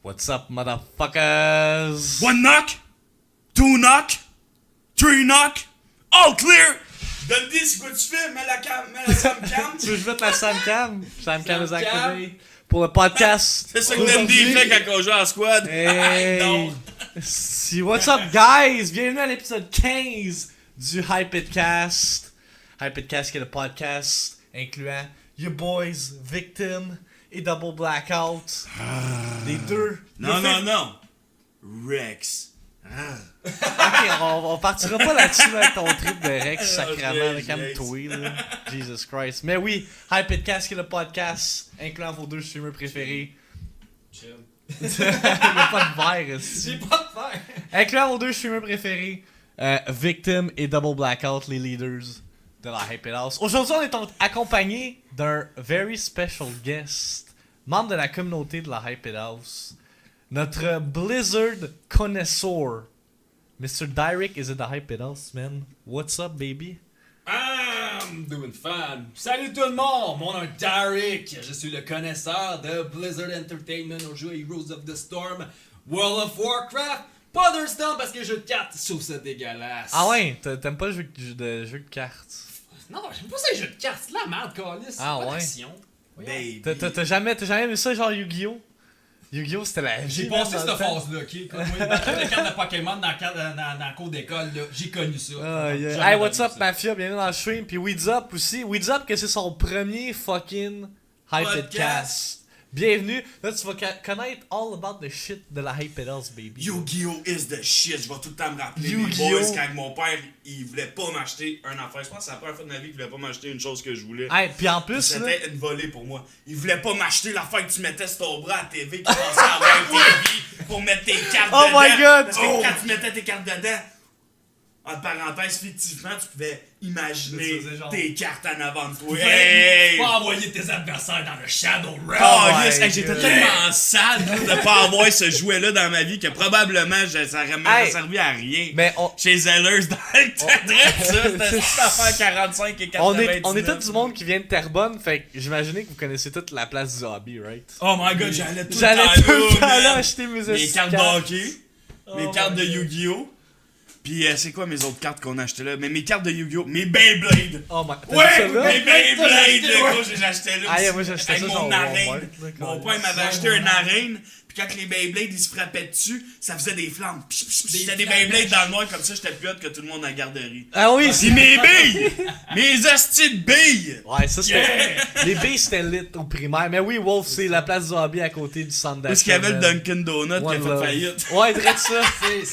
What's up, motherfuckers? 1 knock, 2 knock, 3 knock, all clear! Donne ce que tu fais, mets la Samcam. Tu veux que je mette la Samcam? Samcam est activée pour le podcast. C'est ça que Dandy fait quand on joue en squad. Hey! Non. Si, what's up, guys? Bienvenue à l'épisode 15 du Hype It Cast. Hype It Cast qui est le podcast incluant your boys, Victim et Double Blackout. Les deux. Non. Rex. Ok, on partira pas là-dessus avec ton trip de Rex, sacrément, Ok, calme-toi, là. Jesus Christ. Mais oui, Hype It Cast qui est le podcast incluant vos deux streamers préférés. Chill. Il n'y a pas de verre ici. J'ai pas de fer. Incluant vos deux streamers préférés, Victim et Double Blackout, les leaders de la Hype It House. Aujourd'hui, on est accompagné d'un very special guest, membre de la communauté de la Hype It House, notre Blizzard connaisseur, Mr. Direk is in the Hype It House, man. What's up, baby? I'm doing fun. Salut tout le monde, mon nom est Derek. Je suis le connaisseur de Blizzard Entertainment au jeu Heroes of the Storm, World of Warcraft. Pas d'Hearthstone parce que jeu de cartes, je trouve ça dégueulasse. Ah ouais, t'aimes pas le jeu de cartes? Non, j'aime pas ces jeux de cartes, c'est de la merde, câlisse. Ah C'est pas ouais. d'action. Voyons. Baby. T'as jamais vu ça, genre Yu-Gi-Oh? Yu-Gi-Oh, c'était la vie. J'ai là, passé dans cette le temps. phase-là, ok? Comme moi, battre les cartes de Pokémon dans la cour d'école, là, j'ai connu ça. Ah, yeah. Jamais Hey, what's connu up, ça. Mafia? Bienvenue dans le stream. Puis Weeds Up aussi. Weeds Up, que c'est son premier fucking Hype It Podcast. Cast. Bienvenue. Là, tu vas connaître all about the shit de la Hype It House, baby. Yu-Gi-Oh! Is the shit. Je vais tout le temps me rappeler les Yu-Gi-Oh! boys quand mon père il voulait pas m'acheter un affaire. Je pense que c'est la première fois de ma vie qu'il voulait pas m'acheter une chose que je voulais. Hey, puis en plus, là, C'était une volée pour moi. Il voulait pas m'acheter l'affaire que tu mettais sur ton bras à la TV qui passait à la TV pour mettre tes cartes Oh dedans. my God! Parce que quand tu mettais tes cartes dedans, entre parenthèses, fictivement, tu pouvais imaginer Ça faisait genre- tes cartes en avant de toi. Hey! Hey! Pas envoyer tes adversaires dans le Shadow Realm. Oh, my yes! Hey, j'étais God. tellement sad de pas avoir ce jouet-là dans ma vie que probablement ça aurait même pas Hey! servi à rien. mais Chez Zellers, dans le temps, ça, c'était cette affaire 45 et 99. on est tous du monde qui vient de Terrebonne, fait que j'imaginais que vous connaissez toute la place du hobby, right? Oh my god, j'allais tout J'allais le temps tout le temps man. là acheter mes Mes esti cartes de de cartes. hockey, mes Oh cartes my de God. Yu-Gi-Oh! Puis c'est quoi mes autres cartes qu'on a achetées là? Mais mes cartes de Yu-Gi-Oh! Mes Beyblade! Oh my... T'as Ouais! vu ça là? Mes Beyblade! acheté, Le ouais. gros, j'ai acheté là. Ah, yeah, moi, j'ai acheté avec ça mon sur Walmart, arène. là, Mon quand père m'avait Ouais, acheté une Walmart. arène. Puis quand les Beyblades ils se frappaient dessus, ça faisait des flammes. Pis c'était des flammes. Beyblades dans le noir comme ça, j'étais plus hot que tout le monde à la garderie. Ah oui, Pis mes billes! Mes hosties de billes! Ouais, ça c'était. Les billes c'était lit au primaire. Mais oui, Wolf, c'est la place du hobby à côté du centre d'achat. Où est-ce qu'il y avait le man. Dunkin' Donut qui a One fait love. faillite? Ouais, direct ça. C'est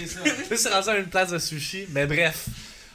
ça. Là, c'est rendu à une place de sushi. Mais bref.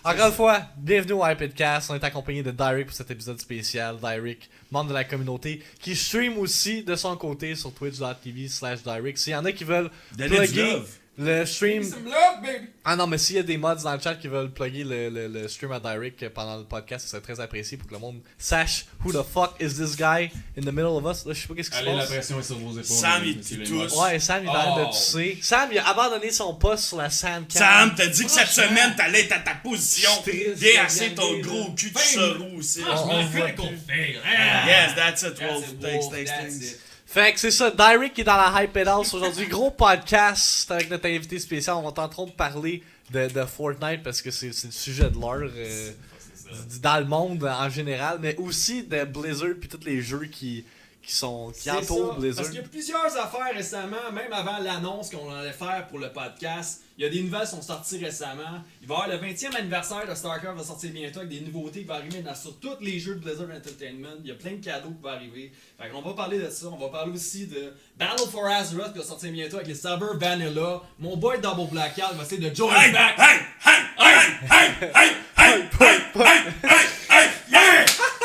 Encore une fois, bienvenue au Hype It Cast. On est accompagné de Direk pour cet épisode spécial. Direk, membre de la communauté, qui stream aussi de son côté sur twitch.tv/Direk. S'il y en a qui veulent Donnez du plugger love. le stream. Some love, baby. Ah non, mais s'il y a des mods dans le chat qui veulent plugger le stream à Direk pendant le podcast, ça serait très apprécié pour que le monde sache who the fuck is this guy in the middle of us. Là, je sais pas qu'est-ce qui se Allez, la passe. pression est sur vos épaules. Sam, il messieurs dit les tous. boss. Ouais, Sam, il a l'air de Oh. tousser. Sam, il a abandonné son poste sur la Samcam. Sam, t'as dit que cette Franchement. semaine t'allais être à ta position. Je suis triste, Viens j'ai assez ton gagné, gros là. cul de Ben, sorou aussi. on Franchement, voit critical plus. fail. Yes, that's it, That's Wolf. it, Thanks, Wolf, that's thanks. it. Fait que c'est ça, Direk qui est dans la Hype It House aujourd'hui. Gros podcast avec notre invité spécial. On va en parler de Fortnite parce que c'est le sujet de l'heure dans le monde en général, mais aussi de Blizzard puis tous les jeux qui entourent Ça, Blizzard. Parce qu'il y a plusieurs affaires récemment, même avant l'annonce qu'on allait faire pour le podcast. Il y a des nouvelles qui sont sorties récemment. Il va y avoir le 20e anniversaire de StarCraft va sortir bientôt avec des nouveautés qui vont arriver sur tous les jeux de Blizzard Entertainment. Il y a plein de cadeaux qui vont arriver. Fait qu'on va parler de ça. On va parler aussi de Battle for Azeroth qui va sortir bientôt avec les serveurs Vanilla. Mon boy Double Blackout va essayer de join Hey, back. hey, hey, hey, hey, hey, hey, hey, hey, hey, yeah!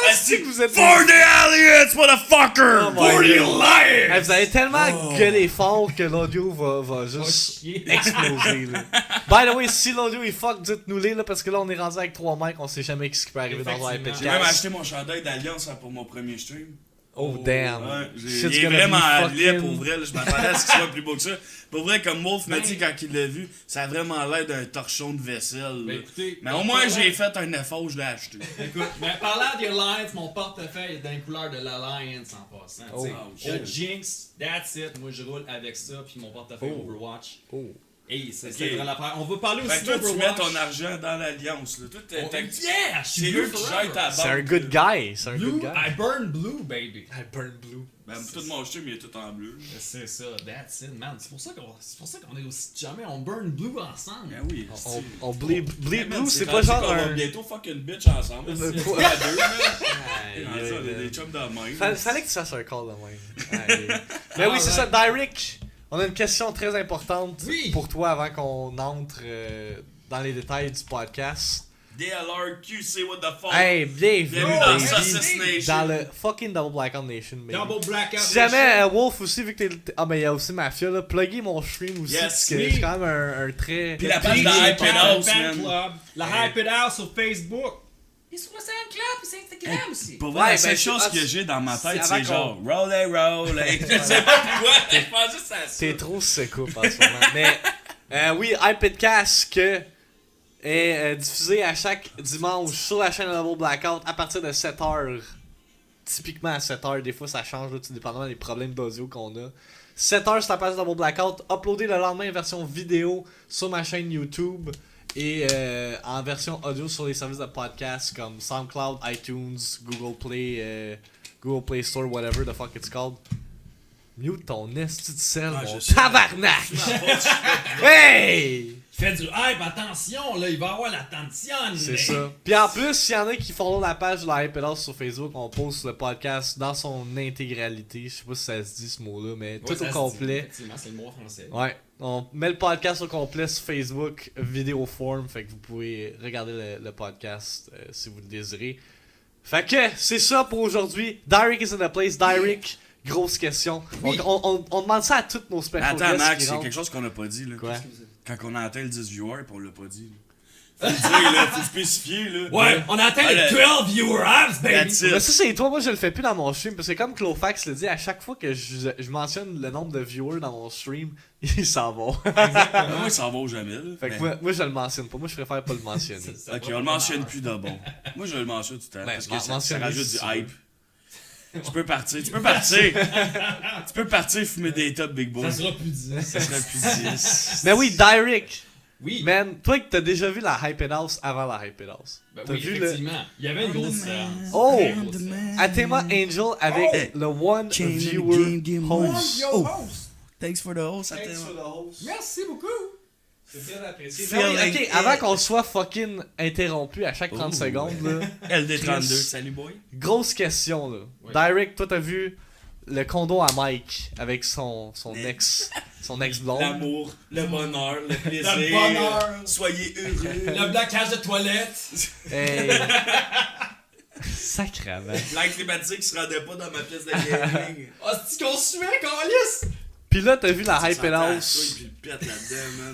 Est-ce que vous êtes For the aliens, motherfucker! Oh my For the God. Hey, lions! vous avez tellement gueulé fort que l'audio va juste chier. exploser. Là. By the way, si l'audio est fuck, dites-nous-les là, parce que là on est rendu avec 3 mics, on sait jamais ce qui peut arriver dans le Hype It Effectivement. J'ai même Cast. acheté mon chandail d'Alliance pour mon premier stream. Oh, damn. Ouais, Shit's il est gonna vraiment be à laid fucking- pour vrai. Là, je m'attendais à ce qu'il soit plus beau que ça. Pour vrai, comme Wolf m'a dit quand il l'a vu, ça a vraiment l'air d'un torchon de vaisselle. Ben là. écoutez, Mais au moins, j'ai fait un effort, je l'ai acheté. Écoute, mais parlant des Alliance, mon portefeuille est dans les couleurs de l'Alliance en passant. Oh, Tu sais. Jinx, that's it. Moi, je roule avec ça, puis mon portefeuille Overwatch. Oh. Hey, c'est Ok. vraiment l'affaire. On va parler Fait aussi que toi, tu d'Overwatch. mets ton argent dans l'alliance. Là. Toi, Oh, t'as- yeah! Je c'est suis eux bleu qui forever. gèrent ta banque. C'est un good guy. C'est un Blue, good guy. I burn blue, baby. I burn blue. Ben, tout mon stream, il est tout en bleu. C'est ça, that's it, man. C'est pour ça qu'on est aussi jamais, on burn blue ensemble. Ben oui. On bleed Man, blue, c'est pas rendu genre qu'on va un... bientôt fuck une bitch ensemble. Mais C'est quoi? à deux, man. Aïe, On est aïe, des chums de même. Fallait que tu fasses un call de même. Aïe. Mais oui, c'est ça, Derek. On a une question très importante Oui. pour toi avant qu'on entre dans les détails du podcast. DLRQ, c'est what the fuck. Hey, bienvenue Bienvenue dans baby, Saucisse Nation. dans le fucking Double Blackout Nation. baby. Double blackout. Si jamais Wolf aussi, vu que t'es. Ah, mais il y a aussi Mafia là, pluguez mon stream aussi. Yes, parce que oui. je suis quand même un très. Puis la Puis, page de le Hype It House, fan man. club, la Hype It House sur Facebook. Et sur le SoundCloud, puis sur Instagram aussi. Pour vrai, Ouais, la ben, seule c'est- chose ah, que j'ai dans ma c'est tête, avant c'est genre roll. Je sais pas pourquoi, je pense juste à ça. T'es trop secoupe en ce moment. Mais oui, Hypedcast que est diffusé à chaque dimanche sur la chaîne de Double Blackout à partir de 7h. Typiquement à 7h, des fois ça change, là, tout dépendamment des problèmes d'audio qu'on a. 7h sur la page de Double Blackout, uploadé le lendemain en version vidéo sur ma chaîne YouTube et en version audio sur les services de podcast comme SoundCloud, iTunes, Google Play Store, whatever the fuck it's called. Mute ton esti de sel, Ah, mon je sais. tabarnak! Hey! Fais du hype, attention, là, il va avoir l'attention. C'est ça. Puis en plus, s'il y en a qui follow la page de la Hype It House sur Facebook, on poste le podcast dans son intégralité. Je sais pas si ça se dit ce mot-là, mais tout au complet. Effectivement, c'est le mot français. Ouais, on met le podcast au complet sur Facebook, vidéo form, fait que vous pouvez regarder le podcast si vous le désirez. Fait que c'est ça pour aujourd'hui. Derek is in the place. Derek, grosse question. Oui. On demande ça à tous nos special Attends, guests Max, qui c'est rentrent. quelque chose qu'on n'a pas dit, là. Quoi? Quand on a atteint le 10 viewers, pis on l'a pas dit, là. Faut le dire, là, faut spécifier, là. Ouais, on a atteint Ah, les le- 12 viewer apps, baby. That's it. Mais ça c'est toi, moi je le fais plus dans mon stream parce que comme Clofax le dit, à chaque fois que je mentionne le nombre de viewers dans mon stream, ils s'en vont. Moi, il s'en va jamais, là. Fait que Mais- moi je le mentionne pas, moi je préfère pas le mentionner. Ok, on le mentionne plus d'abord. Moi, je le mentionne tout le temps. Ben, Parce que ça mentionne-le rajoute si du tu veux. hype. Tu peux partir. Tu peux partir fumer des tops, Big Boy. Ça sera plus 10. Ça serait plus 10. Mais oui, Derek, Oui, man, toi que t'as déjà vu la Hype It House avant la Hype It House. ben T'as oui, vu le. effectivement. Il y avait une grosse différence. Oh! Il y avait une grosse différence. Athéma Angel avec Oh! le One Game, Viewer game, Host. Yo, Oh. host. Thanks for the host. Merci beaucoup. C'est bien apprécié. Feel Ok, like avant it. qu'on soit fucking interrompu à chaque 30 Oh. secondes, là. LD32. Chris. Salut, boy. Grosse question là. Ouais. Derek, toi t'as vu le condo à Mike avec son ex blonde. L'amour, le bonheur, le plaisir. Le bonheur. Soyez heureux. Le blocage de toilette. Hey. Sacrament. L'air climatique se rendait pas dans ma pièce de gaming. Oh, c'est qu'on suait, câlisse. Puis là t'as vu la Hype It Puis House. le pète là-dedans, man.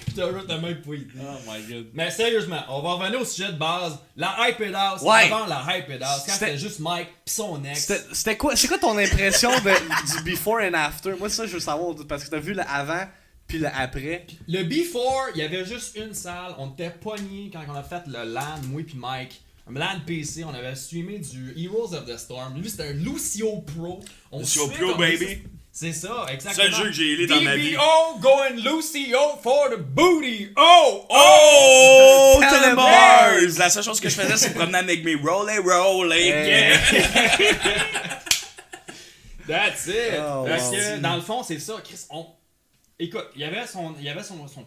Putain, t'as même pas idée. Oh my god. Mais sérieusement, on va revenir au sujet de base. La Hype It House, Ouais. avant la Hype It House, quand C'était- c'était juste Mike pis son ex. C'était quoi, c'est quoi ton impression du before and after? Moi ça je veux savoir parce que t'as vu le avant puis le après. Le before, il y avait juste une salle. On était pognés quand on a fait le LAN, moi pis Mike. Un LAN PC, on avait streamé du Heroes of the Storm. Lui, c'était un Lucio Pro. On Lucio suait Pro, comme baby. ça. C'est ça, exactement. Seul jeu que j'ai ailé dans ma vie. DBO going Lucio for the booty. Oh! Oh! Tell Tell them them bars! La seule chose que je faisais, c'est promener avec mes roll. Hey. That's it! Oh, Parce wow. que, dans le fond, c'est ça, Chris. Écoute, il y avait son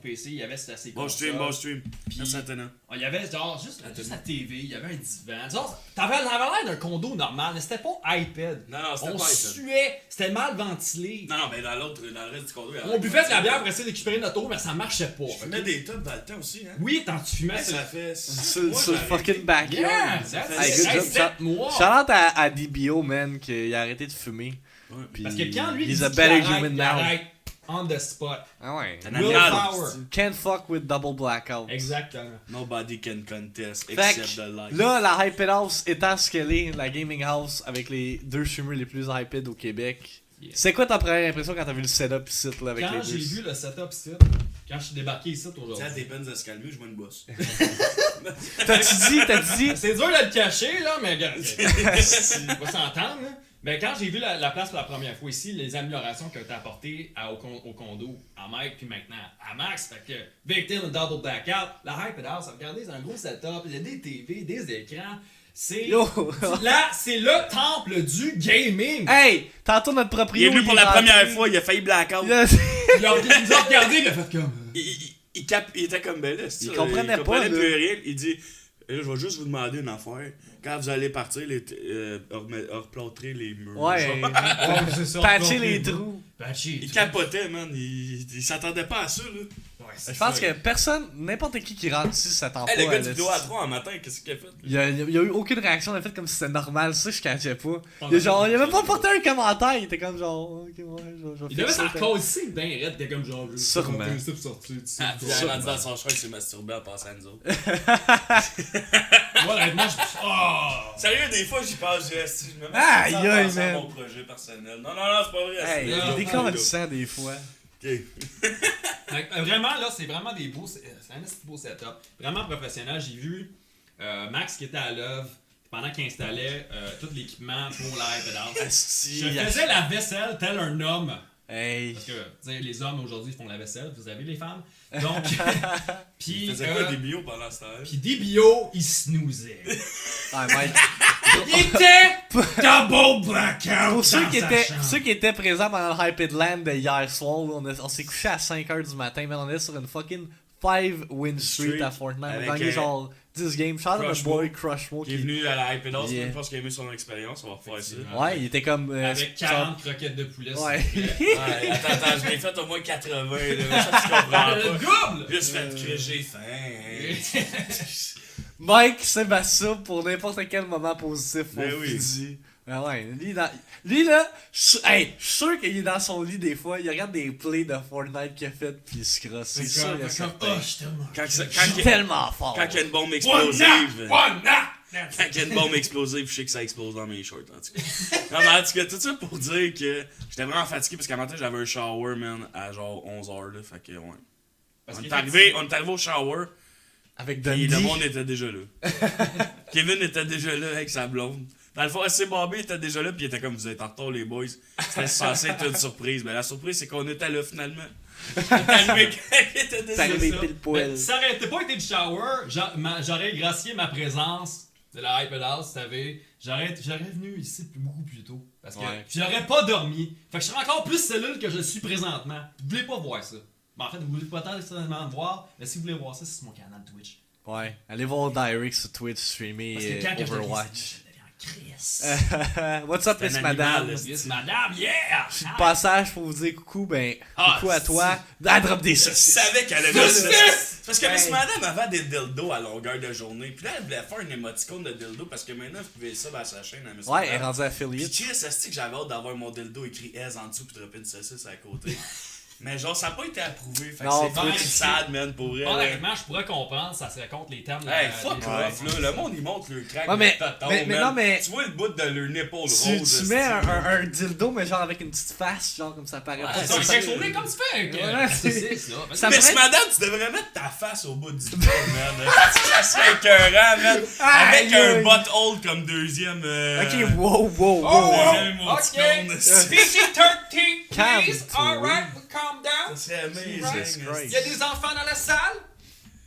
PC, il y avait ses Bon consoles. stream. Puis- Merci, Athéna. Il y avait genre juste la TV, il y avait un divan. Genre, t'avais l'air d'un condo normal, mais c'était pas iPad. Non, c'était On pas iPad. suait, c'était mal ventilé. Non, mais dans le reste du condo, il y On buvait de la bière pour essayer de récupérer notre eau, mais ça marchait pas. Je fumais des tops dans le temps aussi, hein. Oui, tant tu fumais, Ouais, ça. ça fait. Sur Moi, le j'ai fucking arrêté. backyard. Yeah! That's Hey, it. good Hey, job. 7 mois! Shout-out à DBO man qu'il a arrêté de fumer. Ouais. Puis Parce que quand lui, he's il a dit better qu'il arrête, human il now. arrête. on the spot. Ah ouais. T'as une ambiance. Willpower. Can't fuck with double blackout. Exactement. Nobody can contest Fait except que, the light. là, la Hyped House étant ce qu'elle est, la gaming house avec les 2 streamers les plus hyped au Québec. Yeah. C'est quoi ta première impression quand t'as vu le setup ici là, avec Quand les j'ai 2? vu le setup ici, quand je suis débarqué ici Tu sais, aujourd'hui. à tes peines de se calmer, je vois une bosse. T'as dit? C'est dur de le cacher, là, mais regarde, on va s'entendre, là. Mais quand j'ai vu la place pour la première fois ici, les améliorations que t'as apportées au condo, à Mike, puis maintenant à Max, fait que Victim Double Blackout, la Hyped House, regardez, c'est un gros setup, il y a des TV, des écrans. C'est Yo! là, c'est le temple du gaming. Hey! Tantôt notre Il proprio. est venu pour la rentré. première fois, il a failli blackout. Il a- Il nous a regardé, il a fait comme. Il était comme ben là, c'est Il ça, comprenait pas, comprenait là. plus rien. Il dit je vais juste vous demander une affaire. Quand vous allez partir, replâtrer les murs. Ouais. Genre. Ouais, c'est ça. Patcher les trous. Patcher. Il capotait, man. Il s'attendait pas à ça, là. Ouais, Je pense que personne, n'importe qui rentre ici s'attend Hey, pas le gars à du la- vidéo à 3 en matin, qu'est-ce qu'il a fait? Il y a eu aucune réaction, il a fait comme si c'était normal, ça je catchais pas. Il a même pas porté un commentaire, il était comme genre, ok, ouais, je vais Il devait fixer s'en ça. casser bien raide, t'es comme genre. Sûrement. Ah, puis il a rendu dans son choix, il s'est masturbé en passant à nous autres. Voilà, moi je. Oh! Sérieux, des fois, j'y pense, si je me mets Aïe, en aïe, pensant à man. mon projet personnel. Non, c'est pas vrai. Hey, c'est- il non, décolle des fois. Ok. Fait que, vraiment, là, c'est vraiment des beaux. C'est un assez beau setup. Vraiment professionnel. J'ai vu Max qui était à l'œuvre pendant qu'il installait tout l'équipement pour la Hyped House. Asti, Je faisais la vaisselle tel un homme. Hey. Parce que tu sais, les hommes aujourd'hui font la vaisselle, vous avez les femmes. Donc, puis. Il faisait quoi des bio pendant ce temps-là? Puis des bio, il snoozait. Ah, Mike. Il était double blackout. Pour ceux, dans qui sa étaient, chambre. ceux qui étaient présents pendant le Hyped Land de hier soir, là, on s'est couché à 5h du matin, mais on était sur une fucking 5-win streak à Fortnite. On a Avec, gagné genre 10 games. Shout out à Crushmo, notre boy Crushmo Qui est venu à la Hyped House, Yeah. je pense qu'il a aimé son expérience, on va refaire ça. Effectivement. Ouais, il était comme. Avec 40 croquettes de poulet. Ouais. s'il vous plaît. Ouais, attends, je l'ai fait au moins 80, là, mais ça tu comprends Le pas. double! Juste fait que j'ai faim. Mike Sébastien pour n'importe quel moment positif au Ben oui. midi. Ah ouais, lui là, je suis sûr qu'il est dans son lit des fois, il regarde des plays de Fortnite qu'il a fait pis il se crosse. C'est sûr, il y a comme, certain. oh, je suis tellement. Quand Il est tellement fort. il y a une bombe One explosive. One Quand il y a une bombe explosive, je sais que ça explose dans mes shorts, en tout cas. Non, mais en tout cas, tout ça pour dire que j'étais vraiment fatigué parce qu'à matin, j'avais un shower, man, à genre 11h, là. Fait que, ouais. Parce On qu'il est arrivé au shower, Avec et Dundee. le monde était déjà là. Kevin était déjà là avec sa blonde. Dans le fond, SC Bobby était déjà là, puis il était comme vous êtes en retard, les boys. C'était censé être une surprise. Mais la surprise, c'est qu'on était là finalement. Il est arrivé quand il était déjà C'est arrivé là. pile poil. Mais ça aurait pas été le shower, j'aurais gracié ma présence de la Hyped House, vous savez. J'aurais venu ici beaucoup plus tôt. Parce que Ouais. j'aurais pas dormi. Fait que je serais encore plus cellule que je suis présentement. Vous voulez pas voir ça. Mais en fait, vous voulez pas tant nécessairement voir, mais si vous voulez voir ça, c'est sur mon canal Twitch. Ouais, allez voir Direct sur Twitch streamer Parce que quand que je Overwatch. deviens Chris. What's up, C'est Miss un Madame? animal, Yes, madame, yeah! Je suis de passage pour vous dire coucou, ben, Ah, coucou à toi. Elle drop des Je saucisses. savais qu'elle allait Saucisse! ça. Parce que Miss Hey. Madame avait des dildos à longueur de journée. Puis là, elle voulait faire une émoticône de dildo parce que maintenant, vous pouvez ça à sa chaîne à Miss Ouais, elle est Madame. rendue Puis affiliate. Chris, c'est que j'avais hâte d'avoir mon dildo écrit S en dessous puis dropper une saucisse à côté. Mais genre, ça n'a pas été approuvé. Fait que Non, c'est fucking Twitch. sad, man, pour vrai. là. Honnêtement, je pourrais comprendre, ça serait contre les termes. Hey, fuck des- off, là. Le monde, il montre le crack. Ouais, mais- le tonton, mais man. non, mais- Tu vois le bout de leur nipple rose. Tu esti. mets un dildo, mais genre avec une petite face, genre comme ça paraît pas. C'est ça, quelque chose comme tu fais avec Ouais, la c'est- saucisse, là. Ça Mais pourrait- madame, tu devrais mettre ta face au bout du dildo, man. Ça serait écœurant, man. Avec Aïe, un aïe. butthole comme deuxième. Ok, wow, wow, wow. Oh, Deuxième ok. émoticône, esti. PG-13, please. Calme-toi. Alright, calm down. Ça serait amazing. Jesus Christ. Il y a des enfants dans la salle.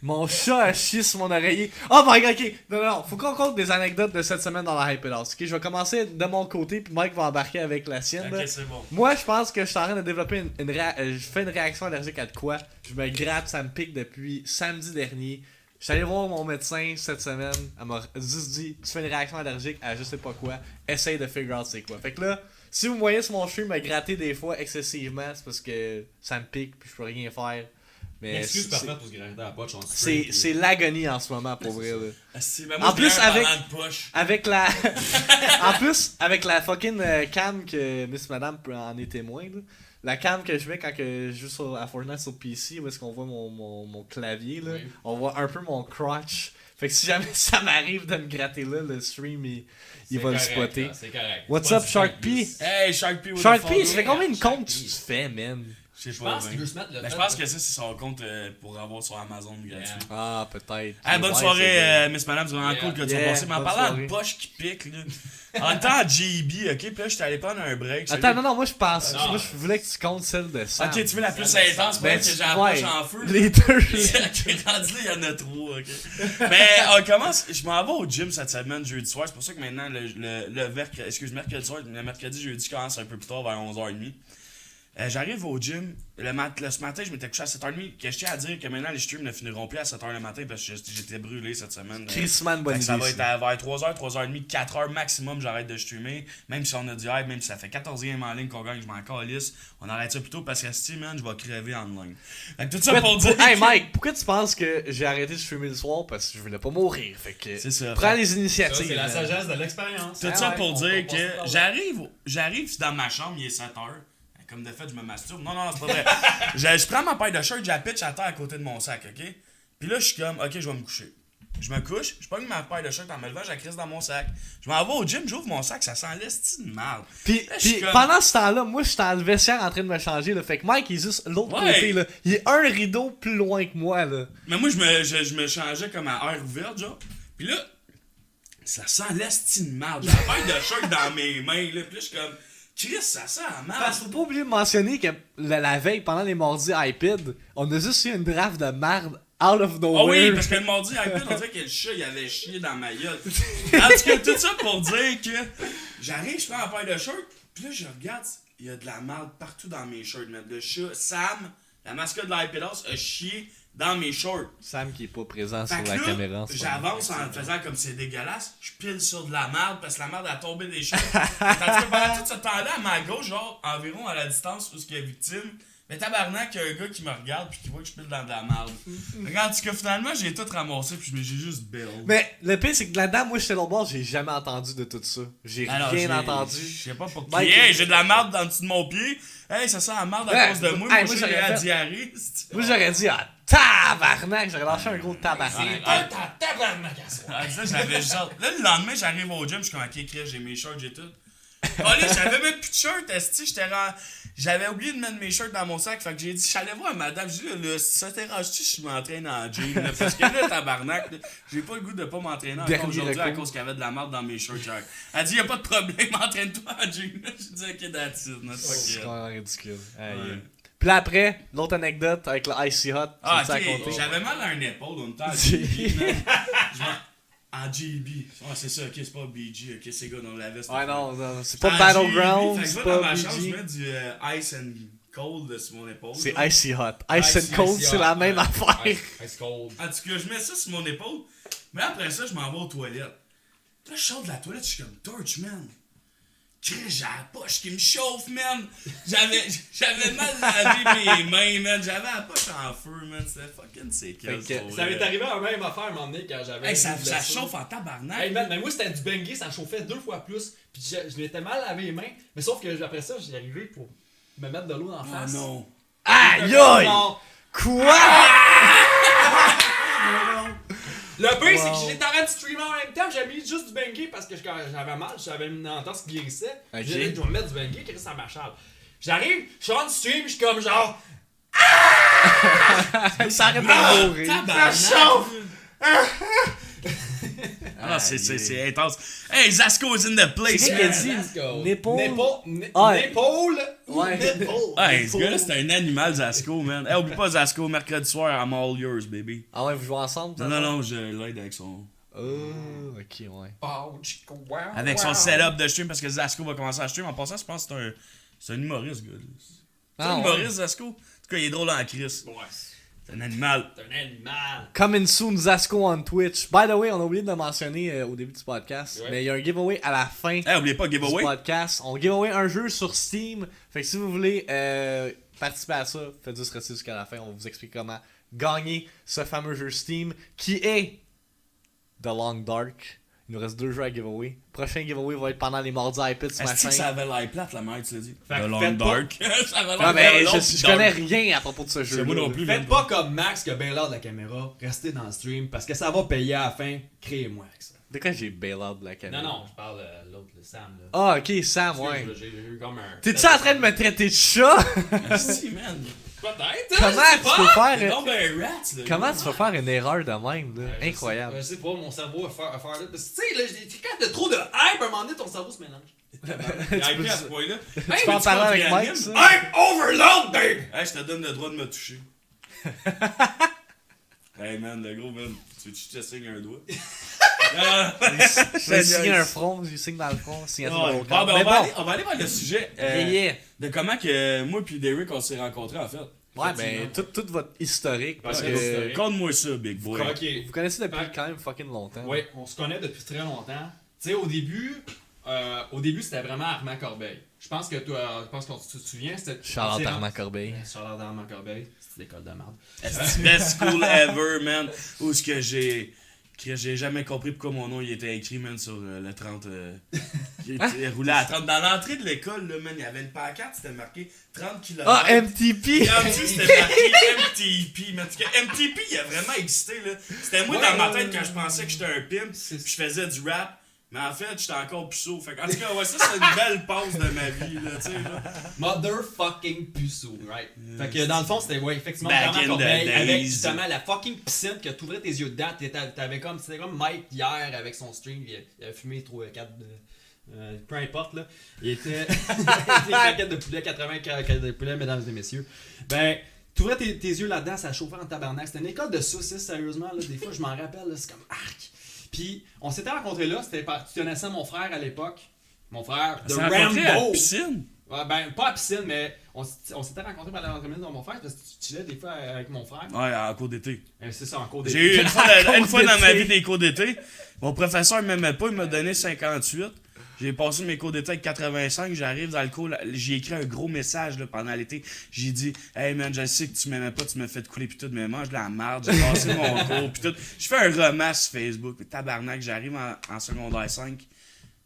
Mon chat a chié sur mon oreiller. Oh my god, ok. Non, faut qu'on compte des anecdotes de cette semaine dans la Hyped House. Ok, je vais commencer de mon côté, puis Mike va embarquer avec la sienne. là. Ok, c'est bon. Moi, je pense que je suis en train de développer je fais une réaction allergique à de quoi. Je me gratte, ça me pique depuis samedi dernier. Je suis allé voir mon médecin cette semaine. Elle m'a juste dit, tu fais une réaction allergique à je sais pas quoi. Essaye de figure out c'est quoi. Fait que là, si vous me voyez sur mon stream me gratter des fois excessivement, c'est parce que ça me pique puis je peux rien faire. Mais Excuse c'est- parfaite pour se gratter la poche. c'est l'agonie en ce moment pour vrai là. Esti, mais En moi, plus, je viens un avec- parlant de poche. Avec la en plus avec la fucking cam que Miss Madame en est témoin là. la cam que je mets quand que je joue à Fortnite sur PC, où est-ce qu'on voit mon clavier, là, Oui. on voit un peu mon crotch. Fait que si jamais ça m'arrive de me gratter là, le stream, il va le spotter. C'est correct. What's C'est pas up, du Shark P? service. Hey, Shark P with Shark the P, ça fait follow. combien de Shark comptes P. tu fais, man? Je sais Je pas, pense qu'il ben. veut se mettre le Ben, je fait pense de- que ça, c'est son compte pour avoir sur Amazon gratuit. Yeah. Ah, peut-être. Hey, bonne Ouais, soirée, c'est Miss Madame, c'est vraiment Yeah. cool que tu Yeah, sois passé. Mais en bonne parlant soirée. de poche qui pique, là. En même temps, JB, ok, puis là, j'étais allé prendre un break. Attends, non, moi je pense. Non. Moi je voulais que tu comptes celle de Sam. Ok, tu veux la plus Ça, intense, Ben, moi, que j'ai la ouais, poche en feu. les deux. Ok, rendu là, il y en a trois, ok. Mais on commence, je m'en vais au gym cette semaine, jeudi soir. C'est pour ça que maintenant, mercredi soir, le mercredi, jeudi, commence un peu plus tard, vers 11h30. J'arrive au gym, ce matin, je m'étais couché à 7h30. Que je tiens à dire que maintenant, les streams ne finiront plus à 7h le matin parce que j'étais brûlé cette semaine. Christmas, bonne Fait que ça idée. va être vers 3h, 3h30, 4h maximum, j'arrête de streamer. Même si on a du hype, même si ça fait 14e en ligne qu'on gagne, je m'en calisse. On arrête ça plus tôt parce que si, man, je vais crever en ligne. Fait que tout ça pour dire. Hey que- Mike, pourquoi tu penses que j'ai arrêté de streamer le soir? Parce que je voulais pas mourir. Fait que. C'est ça. Prends les Ça, initiatives. c'est la man. sagesse de l'expérience. Tout Ah ça ouais, pour on dire passe par que là. j'arrive dans ma chambre, il est 7h. Comme de fait, je me masturbe. Non, c'est pas vrai. je prends ma paille de shirt, je la pitch à terre à côté de mon sac, ok? Puis là, je suis comme, ok, je vais me coucher. Je me couche, je pogne ma paille de shirt en me levant, je la crisse dans mon sac. Je m'en vais au gym, j'ouvre mon sac, ça sent l'esti de merde. Puis, Là, je suis puis comme- pendant ce temps-là, moi j'étais dans le vestiaire en train de me changer. Là, fait que Mike il est juste l'autre Ouais. côté. Là. Il est un rideau plus loin que moi. Là. Mais moi, je me changeais comme à air ouverte, genre. Puis là, ça sent l'esti de merde. J'ai la paille de shirt dans mes mains, là. Puis là, je suis comme, Chris, ça sent la merde. Parce qu'il faut pas oublier de mentionner que la veille, pendant les mardis iPad, on a juste eu une draft de merde out of nowhere. Ah oui, parce que le mardi, iPad, on dirait que le chat, il avait chié dans ma gueule. En tout cas, tout ça pour dire que j'arrive, je prends la paire de shirts, puis là, je regarde, il y a de la merde partout dans mes shirts. Mais le chat, Sam, la mascotte de l'iPad House, a chié dans mes shorts. Sam qui est pas présent Fait sur que la là, caméra. en ce moment. j'avance en faisant comme c'est dégueulasse, je pile sur de la merde parce que la merde a tombé des shorts. Tandis que pendant tout ce temps-là, à ma gauche, genre environ à la distance où il y a victime, mais tabarnak, il y a un gars qui me regarde puis qui voit que je pile dans de la merde. En tout cas, finalement, j'ai tout ramassé puis j'ai juste build. Mais le pire, c'est que là-dedans, moi j'étais l'autre bord, j'ai jamais entendu de tout ça. J'ai Alors, rien j'ai- entendu. Je sais pas pourquoi. Mike, Hey, j'ai de la merde dans le dessous de mon pied. Hey, ça sent la merde à Ouais, cause de moi. hey, Moi, moi, j'ai j'aurais la fait- diarrhée. Moi j'aurais dit, ah, tabarnak, j'aurais lâché un gros tabarnak. Ah, t'as tabarnak à soir. Ah, ça, j'avais genre. Là, le lendemain, j'arrive au gym, je suis comme, ok, Chris, j'ai mes shorts, j'ai tout. Oh là, j'avais même plus de shirt, esti, j'avais oublié de mettre mes shirts dans mon sac, fait que j'ai dit, j'allais voir madame, j'ai dit, là, ça t'arrange-tu si je m'entraîne en jean, là, parce que là, tabarnak, là, j'ai pas le goût de pas m'entraîner encore Dernier aujourd'hui à recours. cause qu'il y avait de la merde dans mes shirts hier. Elle dit, y'a pas de problème, entraîne-toi en jean, là. J'ai dit, ok, that's it, not C'est fuck it. quand même ridicule. Aïe. Ouais. Puis là après, l'autre anecdote avec le Icy Hot, Ah, tu sais à ok, compter. j'avais mal à un épaule, on était en J'ai- GB, man. En GB. Ah, c'est ça, ok, c'est pas BG, ok, c'est gars dans la veste. Ouais, non, c'est pas En Battleground, GB, fait que c'est je vais pas dans ma chambre, je BG. mets du Ice and Cold sur mon épaule. C'est genre. Icy Hot. Ice and Cold, c'est la même affaire. Ice cold. En tout cas, je mets ça sur mon épaule. Mais après ça, je m'en vais aux toilettes. Là, je sors de la toilette, je suis comme Torch, man. Chris, j'ai la poche qui me chauffe, man. J'avais mal lavé mes mains, man. J'avais la poche en feu, man. C'était fucking séquel. Fait que Ça m'est arrivé à la même affaire à un moment donné quand j'avais. Hey, ça une blessure. chauffe en tabarnak. Hey man, mais moi c'était du bengay, ça chauffait 2 fois plus. Puis je m'étais mal lavé les mains. Mais sauf que après ça, j'y arrivé pour me mettre de l'eau dans la Ah face. non. Aïe aïe! Non. Quoi? Le pire, c'est Wow. que j'étais en train de streamer en même temps. J'avais mis juste du bengay parce que j'avais mal. J'avais une entorse qui guérissait. Ok. J'ai dit, je vais mettre du bengay, que ça m'achale. J'arrive, je suis en stream, je suis comme genre. Ça arrête de mourir. Tabarnak. chauffe! Ah, c'est intense. Hey, Zasco is in the place, C'est man. qu'il a dit? Let's go. Nipple? Nipple. Nipple. Ouais. Nipple. Hey, ce gars-là, c'est un animal, Zasco, man. Hey, oublie pas Zasco, mercredi soir, I'm all yours, baby. Ah ouais, vous jouez ensemble? Non, non, non, je l'aide avec son... Oh, ok, ouais. Oh, chico, wow, Avec wow. son setup de stream, parce que Zasco va commencer à stream. En passant, je pense que c'est un humoriste, gars. C'est un Ah, ouais. humoriste, Zasco. En tout cas, il est drôle en crise. Ouais, C'est un animal. c'est un animal. Coming soon, Zasco on Twitch. By the way, on a oublié de le mentionner au début du podcast, Ouais. mais il y a un giveaway à la fin Hey, oubliez pas, du giveaway. podcast. On giveaway un jeu sur Steam. Fait que si vous voulez participer à ça, faites juste rester jusqu'à la fin. On vous explique comment gagner ce fameux jeu Steam qui est The Long Dark. Il nous reste 2 jeux à giveaway. Prochain giveaway va être pendant les mardis iPad ce Est-ce que ça matin. avait l'air plate, la merde, tu l'as dit? Fait que The Long faites pas- Dark. Ça avait Ah, l'air ben, long, je dark. connais rien à propos de ce jeu. C'est moi non plus. Faites pas comme Max qui a bail out de la caméra, restez dans le stream parce que ça va payer à la fin. Créez-moi avec ça. De quoi j'ai bail out de la caméra? Non, je parle de l'autre, le Sam. Là. Ah, ok, Sam, ouais. J'ai eu comme un. T'es-tu en train de me traiter de chat? Si, man. Peut-être. Comment tu peux C'est faire... donc ben rats, là. Comment tu peux faire une erreur de même, là? Incroyable. Je sais pas, mon cerveau a faire là. Parce que tu sais, là, quand t'as trop de hype, à un moment donné, ton cerveau se mélange. Il a hypé à ce point-là. Tu peux en parler avec Mike, ça? Hype overload, babe! Hey, je te donne le droit de me toucher. Hey, man, le gros, man. Tu veux-tu que je te signe un doigt? Je vais signer un front, je signe dans le front, signature Ouais. de Bon, vocal. ben, Mais on va aller vers le sujet de comment que moi puis Derrick on s'est rencontrés en fait. Ouais, mais tout votre historique, parce Ouais, que Conte-moi ça, big boy. Ok. vous connaissez depuis Fait- quand même fucking longtemps. Oui, on se connaît depuis très longtemps. Tu sais, au début, c'était vraiment Armand Corbeil. Je pense que toi, tu te souviens, c'était. Charles Armand Corbeil. Charles Armand Corbeil, c'était l'école de merde. C'est best school ever, man. Où est-ce que j'ai jamais compris pourquoi mon nom il était écrit, man, sur le 30. Il était roulé à 30. Dans l'entrée de l'école, là, man, il y avait une pancarte, c'était marqué 30 km. Ah, MTP! Et en dessous, c'était marqué MTP. Mais en tout cas, MTP, il a vraiment existé, là. C'était moi dans ma tête quand je pensais que j'étais un pimp, puis je faisais du rap. Mais en fait, j'étais encore puceau. Fait en tout cas, ouais, ça, c'est une belle pause de ma vie, là, tu sais, là. Motherfucking puceau, right? Fait que dans le fond, c'était, ouais, effectivement, Back Armand in the Corbeil, days. avec justement la fucking piscine que t'ouvrais tes yeux dedans. C'était comme Mike hier avec son stream, il avait fumé 4 peu importe, là. Il était. Des croquettes de poulet, 80 croquettes de poulet, mesdames et messieurs. Ben. Tu ouvrais tes yeux là-dedans, ça chauffait en tabarnak. C'était une école de saucisses, sérieusement. Là. Des fois, je m'en rappelle, là, c'est comme arc. Puis, on s'était rencontrés là, tu connaissais mon frère à l'époque. Mon frère, de On s'est rencontrés à la Rambo. piscine. Ouais, ben, pas à piscine, mais on s'était rencontrés pendant l'entraînement de mon frère parce que tu chillais des fois avec mon frère. Ouais, en cours d'été. C'est ça, en cours J'ai eu d'été. une fois dans ma vie des cours d'été. Mon professeur m'aimait pas, il m'a donné 58. J'ai passé mes cours d'été avec 85, j'arrive dans le cours, j'ai écrit un gros message là, pendant l'été. J'ai dit hey man, je sais que tu m'aimais pas, tu m'as fait couler pis tout, mais mange de la merde, j'ai passé mon cours pis tout. Je fais un remasse sur Facebook, pis tabarnak, j'arrive en secondaire 5,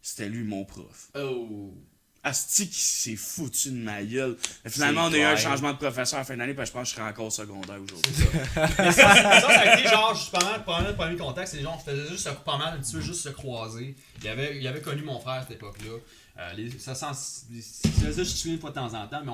c'était lui mon prof. Oh. Asti qui s'est foutu de ma gueule. Mais finalement, on a eu un changement de professeur à la fin d'année, parce que je pense que je serais encore au secondaire aujourd'hui. Mais ça a été genre, je pas mal le premier contact, c'est genre, on faisait juste pas mal un petit peu juste se croiser. Il avait connu mon frère à cette époque-là. Il se faisait juste tuer une fois de temps en temps, mais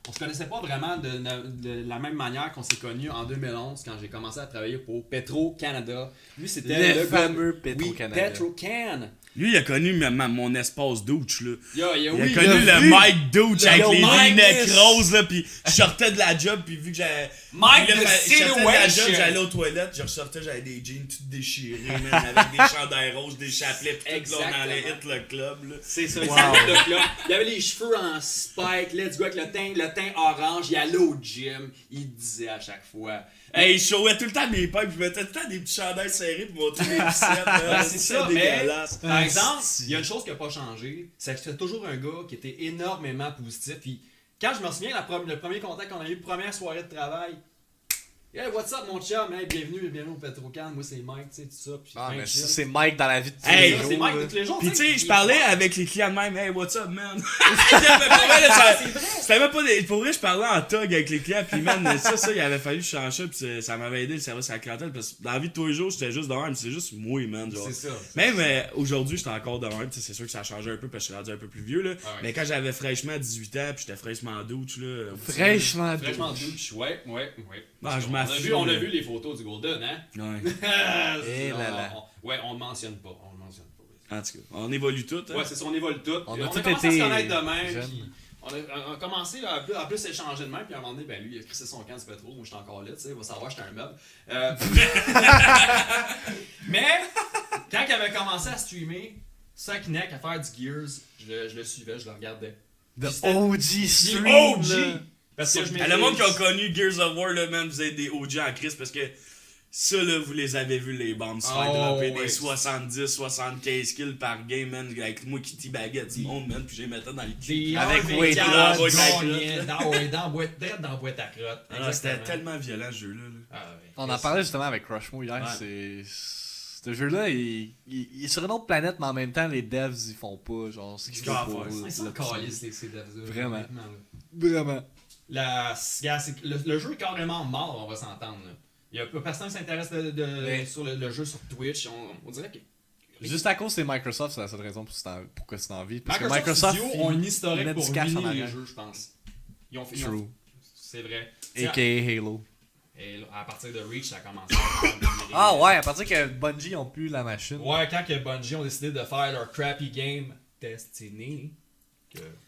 on se connaissait pas vraiment de la même manière qu'on s'est connus en 2011 quand j'ai commencé à travailler pour Petro-Canada. Lui, c'était Le le fameux gars- Petro-Canada. Oui, Petro-Can. Lui, il a connu mon espace douche, là. Il a oui, connu il a le vu. Mike Douche avec les Mike lunettes Miss. roses, là, pis je sortais de la job, pis vu que j'avais. Mike Puis là, the je sortais de la job, Situation. j'allais aux toilettes, je ressortais, j'avais des jeans tout déchirés, man, avec des chandails roses, des chapelets, pis tout, là, on allait hit le club, là. C'est ça, Wow. le club. Il avait les cheveux en spike, let's go avec le teint orange, il allait au gym, il disait à chaque fois. Hey, je showais tout le temps mes pipes, je mettais tout le temps des petits chandails serrés pour montrer mes biceps, là. C'est ça, mais dégueulasse. par exemple, il y a une chose qui n'a pas changé, c'est que c'était toujours un gars qui était énormément positif. Puis quand je me souviens, le premier contact qu'on a eu, première soirée de travail, hey, what's up mon chum, hey, bienvenue au Petrocan, moi c'est Mike, tu sais, tout ça. Puis Ah, ben mais chill. c'est Mike dans la vie de tous Hey, les Ça, jours. c'est Mike là. de tous les jours. Pis tu sais, il je est parlais fort. avec les clients de même, hey, what's up, man? J'avais pas mal, ça- C'est vrai. C'était même pas des. Pour vrai, je parlais en tog avec les clients, pis man, ça, il avait fallu que je change ça, pis ça m'avait aidé le service à la clientèle, parce que dans la vie de tous les jours, j'étais juste de même, c'est juste moi, man, genre. C'est ça. Même aujourd'hui, j'étais encore de même, c'est sûr que ça a changé un peu parce que je suis rendu un peu plus vieux, là. Ah ouais. Mais quand j'avais fraîchement 18 ans, pis j'étais fraîchement douche, là. Fraîchement Fraîchement douche. douche, ouais. Ah, je on m'affile, on a là. vu les photos du Golden, hein? Ouais. Eh là là. Ouais, on le mentionne pas. En tout cas, on évolue tout, hein. Ouais, c'est ça, on évolue tout. On Puis a on tout a commencé été à se connaître de même. jeunes. Puis on a commencé à plus échanger de même. Puis à un moment donné, ben lui, il a crissé son camp du pétro. Moi, j'étais encore là, tu sais. Il va savoir, j'étais un meuble. Mais, quand il avait commencé à streamer, Sackneck, à faire du Gears, je le suivais, je le regardais. The Puis c'était- OG Puis stream. OG! là. Parce que je À le monde qui a connu Gears of War, là, man, vous êtes des OG en crise parce que ça, là, vous les avez vus, les bombes se faire Oh, dropper ouais. des 70, 75 kills par game, man, avec moi qui baguette du monde, man, puis j'ai mettais dans le cul. Avec Avec Wade Lodge, dans la boîte à crotte. Ah, c'était Exactement. tellement violent, ce jeu-là. Là. Ah, ouais. On en parlait justement avec Rushmo hier, Ouais. c'est Ce jeu-là, il est sur une autre planète, mais en même temps, les devs, ils font pas, genre, ce qu'ils font Ah, pour ouais, Ils sont le calices, ces devs-là. Vraiment. honnêtement, là. Vraiment. Le jeu est carrément mort, on va s'entendre. Là. Il y a pas personne qui s'intéresse sur le jeu sur Twitch. On dirait que. Juste à cause c'est Microsoft, c'est la seule raison pourquoi c'est en vie. Parce que Microsoft Microsoft Studios ont une ils historique mettent pour du cash en ruiner les arrière. jeux, je pense. Ils ont fait. True. C'est vrai. A.K.A. Halo. Et là, à partir de Reach, ça a commencé Ah ouais, à partir que Bungie ont plus la machine. Ouais, quand que Bungie ont décidé de faire leur crappy game Destiny,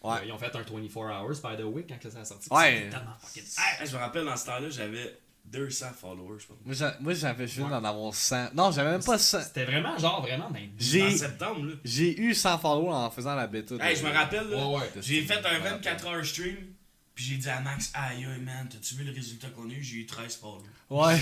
Ouais. ils ont fait un 24 hours by the way quand que ça a sorti. Ouais. C'était tellement fucking Je me rappelle, dans ce temps-là, j'avais 200 followers, je pense. Moi j'avais juste d'en avoir 100. Non, j'avais même pas 100. C'était vraiment genre vraiment dans En septembre, là. J'ai eu 100 followers en faisant la bêta. Hey, je me rappelle, là, Ouais. j'ai fait un 24 heures stream, puis j'ai dit à Max, aïe, man, t'as-tu vu le résultat qu'on a eu? J'ai eu 13 followers. Ouais.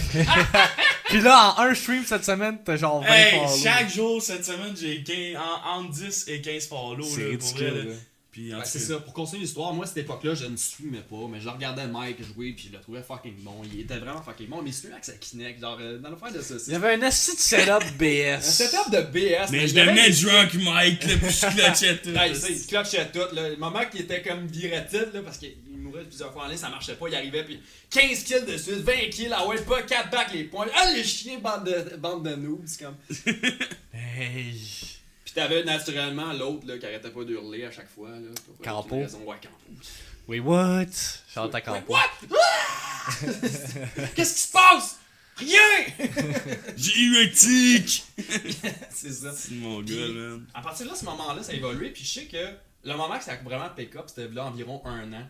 Puis là, en un stream cette semaine, t'as genre 20 Hey, followers. chaque jour cette semaine, j'ai entre 10 et 15 follow. C'est là, pour ridicule. vrai, là. Là. Puis, en Ouais, tout c'est cas, ça, pour continuer l'histoire, moi à cette époque-là, je ne streamais pas, mais je regardais Mike jouer puis je le trouvais fucking bon. Il était vraiment fucking bon, mais il streamait avec sa Kinect, genre dans l'affaire de ça. Il y avait un esti de setup Un BS. setup de BS. Mais je l'avais- devenais drunk, Mike, là, puis je clutchais tout. Ouais, il clutchait tout. Là. Le moment qu'il était comme virait-il, là, parce qu'il mourait plusieurs fois en ligne, ça marchait pas. Il arrivait, puis 15 kills de suite, 20 kills, ah ouais, pas 4 back les points. Ah, les chiens, bande de noobs, c'est comme. Hey. Puis t'avais naturellement l'autre là, qui arrêtait pas d'hurler à chaque fois. Là, pour Campo. aucune raison. Ouais, Campo. Wait, what? Chante à Campo. What? Ah! Qu'est-ce qui se passe? Rien! J'ai eu un tic! C'est ça. C'est mon Puis, gars, man. à partir de là, ce moment-là, ça a évolué. Puis je sais que le moment que ça a vraiment pick-up, c'était là environ un an,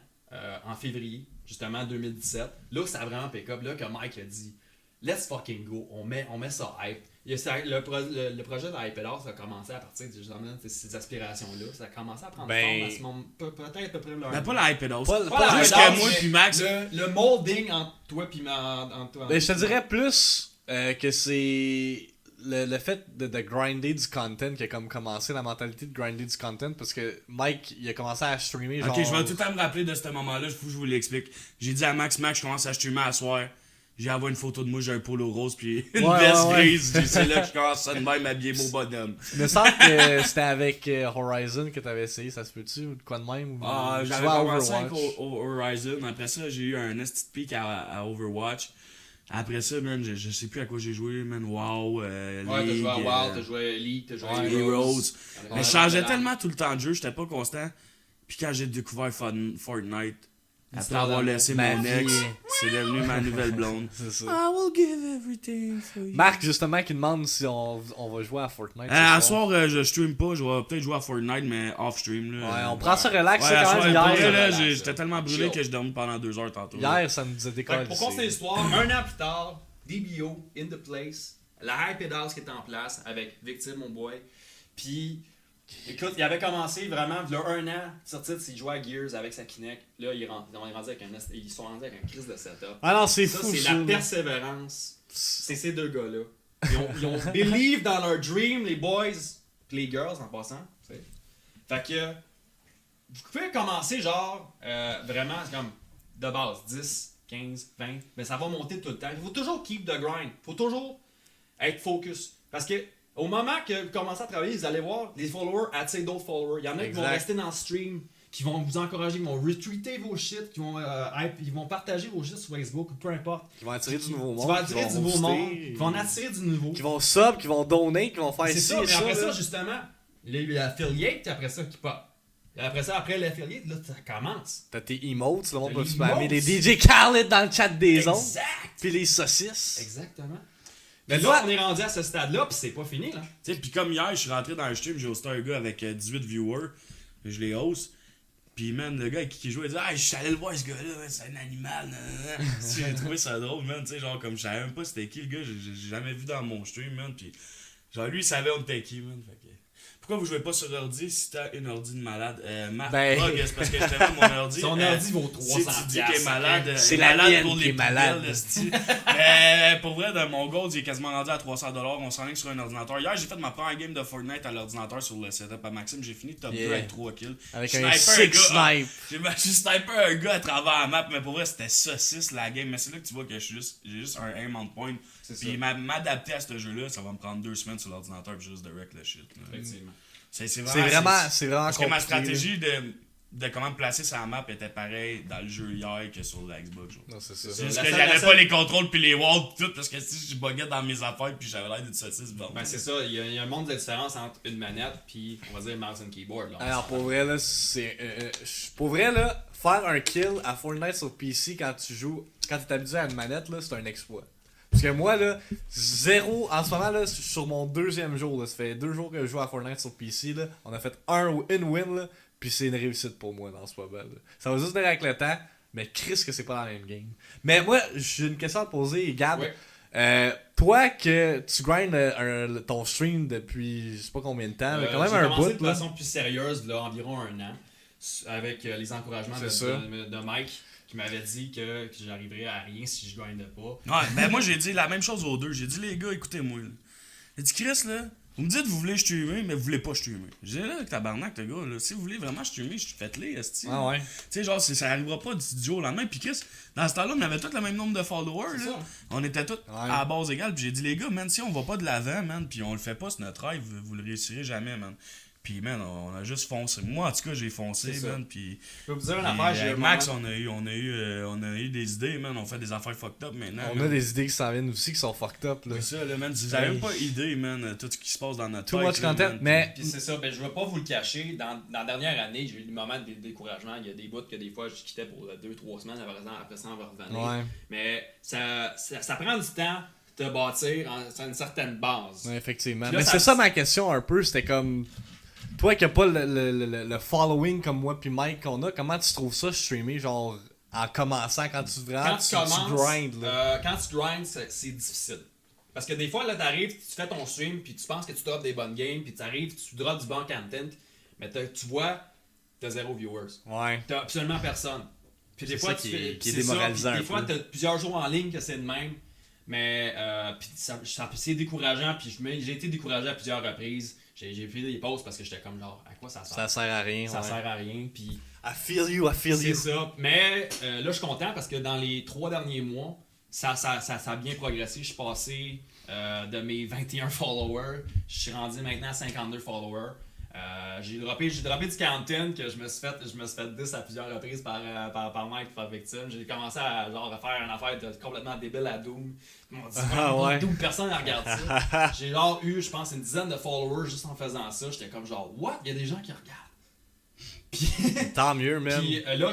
en février, justement 2017. Là où ça a vraiment pick-up, là que Mike a dit let's fucking go, on met ça hype. Le projet de HypeDR, ça a commencé à partir justement de ces aspirations-là. Ça a commencé à prendre forme à ce moment. Peut-être à peu près leur. Mais pas la hype Pas la Juste hype que moi mais puis Max. Le molding entre toi et entre toi. Ben, je te dirais plus que c'est le fait de grinder du content qui a comme commencé, la mentalité de grinder du content, parce que Mike, il a commencé à streamer genre... Ok, je vais tout le temps me rappeler de ce moment-là, il faut que je vous l'explique. J'ai dit à Max, je commence à streamer à soir. J'ai envoyé une photo de moi, j'ai un polo rose puis une Ouais, veste ouais, ouais. grise. C'est là que je commence à de même m'habiller beau bonhomme. Il me semble que c'était avec Horizon que t'avais essayé, ça se peut-tu, ou de quoi de même? Ou... Ah, tu j'avais jouais à commencé avec Overwatch. Horizon. Après ça, j'ai eu un petit pic à Overwatch. Après ça, man, je sais plus à quoi j'ai joué, man. WoW, Ouais, t'as League, joué à WoW, t'as joué à League, t'as joué à Heroes. Mais je changeais Ouais. tellement tout le temps de jeu, j'étais pas constant. Puis quand j'ai découvert Fortnite, après Histoire avoir d'amour. laissé Ma mon vie. ex, c'est devenu ma nouvelle blonde. C'est ça. I will give everything for you. Marc, justement, qui demande si on va jouer à Fortnite. À soir, je stream pas, je vais peut-être jouer à Fortnite, mais off-stream. Là. Ouais, on prend ça relax, Ouais, ça, à quand soir, même. pour Hier, vrai, là, relax, j'étais tellement brûlé Chill. que je dormais pendant 2 heures tantôt. hier, ça nous a Fait que décollé. pour continuer l'histoire, un an plus tard, DBO, in the place, la Hype House qui est en place avec Victime, mon boy. Puis, écoute, il avait commencé vraiment, il y a un an, sorti de ses joueurs à Gears avec sa Kinect. Là, ils sont rendus avec un crise de setup. Ah non, c'est Ça, fou, c'est ça. la persévérance. C'est ces deux gars-là. Ils ont believe dans leur dream, les boys, pis les girls en passant. T'sais. Fait que, vous pouvez commencer genre, vraiment, c'est comme, de base, 10, 15, 20, mais ça va monter tout le temps. Il faut toujours keep the grind. Il faut toujours être focus. Parce que, au moment que vous commencez à travailler, vous allez voir, les followers attirent d'autres followers. Il y en a qui vont Exact. rester dans le stream, qui vont vous encourager, qui vont retweeter vos shit, ils vont partager vos shit sur Facebook, peu importe. Qui vont attirer du nouveau Tu monde. vas attirer qui du nouveau booster, monde, qui vont en attirer du nouveau. Qui vont sub, qui vont donner, qui vont faire C'est ci ça, et mais après ça, là. justement, l'affiliate, puis après ça, qui pop. Et après ça, après l'affiliate, là, ça commence. T'as tes emotes, le monde T'as peut spammer les des DJ Khaled dans le chat des ondes. Exact! Puis les saucisses. Exactement. Mais Mais là, on est rendu à ce stade-là, puis c'est pas fini, là. Tu sais, puis comme hier, je suis rentré dans le stream, j'ai hosté un gars avec 18 viewers. Je les host. Puis, man, le gars avec qui jouait, il dit ah, je suis allé le voir, ce gars-là, man, c'est un animal. Nan. J'ai trouvé ça drôle, man. Tu sais, genre, comme je savais même pas c'était qui le gars, j'ai jamais vu dans mon stream, man. Puis, genre, lui, il savait on était qui, man. Fait que... Pourquoi vous jouez pas sur ordi si t'as une ordi de malade? Marc, Ben- c'est parce que je te vends mon ordi. Son ordi vaut 300$. Si tu dis qu'il est malade, C'est il est la malade mienne pour qui les est malade. poubelles, esti. Mais pour vrai, dans mon gold, il est quasiment rendu à 300$. On s'enligne sur un ordinateur. Hier, j'ai fait ma première game de Fortnite à l'ordinateur sur le setup à Maxime. J'ai fini top 2 Yeah. avec 3 kills. Avec J'ai un snipé 6 gars. snipe. J'ai snipé un gars à travers la map, mais pour vrai, c'était saucisse la game. Mais c'est là que tu vois que j'ai juste un aim on point. C'est ça. Puis m'adapter à ce jeu-là, ça va me prendre 2 semaines sur l'ordinateur, puis juste direct le shit. Là. Effectivement. C'est vraiment Parce que ma compliqué, là. stratégie de comment me placer sur la map était pareille dans le jeu hier que sur la Xbox. Genre. Non, c'est ça. C'est Juste La que seule- j'avais la pas seule- les contrôles puis les walls pis tout, parce que si je buguais dans mes affaires puis j'avais l'air d'une saucisse. Ben c'est ça, il y a un monde de différence entre une manette puis on va dire mouse and keyboard. Là. Alors pour vrai là, pour vrai là, faire un kill à Fortnite sur PC quand t'es habitué à une manette là, c'est un exploit. Parce que moi là, zéro, en ce moment là, sur mon 2e jour là, ça fait 2 jours que je joue à Fortnite sur PC là, on a fait une win là, puis c'est une réussite pour moi dans ce moment là. Ça va juste venir avec le temps, mais Chris que c'est pas la même game. Mais moi, j'ai une question à te poser, Gab. Ouais. Toi que tu grindes ton stream depuis je sais pas combien de temps, mais quand même j'ai un commencé bout de là. façon plus sérieuse là, environ un an avec les encouragements C'est ça. de Mike qui m'avait dit que j'arriverais à rien si je grindais pas. Ouais, ben moi j'ai dit la même chose aux deux. J'ai dit les gars, écoutez-moi. Là. J'ai dit Chris là, vous me dites vous voulez streamer, mais vous voulez pas streamer. J'ai dit là, tabarnak, le gars, là, si vous voulez vraiment streamer, faites-les, esti. Ah ouais. Tu sais, genre, ça arrivera pas du jour au lendemain. Puis Chris, dans ce temps-là, on avait tous le même nombre de followers. C'est Là. ça. On était tous Ouais. à la base égale. Puis j'ai dit, les gars, man, si on va pas de l'avant, man, puis on le fait pas, c'est notre rêve, vous le réussirez jamais, man. Puis, man, on a juste foncé. Moi, en tout cas, j'ai foncé, C'est ça. man. Puis, Je peux vous dire une puis, affaire, j'ai avec un Max, moment- on a eu des idées, man. On fait des affaires fucked up maintenant. On man. a des idées qui s'en viennent aussi qui sont fucked up là. C'est ça, là, man. Vous avez même pas idée, man, tout ce qui se passe dans notre Too tête, much là, content, man. mais Puis c'est ça, ben je vais pas vous le cacher, dans la dernière année, j'ai eu des moments de découragement, il y a des bouts que des fois je quittais pour 2-3 semaines, après ça on va revenir. ouais. Mais ça prend du temps de te bâtir sur une certaine base. Ouais, effectivement. Puis là, Mais ça- c'est ça ma question un peu, c'était comme toi qui a pas le following comme moi puis Mike qu'on a, comment tu trouves ça streamer genre en commençant quand tu Quand tu commences, grindes là. quand tu grindes, c'est difficile. Parce que des fois, là, t'arrives, tu fais ton stream, puis tu penses que tu drops des bonnes games, puis t'arrives, tu drops du bon content, mais tu vois, t'as 0 viewers. Ouais. T'as absolument personne. Puis des C'est fois, ça qui est c'est démoralisant ça, puis un des fois, peu. t'as plusieurs jours en ligne que c'est le même. Mais puis c'est décourageant, puis j'ai été découragé à plusieurs reprises. J'ai fait des pauses parce que j'étais comme genre, à quoi ça sert? Ça sert à rien. Ça ouais. sert à rien, puis I feel you. c'est ça. Mais là, je suis content parce que dans les 3 derniers mois, ça a bien progressé. Je suis passé de mes 21 followers, je suis rendu maintenant à 52 followers. J'ai droppé du content que je me suis fait 10 à plusieurs reprises par Mike par victime. J'ai commencé à genre refaire une affaire complètement débile à Doom. Ils m'ont dit ouais. Doom, personne ne regarde ça. J'ai genre eu, je pense, une dizaine de followers juste en faisant ça. J'étais comme genre, what? Il y a des gens qui regardent. Puis, Tant mieux, man. puis là,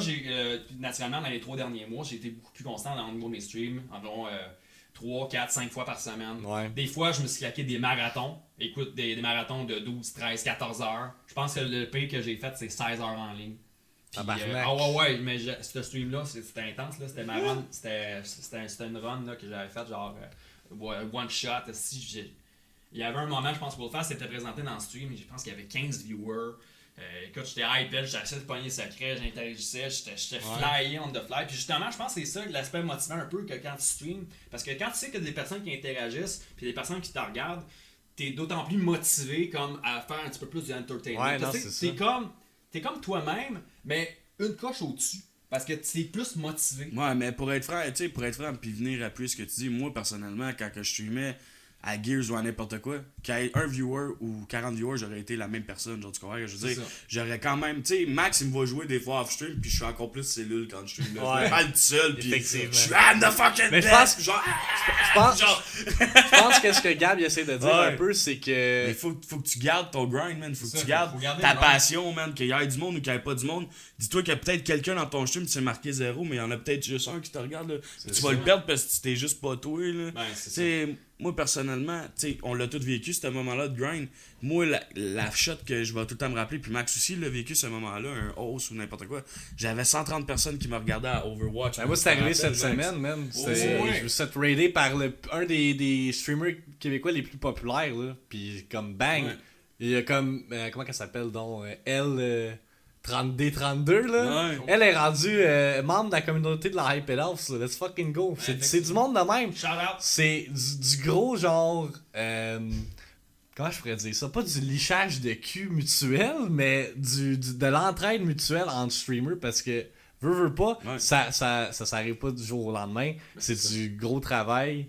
naturellement, dans les 3 derniers mois, j'ai été beaucoup plus constant au niveau de mes streams, environ 3, 4, 5 fois par semaine. Ouais. Des fois, je me suis claqué des marathons. Écoute, des marathons de 12, 13, 14 heures. Je pense que le pire que j'ai fait, c'est 16 heures en ligne. Puis, Tabarnak. ouais, mais ce stream-là, c'était intense. Là. C'était ma run. C'était une run là, que j'avais faite, genre one shot. Il y avait un moment, je pense, pour le faire, c'était présenté dans le stream. Je pense qu'il y avait 15 viewers. Écoute, j'étais hyped, j'essayais de pogner secret, j'interagissais, j'étais flyé on the fly. Puis justement, je pense que c'est ça l'aspect motivant un peu que quand tu streams. Parce que quand tu sais qu'il y a des personnes qui interagissent, puis des personnes qui te regardent, t'es d'autant plus motivé comme à faire un petit peu plus d'entertainment. Ouais, non, Tu sais, c'est t'es comme toi-même, mais une coche au-dessus. Parce que t'es plus motivé. Ouais, mais pour être franc, puis venir appuyer ce que tu dis, moi personnellement, quand que je streamais à Gears ou à n'importe quoi, qu'il y ait un viewer ou 40 viewers, j'aurais été la même personne. Genre, tu comprends? Je veux dire, ça. j'aurais quand même. Tu sais, Max, il me va jouer des fois off-stream, puis je suis encore plus cellule quand je stream. Là. Ouais. Je me parle tout seul, puis je Effectivement. suis I'm the fucking Mais je best! pense- Genre, Je pense, genre. je pense que ce que Gab il essaie de dire Ouais. un peu, c'est que. Mais faut que tu gardes ton grind, man. Faut que C'est ça, tu gardes faut garder ta le grind. passion, man. Qu'il y ait du monde ou qu'il n'y ait pas du monde. Dis-toi qu'il y a peut-être quelqu'un dans ton stream qui s'est marqué 0, mais il y en a peut-être juste un qui te regarde. Là. Tu ça. vas le perdre parce que t'es juste pas toi. Là. Ben, c'est Tu ça. sais, moi personnellement, tu sais, on l'a tous vécu ce moment-là de grind. Moi, la shot que je vais tout le temps me rappeler, puis Max aussi l'a vécu ce moment-là, un host ou n'importe quoi. J'avais 130 personnes qui me regardaient à Overwatch. Ben, moi, c'est arrivé cette Je me rappelle, semaine, man. Oh, ouais. Je me suis fait raider par un des streamers québécois les plus populaires, là. Puis, comme bang, Ouais. Il y a comme. Comment qu'elle s'appelle donc elle. 30D32 là. Ouais. Elle est rendue membre de la communauté de la Hype It House. Là. Let's fucking go. C'est du monde de même. Shout out. C'est du gros genre. Comment je pourrais dire ça? Pas du lichage de cul mutuel, mais de l'entraide mutuelle entre streamers parce que, veux pas, Ouais. ça s'arrive pas du jour au lendemain. C'est du gros travail.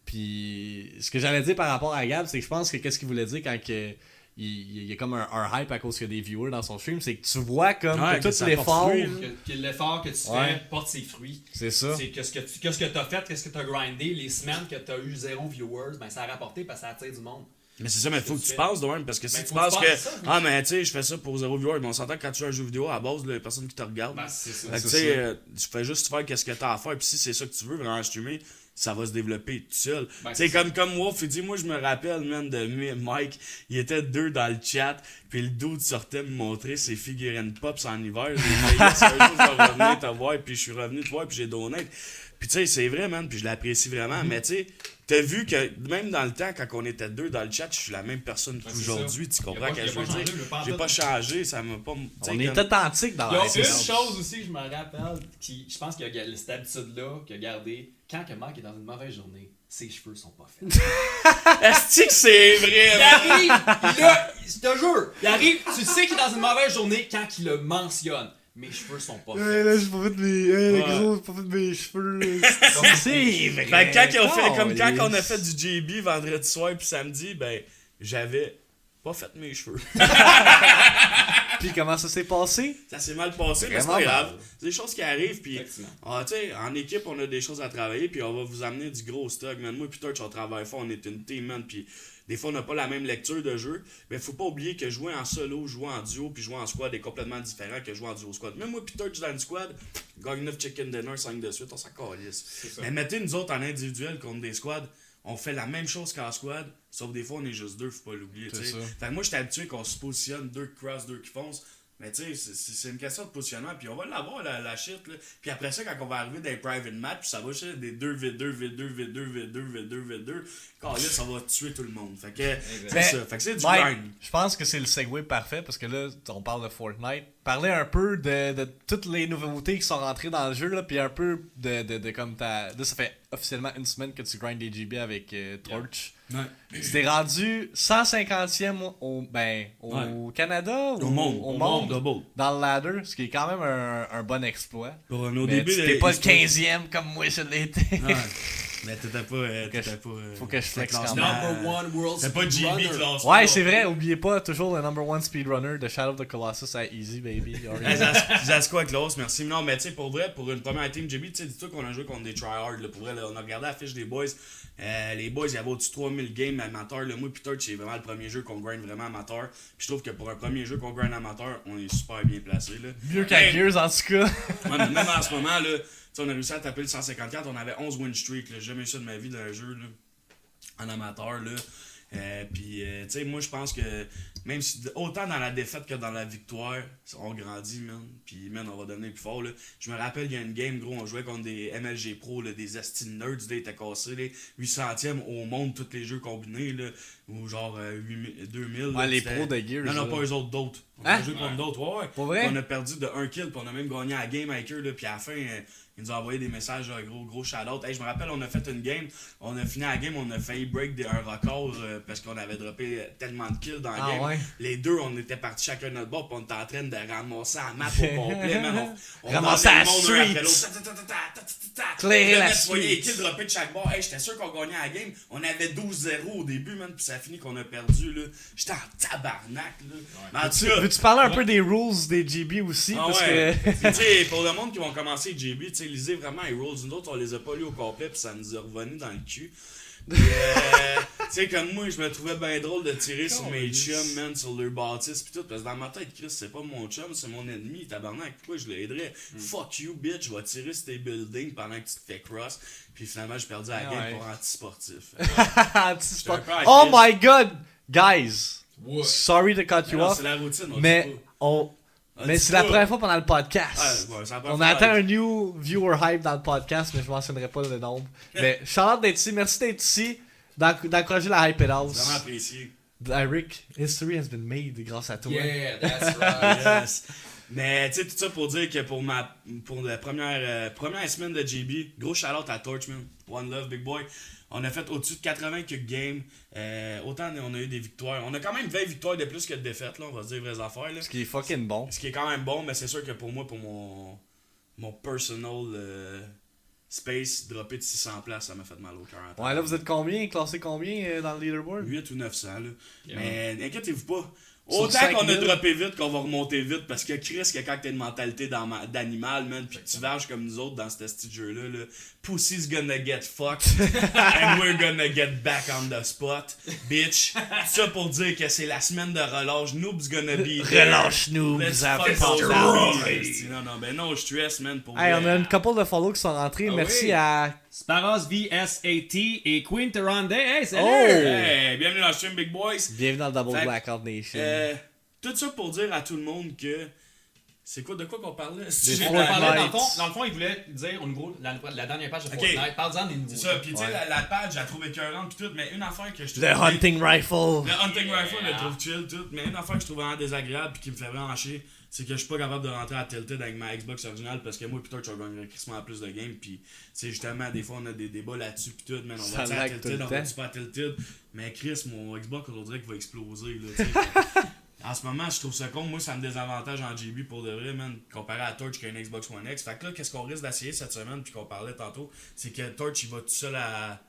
Puis, ce que j'allais dire par rapport à Gab, c'est que je pense que qu'est-ce qu'il voulait dire quand que. Il y a comme un hype à cause qu'il y a des viewers dans son stream, c'est que tu vois comme Ouais, que que tout ça l'effort. porte fruit, Que l'effort que tu Ouais. fais porte ses fruits. C'est ça. C'est qu'est-ce que t'as fait, qu'est-ce que t'as grindé, les semaines que t'as eu 0 viewers, ben ça a rapporté parce que ça attire du monde. Mais c'est ça, mais faut que tu penses de même, parce que si Ben, tu faut penses que tu que. penses ça, oui. Ah, mais tu sais, je fais ça pour 0 viewer, mais on s'entend que quand tu as un jeu vidéo, à la base, il y a personne qui te regarde. Ben c'est ça. Fait que, tu c'est sais, ça. tu fais juste faire qu'est-ce que t'as à faire, puis si c'est ça que tu veux vraiment streamer, ça va se développer tout seul. Ben, Tu sais, c'est comme Wolf, il dit, moi je me rappelle, man, de Mike, il était 2 dans le chat, puis le dude sortait me montrer ses figurines pops en hiver. J'ai dit, yes, un jour, je vais revenir te voir, puis je suis revenu te voir, puis j'ai donné. Puis tu sais, c'est vrai, man, puis je l'apprécie vraiment, mais tu sais, t'as vu que même dans le temps, quand on était 2 dans le chat, je suis la même personne c'est qu'aujourd'hui, tu Il a comprends pas- ce que il a je veux pas changé, dire? le pantoute. J'ai pas changé, ça m'a pas. On est authentique dans Il y la a Hype une It House. chose aussi, je me rappelle, je pense qu'il y a cette habitude-là qu'il a gardé. Quand que Mike est dans une mauvaise journée, ses cheveux sont pas faits. Est-ce que c'est vrai, Il man? arrive, là, je te jure, il arrive, tu sais qu'il est dans une mauvaise journée quand il le mentionne. Mes cheveux sont pas faits. Là, j'ai pas fait de mes. Ouais. gros, j'ai pas fait de mes cheveux. C'est vrai. Ben, comme quand on a Calisse. fait du JB vendredi soir puis samedi, ben, j'avais pas fait mes cheveux. Puis comment ça s'est passé? Ça s'est mal passé, mais c'est Vraiment pas grave. mal. C'est des choses qui arrivent, puis Effectivement. tu sais, en équipe, on a des choses à travailler, puis on va vous amener du gros stock, man. Moi, puis Touch, on travaille fort, on est une team, man, puis des fois, on n'a pas la même lecture de jeu, mais faut pas oublier que jouer en solo, jouer en duo, puis jouer en squad est complètement différent que jouer en duo squad. Même moi, puis Touch dans une squad, gagne 9 chicken dinner, 5 de suite, on s'en calisse. ça. Mais mettez nous autres en individuel contre des squads, on fait la même chose qu'en squad, sauf des fois, on est juste 2, faut pas l'oublier, tu C'est sais. ça. Fait que moi, j'étais habitué qu'on se positionne 2 qui cross, 2 qui foncent. Mais tu sais, c'est une question de positionnement, puis on va l'avoir la shit, là. Puis après ça, quand on va arriver dans les private match, puis ça va chercher des 2v2, V2, V2, V2, V2, V2, quand là, ça va tuer tout le monde. Fait que c'est Mais, ça. Fait que c'est du Mike, grind. je pense que c'est le segue parfait parce que là, on parle de Fortnite. Parler un peu de toutes les nouveautés qui sont rentrées dans le jeu, là, puis un peu de comme ta. Là, ça fait officiellement une semaine que tu grindes des GB avec Torch. Ouais. Tu t'es rendu 150e au Canada ou Au monde. au monde double. dans le ladder, ce qui est quand même un bon exploit. Au Mais début, tu t'es pas le 15e comme moi je l'étais. Ouais. Mais t'étais pas. Faut que je flex t'étais quand classement. même. Number one world C'est pas speedrunner. JB classe. Ouais, c'est vrai, oubliez pas, toujours le number one speedrunner de Shadow of the Colossus à Easy Baby. Zasco avec Klaus, merci. Non, mais tu sais, pour vrai, pour une première team JB, tu sais, dis-toi qu'on a joué contre des tryhards. Pour vrai, là, on a regardé la fiche des boys. Les boys, il y avait au-dessus de 3000 games amateurs. Le moi, Peter, c'est vraiment le premier jeu qu'on grind vraiment amateur. Puis je trouve que pour un premier jeu qu'on grind amateur, on est super bien placé. Là. Mieux qu'à Gears en tout cas. Ouais, mais même en ce moment, là, tu sais, on a réussi à taper le 154. On avait 11 win streak. J'ai jamais eu ça de ma vie dans un jeu là, en amateur. Là. Puis, tu sais, moi, je pense que même si autant dans la défaite que dans la victoire, on grandit, man. Puis, man, on va devenir plus fort, là. Je me rappelle, il y a une game, gros, on jouait contre des MLG Pro, là, des Asti Nerds, là, ils étaient cassés, là. 800e au monde, tous les jeux combinés, là. Ou genre 2000. Ouais, là, les c'était- pros de Gears. Non, non, là. pas eux autres, d'autres. On Hein? a joué contre d'autres, ouais. Pour vrai? On a perdu de 1 kill, puis on a même gagné la game avec eux, là. Puis à la fin, ils nous ont envoyé des messages, gros shout-out. Hey, je me rappelle, on a fait une game, on a fini la game, on a failli break un record parce qu'on avait droppé tellement de kills dans la Ah game. ouais? Les deux, on était partis chacun de notre bord, puis on était en train de ramasser la map au complet, man. On Ramasser demandait la le monde un street. après l'autre. Ta, ta, ta, ta, ta, ta, ta, ta. Clairer Là, la man, tu voyais les street. kills dropper de chaque bord. Hey, j'étais sûr qu'on gagnait la game. On avait 12-0 au début, man, puis ça a fini qu'on a perdu, là. J'étais en tabarnak, là. Mais en tout cas, Veux-tu parler un peu des rules des GB aussi? ah parce ouais. que. Puis, tu sais, pour le monde qui vont commencer JB, tu sais, lisez vraiment les rules. Nous autres, on les a pas lus au complet, puis ça nous est revenu dans le cul. Puis, tu sais, comme moi, je me trouvais bien drôle de tirer sur mes chums, man, sur leur bâtisse, pis tout. Parce que dans ma tête, Chris, c'est pas mon chum, c'est mon ennemi, tabarnak. Pourquoi je l'aiderais? Fuck you, bitch, je vais tirer sur tes buildings pendant que tu te fais cross. Puis finalement, j'ai perdu la game Ouais. pour anti-sportif. Anti-sport. J'étais un peu Oh à my god! Guys! What? Sorry to cut you Alors, off. c'est la routine, on Mais dit pas. on. On Mais dit c'est la pas. première fois pendant le podcast. Ouais, c'est la première On fois a atteint avec- un new viewer hype dans le podcast, mais je mentionnerai pas le nombre. Mais Charlotte d'être ici, merci d'être ici, d'encourager la Hype It C'est House. vraiment apprécié. Eric, history has been made grâce à toi. Yeah, that's right. Yes. Mais tu sais, tout ça pour dire que pour la première semaine de JB, gros shout-out à Torchman. One love, big boy. On a fait au-dessus de 80 kick games. Autant on a eu des victoires. On a quand même 20 victoires de plus que de défaites, là, on va se dire vraies affaires. Là. Ce qui est fucking bon. Ce qui est quand même bon, mais c'est sûr que pour moi, pour mon personal space, dropper de 600 places, ça m'a fait mal au cœur. Ouais, là, vous êtes combien? Classé combien dans le leaderboard? 8 ou 900, là. Yeah. Mais inquiétez-vous pas. Sur Autant 5 qu'on a 000. droppé vite qu'on va remonter vite, parce que Chris, que quand t'as une mentalité d'animal, man, pis que tu vages comme nous autres dans ce petit jeu-là, là, Pussy's gonna get fucked, and we're gonna get back on the spot, bitch. Ça pour dire que c'est la semaine de relâche, Noob's gonna be there. Relâche-nous, Let's vous avez fucking pas destroy. Non, je stress, man, pour Hey, vrai. on a une couple de follow qui sont rentrés. Ah Merci oui. à. Sparrows VSAT et Queen Terande. Hey, salut! Oh! Hey, bienvenue dans le stream, Big Boys. Bienvenue dans le Double Fait que, Blackout Nation. Tout ça pour dire à tout le monde que... C'est quoi, de quoi qu'on parlait? Des Si j'ai On Fortnite. parlait, dans le fond, il voulait dire au niveau la dernière page de Ok. Fortnite. Parle-en des nouveaux. C'est ça, pis tu sais, Ouais. la page, je la trouve écœurante pis tout, mais une affaire que je trouve... Le Hunting Rifle. Le Hunting Rifle, je le trouve chill, tout, mais une affaire que je trouve vraiment désagréable pis qui me fait vraiment chier, c'est que je suis pas capable de rentrer à Tilted avec ma Xbox originale parce que moi pis toi, tu gagnerais crissement plus de games pis, tu sais, justement, des fois, on a des débats là-dessus pis tout, man, on Ça va-tu à lag tout Tilted, le on va-tu temps. pas à Tilted, mais Chris, mon Xbox, on dirait qu'il va exploser, là, tu sais. En ce moment, je trouve ça con. Moi, ça me désavantage en GB pour de vrai, man, comparé à Torch qui a une Xbox One X. Fait que là, qu'est-ce qu'on risque d'essayer cette semaine, puis qu'on parlait tantôt, c'est que Torch, il va tout seul à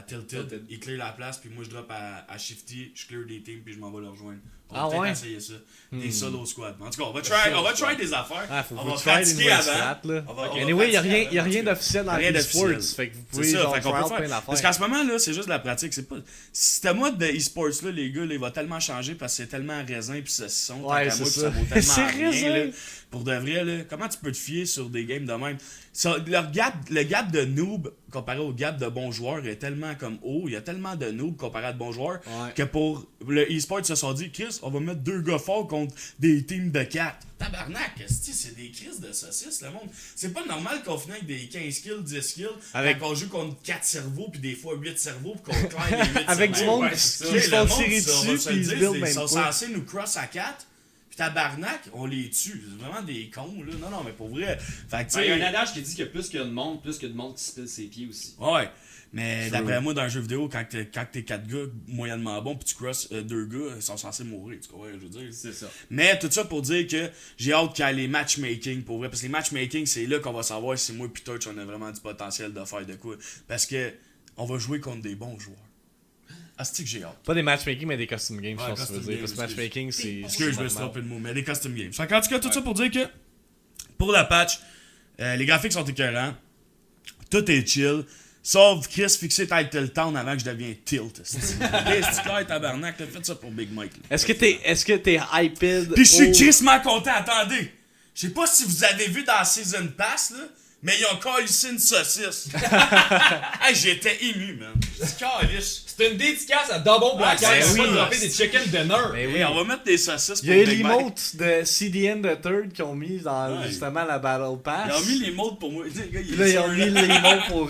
Tilted. Il clear la place, puis moi, je drop à Shifty, je clear des teams, puis je m'en vais le rejoindre. On va Ah peut-être ouais? essayer ça. Des Hmm. solo squad. En tout cas, on va solo try squad. des affaires. Ah, faut on vous va try des pratiquer nouvelles avant. strats, là. On va Anyway, il n'y a pratiquer rien, avant, d'officiel dans Rien les sports. d'officiel. Fait que vous C'est pouvez ça, genre fait qu'on try peut out faire. plein d'affaires. Parce qu'en ce moment, là, c'est juste de la pratique. C'est pas. Ce mode de e-sports, là, les gars, là, il va tellement changer parce que c'est tellement raisin puis saucisson. tant Ouais, qu'à c'est moi, puis ça. ça vaut tellement C'est rien, raisin. là. Pour de vrai, là, comment tu peux te fier sur des games de même? Ça, le gap de noob comparé au gap de bons joueurs est tellement comme haut. Il y a tellement de noob comparé à de bons joueurs Ouais. que pour le e-sport, ils se sont dit, Chris, on va mettre 2 gars forts contre des teams de 4. Tabarnak, c'est des crises de saucisses, le monde. C'est pas normal qu'on finisse avec des 15 kills, 10 kills, Avec- qu'on joue contre 4 cerveaux, puis des fois 8 cerveaux, puis qu'on claire les 8 Avec du cerveaux. monde Ouais, c'est qui ça. se Le font monde, tirer ça, on va dessus, se puis le ils se dire, buildent ils sont même pas. censés nous cross à 4. Puis tabarnak, on les tue. C'est vraiment des cons, là. Non, mais pour vrai. Fait que, tu Il y a un sais. adage qui dit qu'il y a plus qu'il y a de monde, plus qu'il y a de monde qui se pile ses pieds aussi. Ouais. Mais True. d'après moi, dans un jeu vidéo, quand t'es 4 gars moyennement bons, puis tu crosses 2 gars, ils sont censés mourir. Tu comprends ce que je veux dire? C'est ça. Mais tout ça pour dire que j'ai hâte qu'il y ait les matchmaking pour vrai. Parce que les matchmaking, c'est là qu'on va savoir si moi et Touch on a vraiment du potentiel de faire de quoi. Parce que on va jouer contre des bons joueurs. Ah, c'est que j'ai hâte. Pas des matchmaking, mais des custom games, je Ouais, pense que tu veux custom dire. Parce que games, matchmaking, c'est. Excuse, je me c'est suis normal. trompé de mot, mais des custom games. Fait qu'en tout cas, tout ça pour dire que pour la patch, les graphiques sont écœurants. Tout est chill. Sauf Chris fixé Title Town avant que je devienne tilt. C'est clair, tabarnak, t'as fait ça pour Big Mike. là. Est-ce que t'es hyped? Pis je suis au- crissement content, attendez. Je sais pas si vous avez vu dans la Season Pass, là, mais ils ont calissé une saucisse. Hey, j'étais ému, man. C'est calice. C'est une dédicace à Double Blackout. Ah, On oui. va dropper des chicken dinner. Mais Hey, oui. on va mettre des saucisses Il pour y a eu Big Mike. l'emote de CDN de Third qu'ils ont mis dans Ouais. justement la Battle Pass. Ils ont mis les modes pour moi. Tu sais, le gars, il Puis est là, ils ont sûr, mis là. les mots pour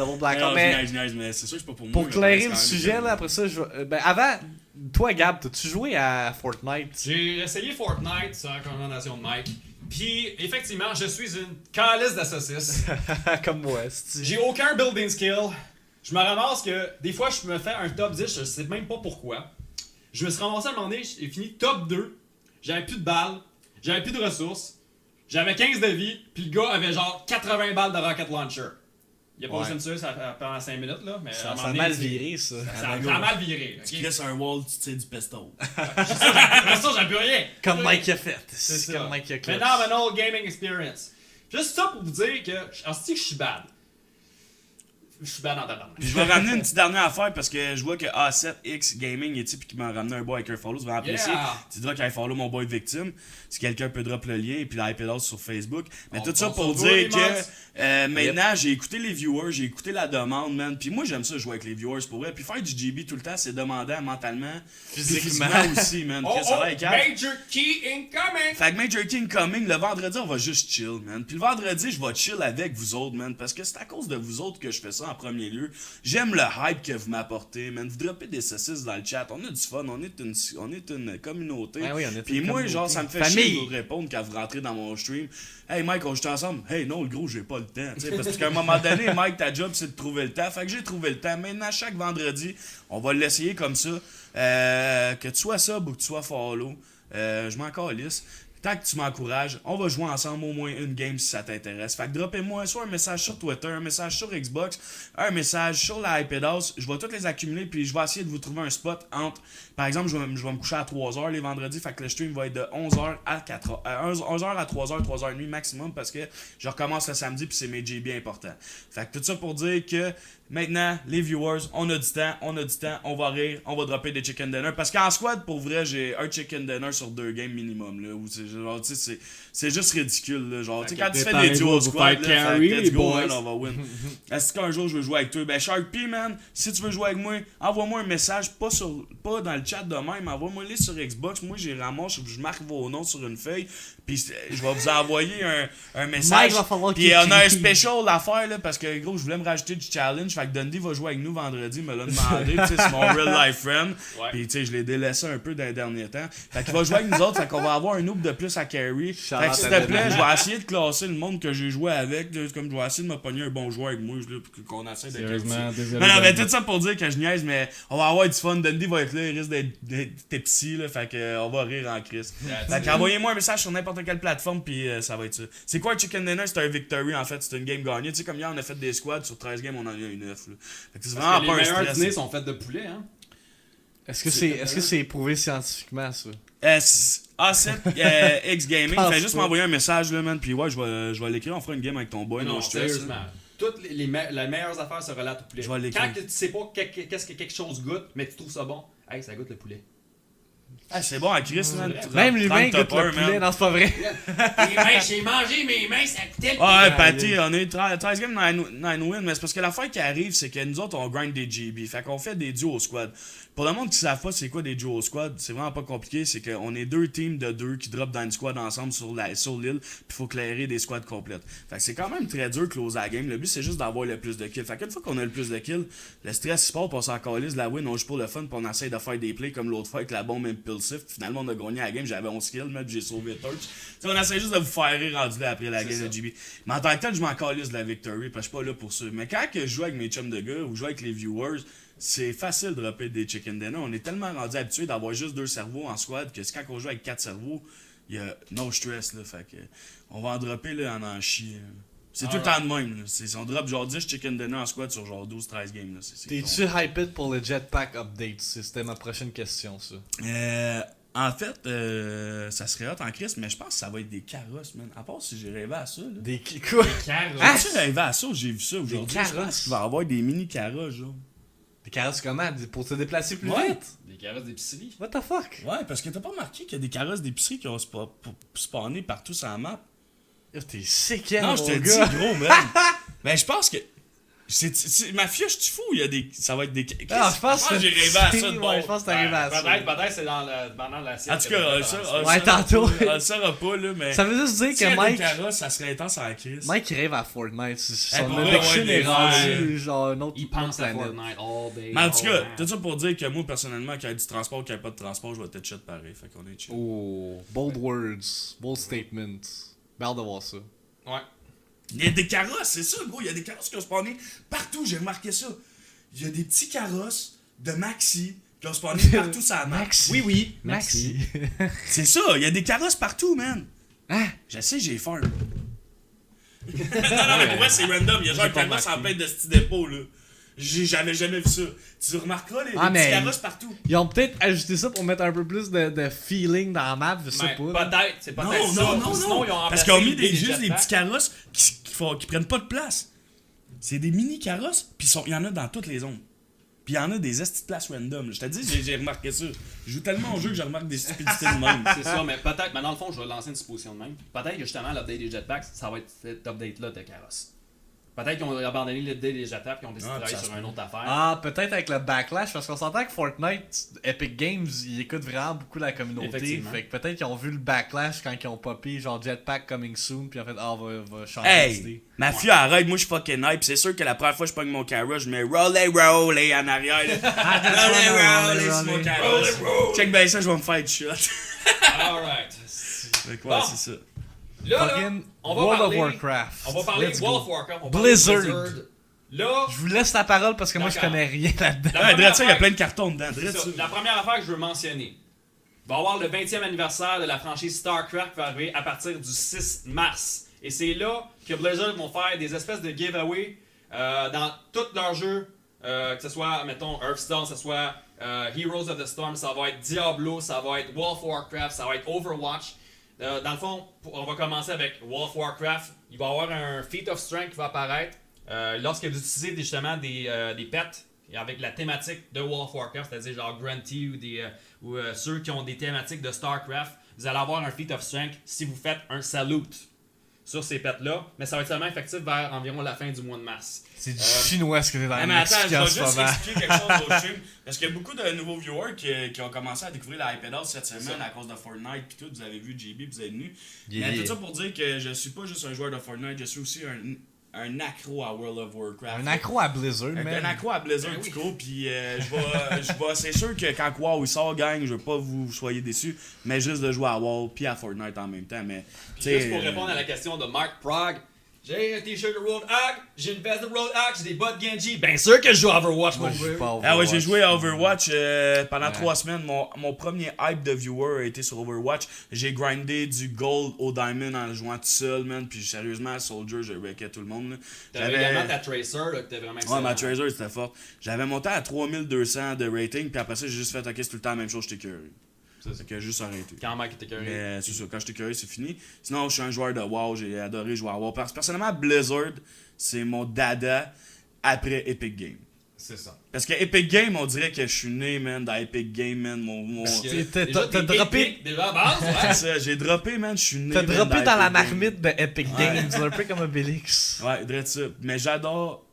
Double Blackout. Non, Mais je niaise, mais c'est sûr que c'est pas pour moi. pour mais clairer c'est le quand même sujet, là, après ça, ben, avant, toi, Gab, t'as-tu joué à Fortnite? J'ai essayé Fortnite sur la recommandation de Mike. Puis, effectivement, je suis une calice de saucisse. Comme moi, c'est J'ai aucun building skill. Je me ramasse que des fois, je me fais un top 10, je sais même pas pourquoi. Je me suis ramassé à un moment donné, j'ai fini top 2. J'avais plus de balles, j'avais plus de ressources, j'avais 15 de vie, puis le gars avait genre 80 balles de rocket launcher. Il a pas Ouais. besoin de ça pendant 5 minutes, là. Mais à un Ça moment a donné, mal c'est- viré, ça. Ça a mal viré. Tu ok? laisses un wall, tu tires du pesto. Après ça, j'ai plus rien. Comme Mike a fait. C'est C'est ça. comme Mike a clutch. Phenomenal gaming experience. Juste ça pour vous dire que, en ce que je suis bad. Je suis bad en tabarnak. Puis je vais ramener une petite dernière affaire parce que je vois que A7X Gaming est type qui m'a ramené un boy avec un follow. Tu vas apprécier. Yeah. Tu diras qu'il follow mon boy victime. Si quelqu'un peut drop le lien et puis l'iPad sur Facebook. Mais On tout ça pense pour sur vous, les dire mods. que maintenant j'ai écouté les viewers, j'ai écouté la demande, man. Puis moi j'aime ça jouer avec les viewers pour vrai. Puis faire du GB tout le temps, c'est demandant mentalement, puis Physiquement. aussi, man. Oh, Que ça oh, va être calme. Major Key incoming! Fait que Major King Coming, le vendredi, on va juste chill, man. Puis le vendredi, je vais chill avec vous autres, man. Parce que c'est à cause de vous autres que je fais ça ça en premier lieu. J'aime le hype que vous m'apportez, man. Vous droppez des saucisses dans le chat. On a du fun, on est une communauté. Ah oui, on est Puis une moi, communauté. genre, ça me fait Famille. chier de vous répondre quand vous rentrez dans mon stream. Hey Mike, on joue ensemble. Hey non, le gros, j'ai pas le temps. T'sais, parce qu'à un moment donné, Mike, ta job, c'est de trouver le temps. Fait que j'ai trouvé le temps. Maintenant, chaque vendredi, on va l'essayer comme ça. Que tu sois sub ou que tu sois follow, je m'en calisse. Tant que tu m'encourages, on va jouer ensemble au moins une game si ça t'intéresse. Fait que droppez-moi soit un message sur Twitter, un message sur Xbox, un message sur la iPad House. Je vais tous les accumuler puis je vais essayer de vous trouver un spot entre... Par exemple, je vais me coucher à 3h les vendredis. Fait que le stream va être de 11h à 4h. 11h à 3h, 3h30 maximum parce que je recommence le samedi puis c'est mes GB importants. Fait que tout ça pour dire que maintenant, les viewers, on a du temps, on va rire, on va dropper des chicken dinner. Parce qu'en squad, pour vrai, j'ai un chicken dinner sur 2 games minimum. Là, où genre, c'est juste ridicule. Là, genre, quand tu fais des duos squad, là, carry, let's les go, boys. man, on va win. Est-ce qu'un jour je veux jouer avec toi? Ben Shark P, man, si tu veux jouer avec moi, envoie-moi un message, pas dans le chat de même, envoie-moi-les sur Xbox. Moi, j'ai ramasse, je marque vos noms sur une feuille, puis je vais vous envoyer un message. Mike va falloir Puis qu'il on a un écrive. special à faire, là, parce que gros, je voulais me rajouter du challenge. Fait que Dundee va jouer avec nous vendredi, me l'a demandé. Tu sais, c'est mon real life friend. Ouais. Puis tu sais, je l'ai délaissé un peu dans les derniers temps. Fait qu'il va jouer avec nous autres, fait qu'on va avoir un noob de plus à carry. Fait que s'il te plaît, je vais essayer de classer le monde que j'ai joué avec. Là, comme je vais essayer de me pogner un bon joueur avec moi, là, pour qu'on essaie de Sérieusement, qualifier. désolé. Non, mais tout ça pour dire que je niaise, mais on va avoir du fun. Dundee va être là, il risque d'être tipsy, là, fait que on va rire en crise. Fait qu'envoyez-moi un message sur n'importe quelle plateforme, puis ça va être ça. C'est quoi un chicken dinner? C'est un victory, en fait, c'est une game gagnée. Tu sais, comme hier, on a fait des squads, sur 13 games, on en a eu 9. Là. Fait que c'est Parce que vraiment les pas un meilleurs dîners stress. sont faits de poulet, hein. Est-ce que c'est prouvé scientifiquement, ça? A7 X Gaming, Pense fais juste pas. m'envoyer un message, là, man, puis ouais, je vais l'écrire, on fera une game avec ton boy, Non, non, je stresse. sérieusement. Toutes les meilleures affaires se relatent au poulet. Je vais l'écrire. Quand tu sais pas qu'est-ce que quelque chose goûte, mais tu trouves ça bon, hey, ça goûte le poulet. Ah, c'est bon à Chris, man. Même l'humain Trente goûte le top un, poulet, man. non, c'est pas vrai. Mes mains, j'ai mangé mes mains, ça goûtait le Ah ouais, Ouais, Patty, on est 13 games, 9 wins, mais c'est parce que l'affaire qui arrive, c'est que nous autres, on grind des GB. Fait qu'on fait des duos squad. Pour le monde qui ne savent pas c'est quoi des duos squad, c'est vraiment pas compliqué. C'est qu'on est 2 teams de 2 qui drop dans une squad ensemble sur l'île, puis il faut clairer des squads complètes. Fait que c'est quand même très dur de closer la game. Le but, c'est juste d'avoir le plus de kills. Fait qu'une fois qu'on a le plus de kills, le stress se passe, puis on s'en calisse, la win, on joue pour le fun, puis on essaie de faire des plays comme l'autre fois avec la bombe impulsive. Finalement, on a gagné la game, j'avais 11 kills, même j'ai sauvé Torch. T'sais, on essaie juste de vous faire rire rendu là après la game de GB. Mais en tant que tel, je m'en calisse de la victory, parce que je suis pas là pour ça. Mais quand que je joue avec mes chums de gars ou je joue avec les viewers, c'est facile de dropper des chicken dinner. On est tellement rendu habitué d'avoir juste 2 cerveaux en squad que quand on joue avec 4 cerveaux, il y a no stress là. Fait que on va en dropper là, en chier. C'est tout le temps de même. Là. On drop genre 10 chicken dinner en squad sur genre 12-13 games. Là. T'es-tu hyped pour le jetpack update? C'était ma prochaine question, ça. En fait, ça serait hot en Christ, mais je pense que ça va être des carrosses, man. À part si j'ai rêvé à ça. Là. Des quoi? Ah, tu rêvé à ça, j'ai vu ça aujourd'hui. Je carrosses? pense qu'il va y avoir des mini carrosses, genre. Des carrosses comment? Pour te déplacer plus Ouais. vite? Des carrosses d'épicerie. What the fuck? Ouais, parce que t'as pas remarqué qu'il y a des carrosses d'épicerie qui ont spawné partout sur la map. Yo, t'es sick, hein, Non, mon je te le gars. dis, gros, man. Mais je pense que. Ma fiche, tu fous, il y a des. Ça va être des. Ah, je pense que j'ai rêvé à ça de bon. Ouais, je pense que t'es arrivé à ça. Peut-être c'est pendant la En tout cas, Ouais, tantôt. On le saura pas, là, mais. Ça veut juste dire S'il y a que des Mike... carrosses, ça serait intense à la crise. Mike, il rêve à Fortnite. Son pour vrai, addiction ouais, est des rendue genre un autre Il pense à planète. Fortnite all day. Mais en tout all cas, night. tout ça pour dire que moi, personnellement, qu'il y ait du transport ou qu'il n'y ait pas de transport, je vais être shot pareil. Fait qu'on est chill. Oh, bold words, bold statements. J'ai hâte de voir ça. Ouais. Il y a des carrosses, c'est ça, gros. Il y a des carrosses qui ont spawné partout, j'ai remarqué ça. Il y a des petits carrosses de Maxi qui ont spawné partout sur la map. Maxi. Oui, oui. Maxi. C'est ça, il y a des carrosses partout, man. Hein? Je sais, j'ai faim. non, mais pour vrai, c'est random. Il y a genre un pas carrosse en remarqué. plein de petits dépôts, là. J'avais jamais vu ça. Tu remarqueras les Ah, petits mais- carrosses partout. Ils ont peut-être ajusté ça pour mettre un peu plus de feeling dans la map, je sais Mais pas. là. peut-être, c'est peut-être Non, ça. non, non, Ou sinon, non. ils ont Parce remplacé qu'ils ont mis les juste des jetpacks. petits carrosses qui prennent pas de place. C'est des mini carrosses, puis il y en a dans toutes les zones. Puis il y en a des estis de places random. Je t'ai dit, j'ai remarqué ça. Je joue tellement au jeu que je remarque des stupidités de même. C'est ça, mais peut-être, mais dans le fond, je vais lancer une supposition de même. Peut-être que justement, l'update des jetpacks, ça va être cet update-là de carrosse. Peut-être qu'ils ont abandonné l'idée des étapes, qu'ils ont décidé Ah, de travailler ça sur se une autre affaire. Ah, peut-être avec le backlash, parce qu'on s'entend que Fortnite, Epic Games, ils écoutent vraiment beaucoup la communauté. Effectivement. Fait que peut-être qu'ils ont vu le backlash quand ils ont popé genre Jetpack coming soon, puis en fait, on va changer Hey! d'idée. Ma fille arrête, moi je suis fucking hype. C'est sûr que la première fois que je pogne mon carrot, je mets roller en arrière. Roller sur mon carrot. Check ben ça, je vais me faire du shot. Alright. Fait que Bon. ouais, c'est ça. Là, Fucking on va World parler, of Warcraft. On va parler Let's de World go. of Warcraft. On va parler de Blizzard. Là, Je vous laisse la parole parce que moi je D'accord. connais rien là-dedans. La Ouais, première drette ça, il y a affaire- plein de cartons dedans. c'est Drette ça. ça. La première affaire que je veux mentionner, il va y avoir le 20e anniversaire de la franchise StarCraft qui va arriver à partir du 6 mars. Et c'est là que Blizzard vont faire des espèces de giveaways dans tous leurs jeux, que ce soit, mettons, Hearthstone, que ce soit Heroes of the Storm, ça va être Diablo, ça va être World of Warcraft, ça va être Overwatch. Dans le fond, on va commencer avec World of Warcraft. Il va y avoir un Feat of Strength qui va apparaître lorsque vous utilisez justement des pets avec la thématique de World of Warcraft, c'est-à-dire genre Grunty ou ceux qui ont des thématiques de StarCraft. Vous allez avoir un Feat of Strength si vous faites un Salute sur ces pets-là, mais ça va être seulement effectif vers environ la fin du mois de mars. C'est du chinois ce que t'es dans Ah, le mais attends, je Mexique en vais ce juste moment. expliquer quelque chose au stream. Parce qu'il y a beaucoup de nouveaux viewers qui ont commencé à découvrir la iPad House cette semaine à cause de Fortnite puis tout. Vous avez vu JB, vous êtes venu. Yeah. Mais tout ça pour dire que je suis pas juste un joueur de Fortnite, je suis aussi un accro à World of Warcraft. Un accro à Blizzard, Un man. accro à Blizzard Ben du oui. coup, puis c'est sûr que quand WoW il sort, gang, je veux pas vous soyez déçus, mais juste de jouer à WoW puis à Fortnite en même temps, mais Puis juste pour répondre à la question de Mark Prague, j'ai un t-shirt de Roadhog, j'ai une veste de Roadhog, j'ai des bottes Genji. Bien sûr que je joue à Overwatch, Moi, mon je joue vieux. pas à Ah ouais, Overwatch. j'ai joué à Overwatch pendant Ouais. 3 semaines. Mon premier hype de viewer a été sur Overwatch. J'ai grindé du gold au diamond en jouant tout seul, man. Puis sérieusement, à Soldier, j'ai wrecké tout le monde. Là. T'avais également ta Tracer, là, que t'es vraiment Ouais, excellent. ma Tracer c'était fort. J'avais monté à 3200 de rating, puis après ça, j'ai juste fait, ok, c'est tout le temps la même chose, j'étais curieux. C'est C'est que j'ai juste arrêté. Quand Mike était curieux. Mais c'est ça, quand j'étais curieux, c'est fini. Sinon, je suis un joueur de WoW, j'ai adoré jouer à WoW. Personnellement, Blizzard, c'est mon dada après Epic Games. C'est ça. Parce que Epic Games, on dirait que je suis né, man, dans Epic Games, man. Mon... Parce que T'as- déjà, t'as t'es droppé- épique, déjà à base, ouais. C'est ça, j'ai droppé, man, je suis né. T'as man, droppé dans la Epic Games. marmite de Epic Ouais. Games, un peu comme Obélix. Ouais, drette ça. Mais j'adore.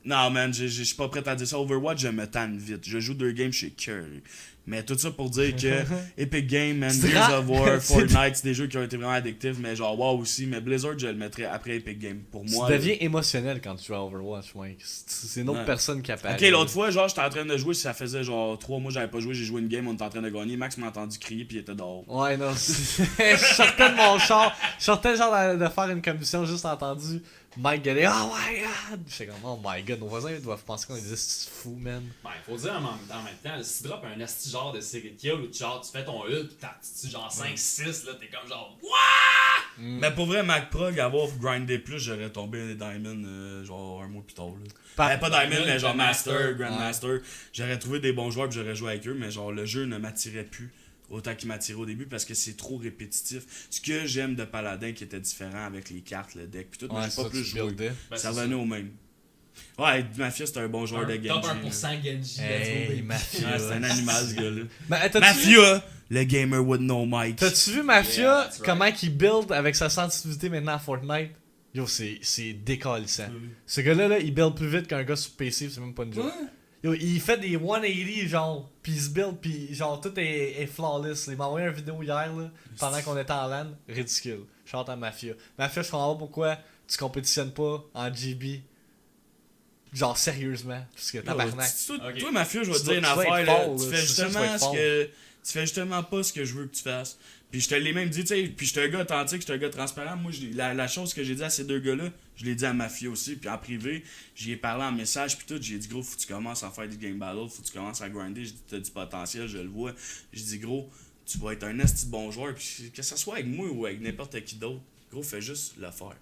Non, man, je suis pas prêt à dire ça. Overwatch, je me tanne vite. Je joue 2 games, je suis curieux. Mais tout ça pour dire que Epic Games, man, C'est Gears ra- of War, c'est- Fortnite, c'est des jeux qui ont été vraiment addictifs. Mais genre, WoW aussi. Mais Blizzard, je le mettrais après Epic Games. Pour moi. Tu là. deviens émotionnel quand tu joues à Overwatch, Mike. C'est une autre Ouais. personne qui apparaît. Ok, l'autre fois, genre, j'étais en train de jouer, ça faisait genre 3 mois que j'avais pas joué, j'ai joué une game, on était en train de gagner. Max m'a entendu crier, puis il était dehors. Ouais, non, je sortais de mon char. Je sortais genre de faire une commission, juste entendu Mike gueuler. Oh my god! J'étais comme, oh my god, nos voisins doivent penser qu'on est des fous, man. Ben, faut dire en même temps, si tu drops un esti genre de série de kills où genre tu fais ton ult pis t'as genre 5-6 là, t'es comme genre what? Mais pour vrai, Mac Prog, avoir grindé plus, j'aurais tombé les Diamond genre un mois plus tard. Là. Pas Diamond, mais genre Master, Grandmaster. J'aurais trouvé des bons joueurs, puis j'aurais joué avec eux, mais genre le jeu ne m'attirait plus autant qu'il m'attirait au début parce que c'est trop répétitif. Ce que j'aime de Paladin qui était différent avec les cartes, le deck, puis tout, mais j'ai pas plus joué. Ben, Ça c'est revenait au même. Ouais, Mafia, c'était un bon joueur de Genji. Top là. 1% Genji, Hey, let's go, baby. Mafia. Ah, c'est un animal, ce gars-là. Mais t'as-tu vu, Mafia, le gamer with no mic. t'as-tu vu Mafia, Yeah, that's right. comment il build avec sa sensibilité maintenant à Fortnite? Yo, c'est décalissant. Ce gars-là, là, il build plus vite qu'un gars sur PC, c'est même pas une joke. Yo, il fait des 180 genre, pis il se build, pis genre tout est flawless. Il m'a envoyé une vidéo hier là, pendant qu'on était en LAN, ridicule. Chante à Mafia. Mafia, je comprends pas pourquoi tu compétitionnes pas en GB. Genre sérieusement, parce que tabarnak. Toi, Ok. Mafia, je vais Tu te dire une dois être affaire, là. fort, Tu là. fais C'est ça, tu dois justement être ce fort. que. Tu fais justement pas ce que je veux que tu fasses. Puis je te l'ai même dit, tu sais, puis je suis un gars authentique, je suis un gars transparent. Moi, la chose que j'ai dit à ces deux gars-là, je l'ai dit à Mafia aussi, puis en privé, j'y ai parlé en message, puis tout, j'ai dit, gros, faut que tu commences à faire du game battle, faut que tu commences à grinder, j'ai dit, t'as du potentiel, je le vois. J'ai dit, gros, tu vas être un esti de bon joueur, puis que ce soit avec moi ou avec n'importe qui d'autre, gros, fais juste le faire.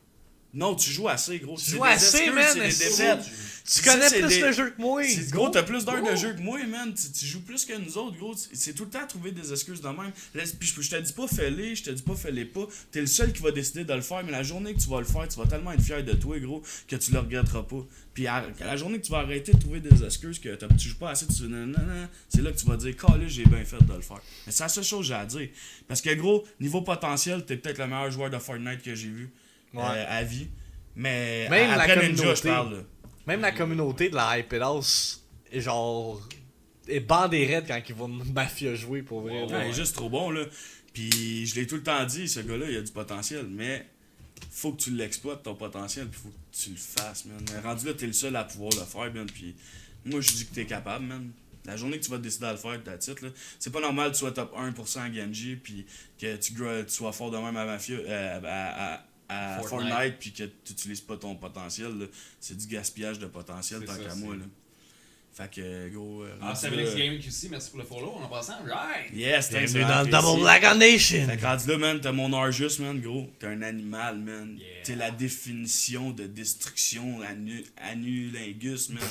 Non, tu joues assez, gros. Tu C'est joues des assez, excuses, man, c'est des est-ce que défaites. Tu Ça, connais c'est plus des- le jeu que moi. C'est gros, t'as plus d'heures de jeu que moi, man. Tu joues plus que nous autres, gros. C'est tout le temps trouver des excuses de même. Là, puis je te dis pas fais-les, je te dis pas fais-les pas. T'es le seul qui va décider de le faire, mais la journée que tu vas le faire, tu vas tellement être fier de toi, gros, que tu le regretteras pas. Puis la journée que tu vas arrêter de trouver des excuses, que tu joues pas assez, tu dis non, c'est là que tu vas dire, calé, j'ai bien fait de le faire. Mais c'est la seule chose que j'ai à dire. Parce que, gros, niveau potentiel, t'es peut-être le meilleur joueur de Fortnite que j'ai vu Ouais. à vie. Mais Même la après Ninja, je communauté. parle. Là. Même la communauté de la Hype It House est genre. Est bandée raide quand ils vont Mafia jouer pour vrai. Ouais, là. il est juste trop bon, là. Puis je l'ai tout le temps dit, ce gars-là, il a du potentiel, mais faut que tu l'exploites, ton potentiel, puis faut que tu le fasses, man. Mais rendu là, t'es le seul à pouvoir le faire, man. Puis moi, je dis que t'es capable, man. La journée que tu vas décider de le faire, ta titre, là, c'est pas normal que tu sois top 1% à Genji, puis que tu sois fort de même à Mafia, à Fortnite, puis que tu n'utilises pas ton potentiel. Là. C'est du gaspillage de potentiel, tant qu'à moi. Là. Fait que, gros. Ah, c'est Alex Gaming aussi, merci pour le follow en passant. Right! Yes, thanks, Bienvenue dans le man. Double Black Nation. Fait que rendu là, man, t'as mon Argus, man, gros. T'es un animal, man. Yeah. T'es la définition de destruction anulingus, man.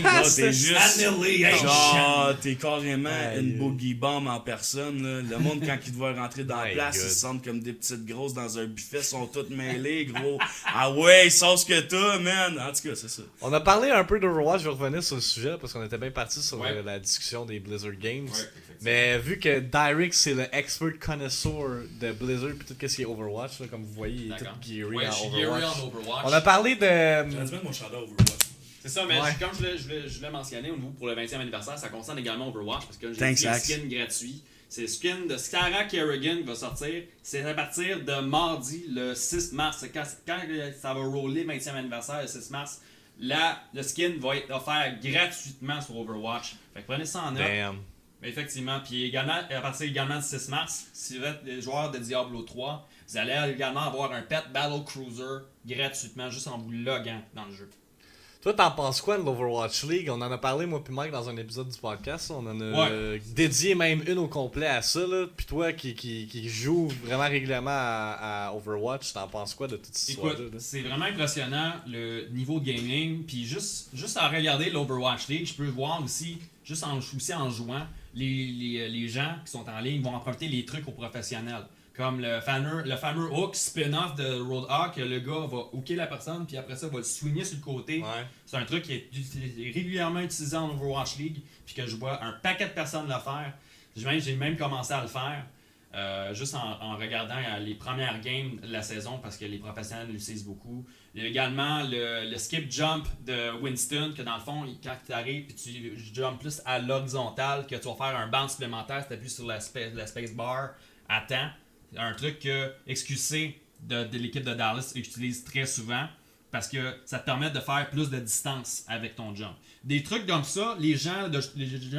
Ah, t'es juste. Annihilation. Genre, t'es carrément Aïe. une boogie bomb en personne, là. Le monde, quand ils te voient rentrer dans la My place, God. ils se sentent comme des petites grosses dans un buffet, sont toutes mêlées, gros. Ah ouais, sauce que t'as, man. En tout cas, c'est ça. On a parlé un peu d'Overwatch, je vais revenir sur le sujet parce qu'on était bien parti sur Ouais. la discussion des Blizzard Games. Ouais, effectivement. Mais vu que Direct c'est le expert connoisseur de Blizzard puis tout ce qui est Overwatch, là, comme vous voyez, il est tout D'accord. geary Ouais, en je suis Overwatch. geary en Overwatch. On a parlé de. J'aurais dû mettre mon chandail Overwatch. C'est ça, mais Ouais. comme je l'ai mentionné au niveau pour le 20e anniversaire, ça concerne également Overwatch parce que j'ai Thanks, dit Axe. skin gratuit. C'est le skin de Sarah Kerrigan qui va sortir. C'est à partir de mardi, le 6 mars. C'est quand ça va roller 20e anniversaire, le 6 mars. Là, le skin va être offert gratuitement sur Overwatch. Fait que prenez ça en note. Damn. Mais effectivement, puis également, à partir également du 6 mars, si vous êtes des joueurs de Diablo 3, vous allez également avoir un Pet Battle Cruiser gratuitement juste en vous loguant dans le jeu. Toi, t'en penses quoi de l'Overwatch League? On en a parlé, moi puis Mike, dans un épisode du podcast. On en a dédié même une au complet à ça. Là. Puis toi, qui joue vraiment régulièrement à Overwatch, t'en penses quoi de toute cette Écoute, histoire-là? c'est vraiment impressionnant le niveau de gaming. Puis juste à regarder l'Overwatch League, je peux voir aussi, aussi en jouant, les gens qui sont en ligne vont emprunter les trucs aux professionnels. Comme le fameux hook spin-off de Roadhog, que le gars va hooker la personne, puis après ça, va le swinger sur le côté. Ouais. C'est un truc qui est régulièrement utilisé en Overwatch League, puis que je vois un paquet de personnes le faire. J'ai même commencé à le faire, juste en regardant les premières games de la saison, parce que les professionnels l'utilisent beaucoup. Il y a également le skip jump de Winston, que dans le fond, quand tu arrives et tu jumps plus à l'horizontale, que tu vas faire un bounce supplémentaire si tu appuies sur la spacebar à temps. Un truc que XQC de l'équipe de Dallas utilise très souvent parce que ça te permet de faire plus de distance avec ton jump. Des trucs comme ça, les gens de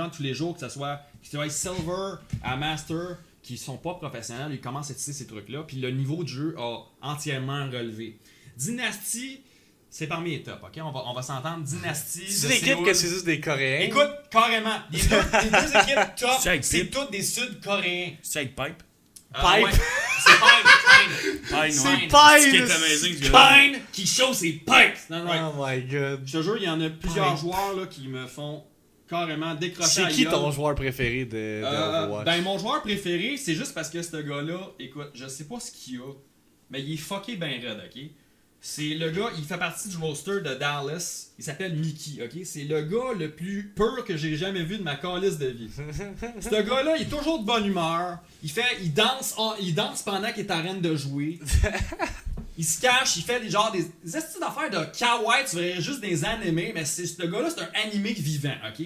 tous les jours, que ce soit Silver à Master, qui sont pas professionnels, ils commencent à utiliser ces trucs-là, puis le niveau de jeu a entièrement relevé. Dynasty, c'est parmi les tops, ok? On va s'entendre. Dynasty. C'est de l'équipe Séoul. que c'est juste des Coréens. Écoute, carrément, les deux équipes top, C'est avec c'est Pip. toutes des Sud-Coréens. C'est avec Pipe. Pipe. Ouais. C'est Pine. Pine, C'est ouais. Pine. Ce qui est amazing, ce gars-là. Pine qui show ses pipes. Non, ouais. Oh my god. Je te jure, il y en a plusieurs Pine. joueurs là, qui me font carrément décrocher C'est la qui gueule. ton joueur préféré de Overwatch? Ben, mon joueur préféré, c'est juste parce que ce gars-là, écoute, je sais pas ce qu'il a, mais il est fucké ben raide, ok? C'est le gars, il fait partie du roster de Dallas. Il s'appelle Mickey, ok? C'est le gars le plus pur que j'ai jamais vu de ma calice de vie. Ce gars-là, il est toujours de bonne humeur. Il danse pendant qu'il est en train de jouer. Il se cache, il fait des astuces d'affaires de kawaii, tu verrais juste des animés, mais ce gars-là, c'est un animé vivant, ok?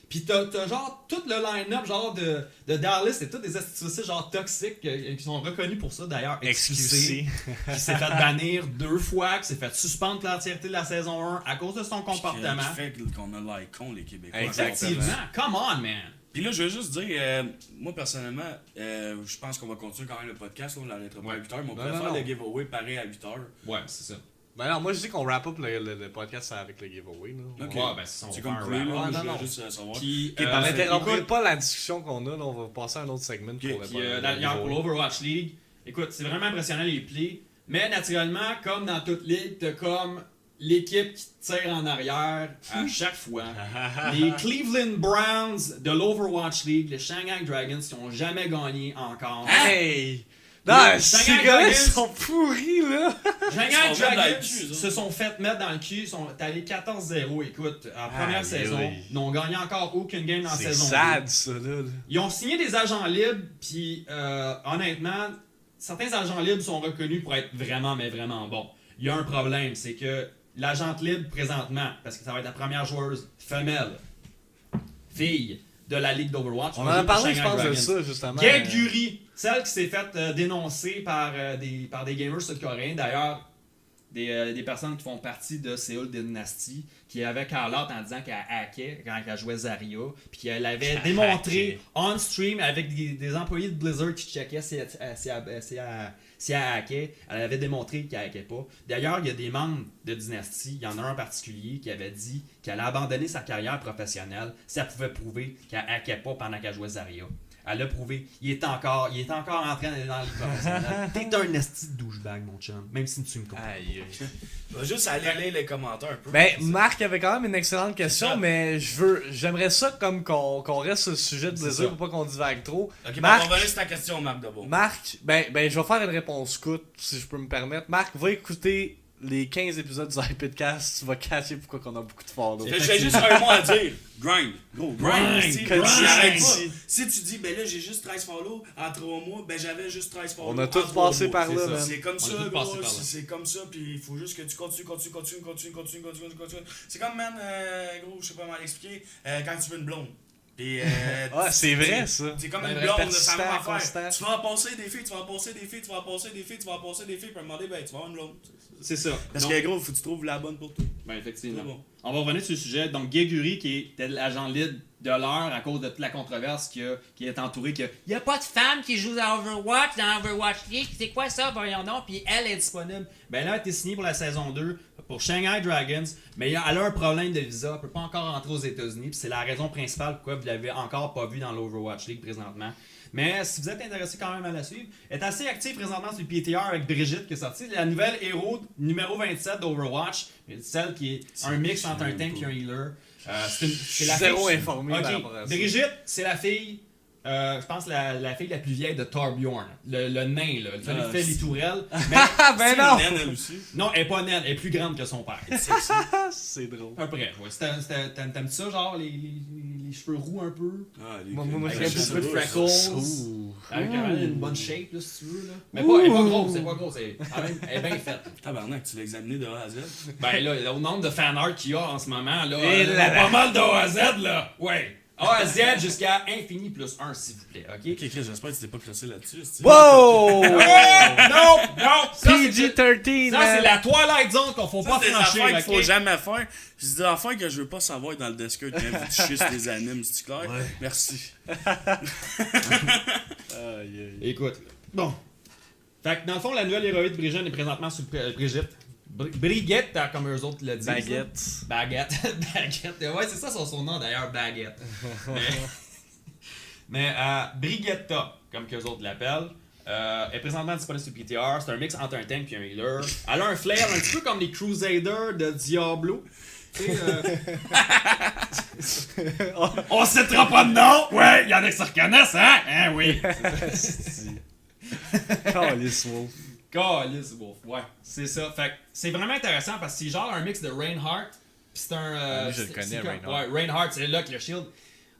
Pis t'as genre tout le line-up genre de Dallas, c'est tous des astuces genre toxiques qui sont reconnus pour ça d'ailleurs. XQC. Qui s'est fait bannir 2 fois, qui s'est fait suspendre l'entièreté de la saison 1 à cause de son comportement. Qui fait qu'on a l'air con, les Québécois. Effectivement, come on man! Puis là, je veux juste dire, moi personnellement, je pense qu'on va continuer quand même le podcast, là, on l'arrêtera pas à 8h, mais on pourrait faire le giveaway pareil à 8h. Ouais, c'est ça. Ben non, moi je dis qu'on wrap up le podcast avec le giveaway. Là. Ok. Ouais, ben c'est ça. on C'est va comme faire cool, un là, wrap. Ouais, je non, voulais non. juste savoir. Puis, Ok, ben n'interrompez écoute, pas la discussion qu'on a, là, on va passer à un autre segment pour le Puis d'ailleurs, pour l'Overwatch League, écoute, c'est vraiment impressionnant les plays. Mais naturellement, comme dans toute ligue, t'as comme l'équipe qui te tire en arrière à chaque fois. Les Cleveland Browns de l'Overwatch League, les Shanghai Dragons qui n'ont jamais gagné encore. Hey! Non, Les ces Shanghai gars-là Dragons- sont pourris là! Shanghai Ils sont mis dans Dragons le cul, eux se sont fait mettre dans le cul, ils sont allés 14-0, écoute, en première Aïe, saison. aïe. Ils n'ont gagné encore aucune game dans la C'est saison. sad 2. ça là. Ils ont signé des agents libres, puis honnêtement, certains agents libres sont reconnus pour être vraiment, mais vraiment bons. il y a un problème, c'est que l'agente libre présentement, parce que ça va être la première joueuse femelle, fille de la Ligue d'Overwatch. On en va a jouer pour parlé, je Shanghai pense, de Dragons. ça, justement. Gabe Guri, celle qui s'est faite dénoncer par des gamers sud-coréens, d'ailleurs, des personnes qui font partie de Seoul Dynasty, qui avaient call out en disant qu'elle hackait quand elle jouait Zarya, puis qu'elle avait démontré on-stream avec des employés de Blizzard qui checkaient si elle hackait. Elle avait démontré qu'elle hackait pas. D'ailleurs, il y a des membres de Dynasty, il y en a un en particulier qui avait dit qu'elle a abandonné sa carrière professionnelle si elle pouvait prouver qu'elle hackait pas pendant qu'elle jouait Zarya. Elle l'a prouvé. Il est encore en train d'aller dans les professionnels. T'es un esti de douchebag, mon chum. Même si tu me comprends. Aïe. On va juste aller lire les commentaires un peu. Ben, Marc avait quand même une excellente question, ça. mais j'aimerais ça comme qu'on reste sur le sujet de C'est Blizzard ça. pour pas qu'on divague trop. Ok, Marc, on va revenir sur ta question, Marc Debo. Marc, ben, je vais faire une réponse courte, si je peux me permettre. Marc, va écouter les 15 épisodes du iPodcast, tu vas catcher pourquoi qu'on a beaucoup de follow. J'ai juste un mot à dire. Grind. Gros, grind. Si, Grind. arrête pas. Grind. Si tu dis, ben là, j'ai juste 13 follow en 3 mois, ben j'avais juste 13 follow. On a en tous 3 passé mois. par là, c'est ça. man. C'est comme ça, tous gros, passé par là. c'est comme ça, puis il faut juste que tu continues. C'est comme, man, gros, je sais pas comment l'expliquer, quand tu veux une blonde. Puis, Ah, c'est vrai, ça. C'est comme Ben, une blonde, persistant, ça va faire. constant. Tu vas en passer des filles, puis à un moment donné, ben tu vas avoir une blonde. C'est ça. Parce Donc, que gros, faut que tu trouves la bonne pour toi. ben, effectivement. C'est bon. On va revenir sur le sujet. Donc, Geguri, qui était l'agent lead de l'heure à cause de toute la controverse qui est entourée, que Il n'y a pas de femme qui joue dans Overwatch, dans Overwatch League. C'est quoi ça, voyons donc? Puis elle est disponible. ben là, elle a été signée pour la saison 2 pour Shanghai Dragons, mais elle a un problème de visa, elle peut pas encore rentrer aux États-Unis, puis c'est la raison principale pourquoi vous l'avez encore pas vu dans l'Overwatch League présentement. Mais si vous êtes intéressé quand même à la suivre, elle est assez active présentement sur le PTR avec Brigitte qui est sortie, la nouvelle héros numéro 27 d'Overwatch, celle qui est un mix entre un tank et un healer. C'est la Zéro fille- informé Ok, par rapport à ça. Brigitte, c'est la fille, je pense la fille la plus vieille de Torbjorn, le nain là, celui qui fait les tourelles. Mais Ah, ben non! Naine, elle aussi. non, elle est pas naine, elle est plus grande que son père. C'est drôle. À peu près, ouais. T'aimes ça, genre, les cheveux roux un peu? Ah, les Moi, Avec j'aime un petit peu de ça. freckles. Ouh. Avec une bonne shape, là, si tu veux, là. Mais pas, elle est pas grosse, c'est pas grosse. Elle est bien faite. Tabarnak, tu l'as examiné de A à Z. Ben là, au nombre de fanart qu'il y a en ce moment, là, Et il y là a là. pas mal de A à Z, là. Ouais. A à Z jusqu'à infini plus 1, s'il vous plaît, ok? Ok, Chris, j'espère que tu t'es pas classé là-dessus. c'est-tu? Wow! Non, non! Ça, PG-13, ça, man. c'est la Twilight Zone qu'on faut Ça, pas c'est des franchir, affaires qu'il faut ok? jamais faire. C'est des affaires que je veux pas savoir dans le Discord quand vous touchez sur les animes, c'est clair? Ouais. Merci. Aïe, aïe. Écoute, bon. Fait que dans le fond, la nouvelle héroïne de Brigitte est présentement sous Brigitte. Brigitte, comme eux autres le disent. Baguette. Baguette. Baguette. Ouais, c'est ça son nom d'ailleurs, Baguette. mais Brigitta, comme qu'eux autres l'appellent, est présentement disponible sur PTR. C'est un mix entre un tank et un healer. Elle a un flair un petit peu comme les Crusaders de Diablo. Tu sais, on citera pas de nom! Ouais, y'en a qui se reconnaissent, hein? Hein, oui! Calice Wolf. Calice Wolf, ouais, c'est ça. Fait que c'est vraiment intéressant parce que c'est genre un mix de Reinhardt, pis c'est un. lui, je le connais, Reinhardt. Ouais, Reinhardt, c'est là que le shield.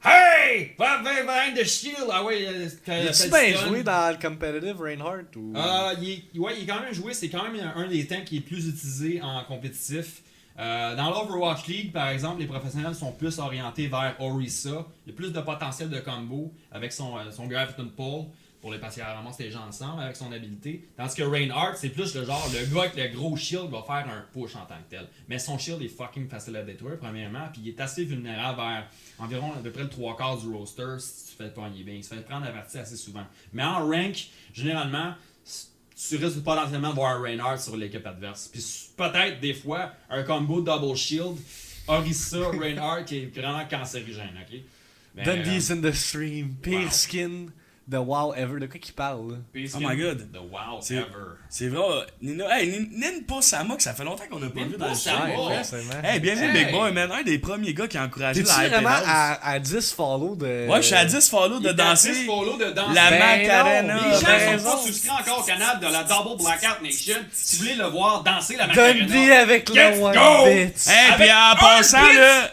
Hey! Va behind the shield! Ah ouais, As-tu bien joué dans le competitive Reinhardt ou. il est quand même joué, c'est quand même un des tanks qui est plus utilisé en compétitif. Dans l'Overwatch League, par exemple, les professionnels sont plus orientés vers Orisa. Il y a plus de potentiel de combo avec son Graviton Pole pour les parce qu'il ramasse les gens ensemble avec son habilité. Tandis que Reinhardt, c'est plus le genre, le gars avec le gros shield va faire un push en tant que tel. Mais son shield est fucking facile à détruire, premièrement, puis il est assez vulnérable vers environ à peu près le 3/4 du roster si tu fais le pogner bien. Il se fait prendre la partie assez souvent. Mais en rank, généralement, tu risques potentiellement de voir un Reinhardt sur l'équipe adverse. Puis peut-être des fois un combo double shield, Orisa, Reinhardt qui est vraiment cancérigène, ok? Mais, Dundee's in the stream. Pire skin de WoW ever. De quoi qu'il parle là? Peace Oh my God. The wow C'est- ever. C'est vrai. Nina, hey, Nin pas Sama, que ça fait longtemps qu'on n'a pas Nin vu pas dans le Sama. chat. Ouais, forcément. Hey, bienvenue Hey. Big Boy, man. Un des premiers gars qui a encouragé T'es-tu la vraiment Hyper House. à 10 follow de. Ouais, je suis à 10 follow Il de est à danser. 10 follow de danser. La Ben Macarena. non, Les gens ben sont pas raison. souscrits encore au canal de la Double Blackout Nation. Si vous voulez le voir danser la Macarena. Dundee avec Let's le One go! Bits. Hey, Avec puis en un passant, bit. là,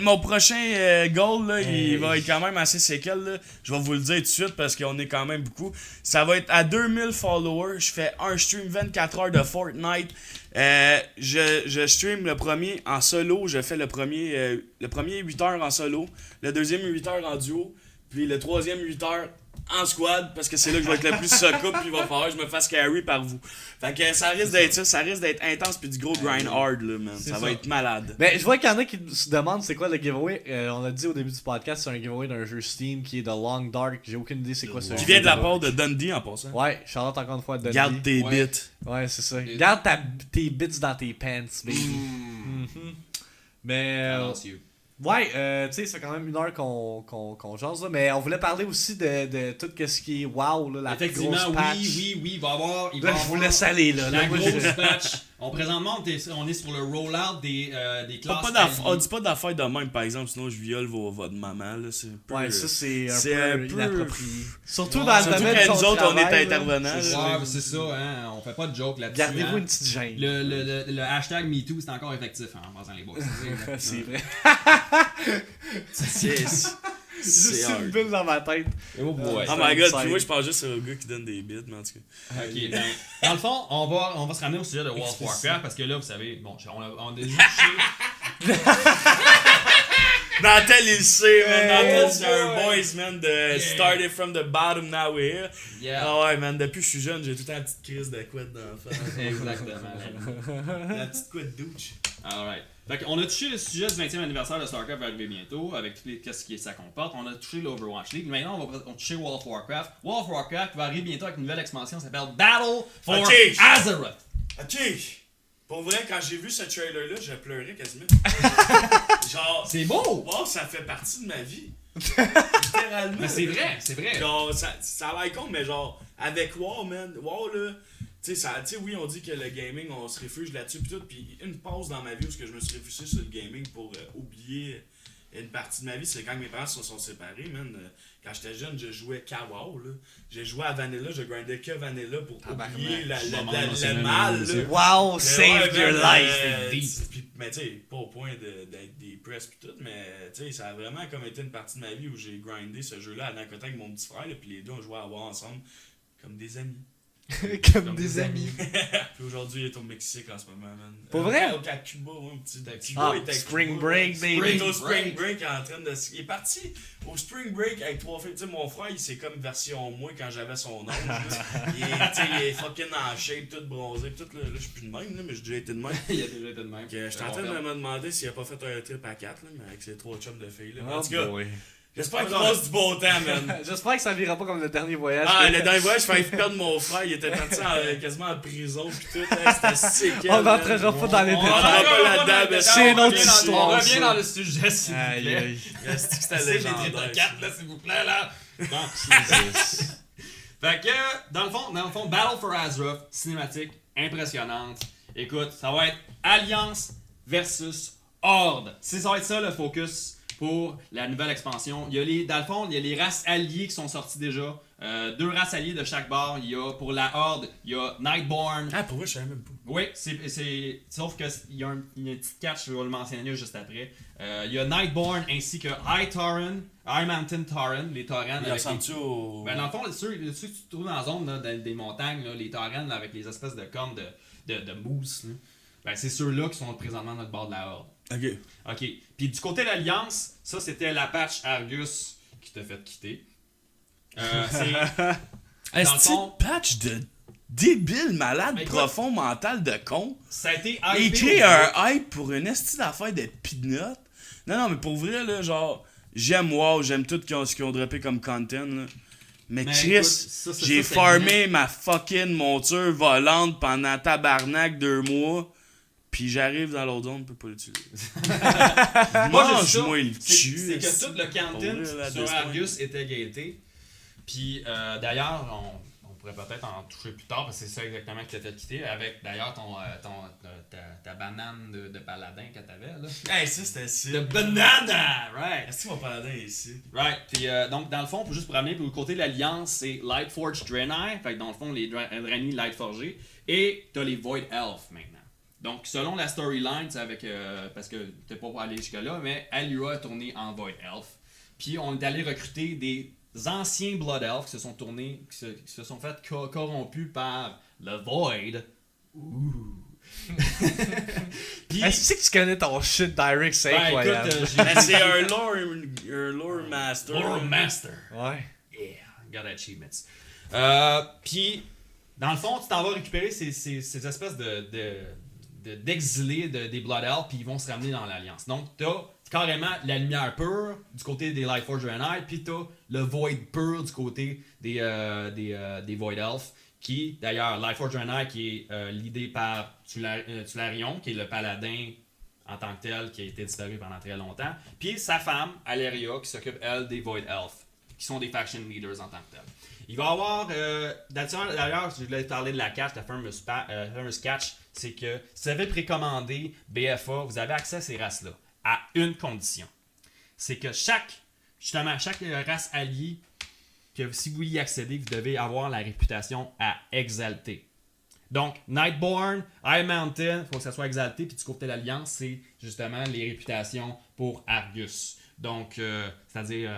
mon prochain goal, là, il va être quand même assez séquel. Là. Je vais vous le dire tout de suite parce qu'on est quand même beaucoup. Ça va être à 2000 followers. Je fais un stream 24 heures de Fortnite. Je stream le premier en solo. Je fais le premier 8 heures en solo. Le deuxième 8 heures en duo. Puis le troisième 8 heures en squad parce que c'est là que je vais être le plus succub puis il va falloir que je me fasse carry par vous. Fait que ça risque d'être ça risque d'être intense puis du gros grind hard là, man. Ça va être malade. Ben, je vois qu'il y en a qui se demandent c'est quoi le giveaway. On a dit au début du podcast, c'est un giveaway d'un jeu Steam qui est de Long Dark. J'ai aucune idée c'est quoi ce jeu. Qui vient de la part de Dundee en passant. Ouais, Charlotte encore une fois Dundee. Garde tes Ouais. bits. Ouais, c'est ça. Garde tes bits dans tes pants, baby. Mhm. Mais Silencieux. ouais, tu sais, ça fait quand même 1 heure qu'on jase là, mais on voulait parler aussi de tout ce qui est wow, là, la Effectivement, grosse patch. oui, il va y avoir. Là, je vous laisse aller là. La Là, moi, grosse patch. Présentement, on est sur le rollout des classes. On dit pas d'affaires de même par exemple, sinon je viole votre maman là. C'est un peu, Ouais, ça c'est c'est un un peu peu- inapproprié. Surtout Ouais, dans le surtout domaine quand de nous son autres, on est travail, là. intervenants, C'est là. ça. Ouais, c'est ça, hein. On fait pas de joke là-dessus. Gardez-vous hein. une petite gêne. Le hashtag MeToo, c'est encore effectif hein, en passant les boys. C'est vrai. C'est Juste hard. une bulle dans ma tête. Oh boy. Oh my god, puis moi je pense juste au gars qui donne des bits, mais en tout cas. Ok, ben, dans le fond, on va se ramener au sujet de World of Warcraft parce que là, vous savez, bon, on a déjà touché. Nantel il le sait, man. Nantel Oh c'est un boy. boys, man. De started from the bottom, now we're here. Yeah. Ah ouais, man. Depuis que je suis jeune, j'ai tout le temps une petite crise de couette dans la face. Exactement. La petite couette douche. Alright. Fait qu'on a touché le sujet du 20e anniversaire de StarCraft va arriver bientôt, avec tout ce qui ça comporte. On a touché l'Overwatch League. Maintenant, on va toucher World of Warcraft. World of Warcraft va arriver bientôt avec une nouvelle expansion qui s'appelle Battle for Ok. Azeroth. Ok. Pour vrai, quand j'ai vu ce trailer-là, j'ai pleuré quasiment. Genre, C'est beau! wow, ça fait partie de ma vie. Littéralement. Mais c'est vrai, c'est vrai. Genre, ça a l'air con, mais genre, avec WoW, man, WoW, là, tu sais, oui, on dit que le gaming, on se réfugie là-dessus, pis tout, pis une pause dans ma vie où je me suis réfugié sur le gaming pour oublier une partie de ma vie, c'est quand mes parents se sont séparés, man. Quand j'étais jeune, je jouais qu'à WoW, là. J'ai joué à Vanilla, je grindais que Vanilla pour oublier le mal, là. Wow, Mais saved ouais, your man, life. Mais tu sais, pas au point d'être depressed pis tout, mais tu sais, ça a vraiment comme été une partie de ma vie où j'ai grindé ce jeu-là à côté avec mon petit frère, là, pis les deux on jouait à WoW ensemble comme des amis. Comme des amis. Puis aujourd'hui, il est au Mexique en ce moment, man. Pour vrai? À Cuba, ouais, un petit Ah, gars, il était à Spring Cuba. Break, baby. Il est au Spring Break en train de. Il est parti au Spring Break avec 3 filles. Tu sais, mon frère, il c'est comme version moi quand j'avais son âge. là. Il est fucking en shape, tout bronzé. Tout, là, je suis plus de même, là, mais j'ai déjà été de même. Il a déjà été de même. J'étais en train de me demander s'il a pas fait un trip à 4 là, mais avec ses 3 chums de filles. Là. Mais en Oh tout cas, boy. j'espère qu'il passe du bon temps, man. J'espère que ça vira pas comme le dernier voyage. Ah, le dernier voyage, je failli perdre mon frère. Il était parti quasiment en prison. Pis tout, hein, c'était séquel. On n'entrera pas dans les On détails. rentrera pas là-dedans, mais C'est une autre On histoire, revient ça. dans le sujet, s'il vous Aïe, plaît. aïe. C'était C'est les légendaire. traits de 4, là, s'il vous plaît, là. Bon. Fait que, dans le fond, Battle for Azeroth, cinématique impressionnante. Écoute, ça va être Alliance versus Horde. Ça va être ça le focus pour la nouvelle expansion. Dans le fond, il y a les races alliées qui sont sorties déjà. 2 races alliées de chaque bord. Il y a, pour la Horde, il y a Nightborn. Ah, pour vrai, je savais même pas. Oui, sauf qu'il y a une petite catch, je vais le mentionner juste après. Il y a Nightborn ainsi que High Mountain Tauren, les Taurens. Il avec ressemble-tu au. Ben, dans le fond, ceux que tu trouves dans la zone là, des montagnes, là, les Taurens là, avec les espèces de cornes de mousse, là, ben, c'est ceux-là qui sont présentement notre bord de la Horde. Ok. Ok. Puis du côté de l'Alliance, ça c'était la patch Argus qui t'a fait quitter. C'est. Dans le fond- patch de débile, malade, Mais écoute- profond, mental de con. Ça a été Et hypé j'ai au- un hype pour une esti d'affaires de peanut. Non, mais pour vrai, là, genre, j'aime WoW, j'aime tout ce qu'ils ont droppé comme content, là. Mais Mais Chris, écoute, ça, j'ai c'est farmé ma fucking monture volante pendant tabarnak 2 mois. Puis j'arrive dans l'autre zone, je peux pas l'utiliser. Moi, je dis ça, Mange-moi le c'est cul. que esti. tout le Pour vrai, là, content à sur this Argus était gaieté. Puis d'ailleurs, on pourrait peut-être en toucher plus tard parce que c'est ça exactement qui t'a fait quitter. Avec d'ailleurs ta banane de paladin que t'avais là. Hey, ça c'était si. The banana! Right! Est-ce que mon paladin est ici? Right. Puis donc, dans le fond, juste pour ramener, pour le côté de l'Alliance, c'est Lightforged Draenei. Fait que dans le fond, les Draenei Lightforgés. Et t'as les Void Elf maintenant. Donc, selon la storyline, c'est avec parce que t'es pas allé jusque-là, mais Alura a tourné en Void Elf. Puis on est allé recruter des anciens Blood Elf qui se sont tournés, qui se sont fait corrompus par le Void. Puis, Est-ce que tu connais ton shit direct, c'est ben, incroyable. écoute, Mais c'est un lore master. Lore Master. Ouais. Yeah, got achievements. Puis, dans le fond, tu t'en vas récupérer ces espèces d'exilés des Blood Elf, puis ils vont se ramener dans l'Alliance. Donc, t'as carrément la lumière pure du côté des Lightforged Draenei, puis t'as le Void pur du côté des Void Elf, qui, d'ailleurs, Lightforged Draenei, qui est leadé par Tularion, qui est le paladin en tant que tel, qui a été disparu pendant très longtemps, puis sa femme, Aleria, qui s'occupe, elle, des Void Elf, qui sont des faction leaders en tant que tel. Il va y avoir, d'ailleurs, je voulais parler de la catch, la famous catch, c'est que si vous avez précommandé BFA, vous avez accès à ces races-là, à une condition. C'est que chaque race alliée, que si vous y accédez, vous devez avoir la réputation à exalter. Donc, Nightborn, High Mountain, il faut que ça soit exalté, puis du côté de l'Alliance, c'est justement les réputations pour Argus. Donc, c'est-à-dire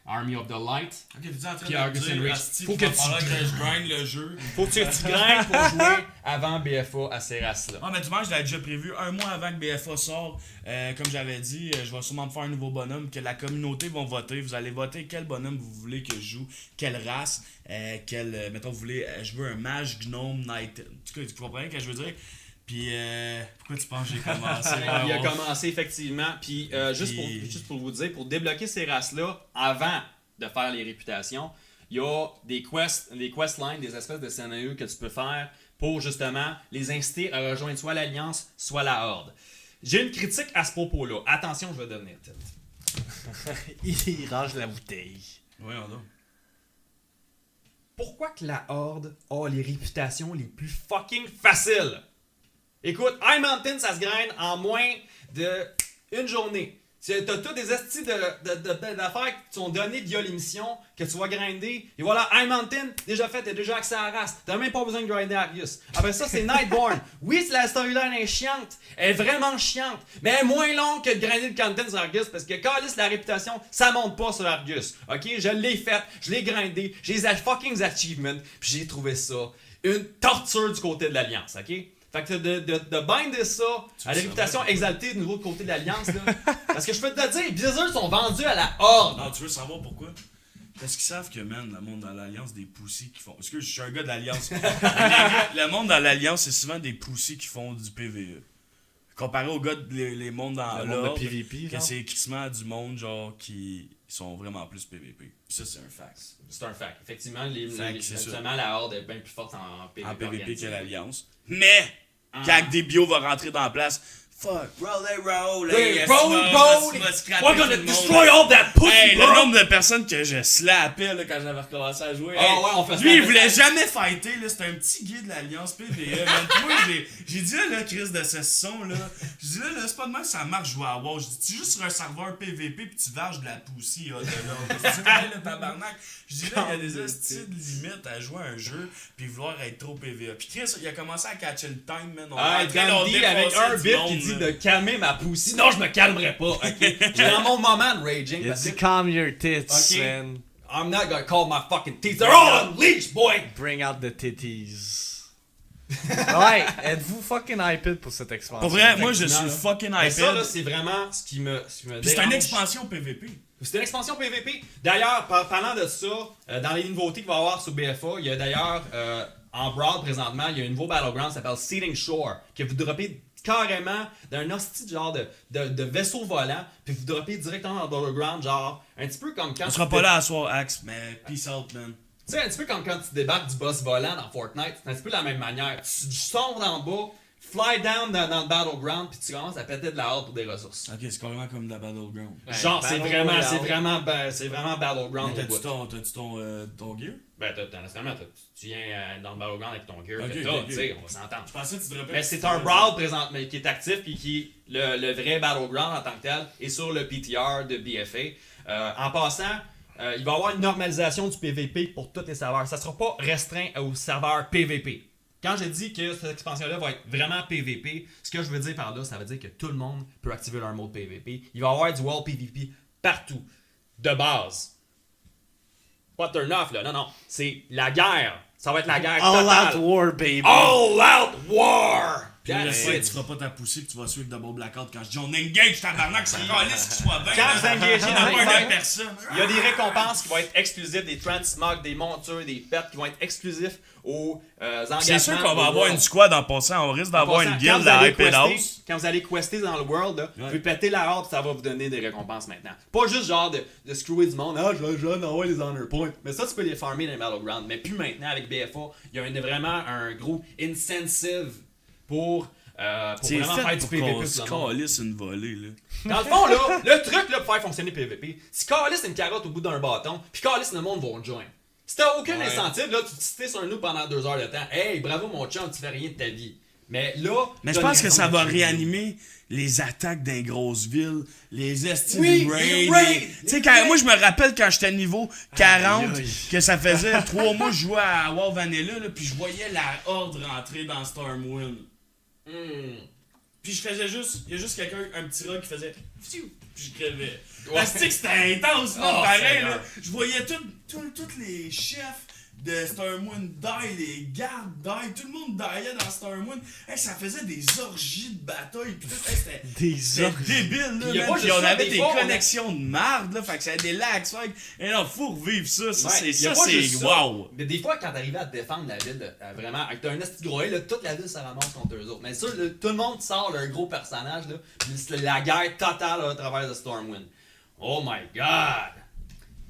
Army of the Light. Ok, t'es en train Puis de Argus and dire, Rich. Asti, Faut qu'il que va tu falloir que je grind le jeu. Faut que tu grindes pour jouer avant BFA à ces races-là. Ah, mais du moins, je l'avais déjà prévu un mois avant que BFA sort. Comme j'avais dit, je vais sûrement me faire un nouveau bonhomme que la communauté va voter. Vous allez voter quel bonhomme vous voulez que je joue, quelle race, mettons, vous voulez, je veux un mage, gnome, knight. En tout cas, tu comprenez ce que je veux dire? Puis, pourquoi tu penses que j'ai commencé? Il a commencé effectivement. Puis, juste pour vous dire, pour débloquer ces races-là, avant de faire les réputations, il y a des questlines, des espèces de scénarios que tu peux faire pour justement les inciter à rejoindre soit l'Alliance, soit la Horde. J'ai une critique à ce propos-là. Attention, je vais devenir tête. Il range la bouteille. Oui, on a. Pourquoi que la Horde a les réputations les plus fucking faciles? Écoute, High Mountain, ça se grind en moins d'une journée. T'as tous des estis d'affaires qui sont données via l'émission que tu vas grinder. Et voilà, High Mountain, déjà fait, t'as déjà accès à la race. T'as même pas besoin de grinder Argus. Après ça, c'est Nightborn. Oui, la storyline est chiante. Elle est vraiment chiante. Mais elle est moins longue que de grinder le content sur Argus. Parce que Callis, la réputation, ça monte pas sur Argus. Ok? Je l'ai fait, je l'ai grindé, j'ai les fucking achievements. Puis j'ai trouvé ça une torture du côté de l'Alliance. Ok? Fait que de binder ça à la réputation exaltée du nouveau côté de l'Alliance, là. Parce que je peux te dire, Blizzard sont vendus à la Horde. Non, tu veux savoir pourquoi? Parce qu'ils savent que, man, le monde dans l'Alliance, des poussies qui font. Excuse, je suis un gars de l'Alliance. Le monde dans l'Alliance, c'est souvent des poussies qui font du PVE. Comparé aux gars les mondes dans Le monde de l'Horde, PvP, que genre. c'est crissement du monde, genre, qui sont vraiment plus PVP. Puis ça, c'est un fact. C'est un fact. Effectivement, c'est sûr. la Horde est bien plus forte en PvP. En PVP organisé. que l'Alliance. Mais, quand des bios vont rentrer dans la place, fuck, roll, Hey, roll! We're gonna destroy all that pussy, Hey, bro! le nombre de personnes que je slappais là, quand j'avais recommencé à jouer. Ah ouais, on fait Lui, il ça. voulait jamais fighter, là. C'était un petit guide de l'Alliance PVE. man. Puis moi, j'ai dit là, Chris de ce son, là. J'ai dit là, c'est pas de même que ça marche jouer à WoW. J'ai dit, tu joues sur un serveur PVP puis tu varges de la poussie, là, de là. Je dis, hey, le tabarnak. Je dis là, il y a des hosties de limites à jouer à un jeu puis vouloir être trop PVE. Puis Chris, il a commencé à catcher le time, man. On Ah, est en train de Gandhi avec défoncer un du bit monde, qui dit là. de calmer ma poussie. Non, je me calmerai pas, ok? J'ai dans mon moment de raging Il a parce dit que calm your tits, Ok. man. I'm not gonna call my fucking teeth. They're all unleashed, boy! Bring out the titties. Ouais, êtes-vous fucking hyped pour cette expansion? Pour vrai, moi, je Effectivement, suis là. fucking Mais ça, là, hyped. c'est vraiment ce qui me Puis c'est dérange. une expansion PVP. C'est une expansion PVP. D'ailleurs, parlant de ça, dans les nouveautés qu'il va y avoir sur BFA, il y a d'ailleurs, en Brawl présentement, il y a un nouveau Battleground qui s'appelle Seating Shore, que vous droppez carrément d'un hostie genre de vaisseau volant, puis vous droppez directement dans le Battleground, genre, un petit peu comme quand On sera pas là à soir, Axe, mais peace out, man. Tu sais, un petit peu comme quand tu débarques du boss volant dans Fortnite, c'est un petit peu la même manière. Tu sombres en bas, fly down dans le Battleground, puis tu commences à péter de la horde pour des ressources. Ok, c'est carrément comme de la Battleground. Genre, c'est Battle vraiment, Royale. c'est vraiment Battleground. Mais au bout. t'as-tu ton gear? Ben, nécessairement, tu viens dans le Battleground avec ton gear, Ok, que ok, t'as, ok. tu sais, on va s'entendre. Je pensais que tu te rappelles. Mais c'est un Brawl présentement qui est actif puis qui le vrai Battleground en tant que tel est sur le PTR de BFA. En passant, il va y avoir une normalisation du PVP pour tous les serveurs. Ça sera pas restreint aux serveurs PVP. Quand je dis que cette expansion-là va être vraiment PVP, ce que je veux dire par là, ça veut dire que tout le monde peut activer leur mode PVP. Il va y avoir du wall PVP partout. De base. Pas turn off, là. Non. C'est la guerre. Ça va être la guerre All totale. Out War, baby. All Out War! Puis là, j'espère que tu feras pas ta poussée puis tu vas suivre Double Blackout quand je dis on engage tabarnak, c'est calisse qu'il soit 20. Quand vous engagez dans pas les de fights, personne. il y a des récompenses qui vont être exclusives, des transmogs, des montures, des pets qui vont être exclusifs aux engagements. C'est sûr qu'on va de avoir World. une squad en passant, on risque d'avoir En passant, une guilde quand à vous allez Hype It quester- House. Quand vous allez quester dans le world, là, vous pouvez péter la horde, ça va vous donner des récompenses maintenant. Pas juste genre de screwer du monde, je vais envoyer les honor points. Mais ça, tu peux les farmer dans les Battlegrounds. Mais plus maintenant, avec BFA, il y a vraiment un gros incentive pour C'est vraiment faire fait du pour PVP. qu'on sur se le monde. calisse une volée, là. Dans le fond, là, le truc là, pour faire fonctionner PVP, si calisse une carotte au bout d'un bâton, puis calisse le monde va te joindre. Si t'as aucun incentive, là, tu te cites sur un nous pendant 2 heures de temps. Hey, bravo mon chum, tu fais rien de ta vie. Mais là. Mais je t'as pense une que ça raison va de réanimer les attaques des grosses villes, les estis Oui, de raid. les raids, Tu sais, les quand raids. moi je me rappelle quand j'étais niveau 40, Aïe, aïe. que ça faisait 3 mois que je jouais à War Vanilla, là, puis je voyais la horde rentrer dans Stormwind. Puis je faisais juste, il y a juste quelqu'un, un petit rat qui faisait pfiou, puis je crevais. Asti que c'était intense, là, Oh, pareil, Seigneur. là. Je voyais tous les chefs de Stormwind die, les gardes die, tout le monde diait dans Stormwind. Hey, ça faisait des orgies de bataille, pis tout, hey, c'était orgies. débile, là, Puis y a man. pas Puis juste on ça, avait des des fois, on a- connexions de marde, là, fait que ça avait des lags, fait que, hey, non, faut revivre ça, ça, Ouais, c'est, y a ça, pas juste c'est, ça. wow. Mais des fois, quand t'arrivais à défendre la ville, vraiment, avec un esti de gros, là, toute la ville se ramasse contre eux autres. Mais ça, là, tout le monde sort leur gros personnage, là, puis c'est la guerre totale là, à travers de Stormwind. Oh my god!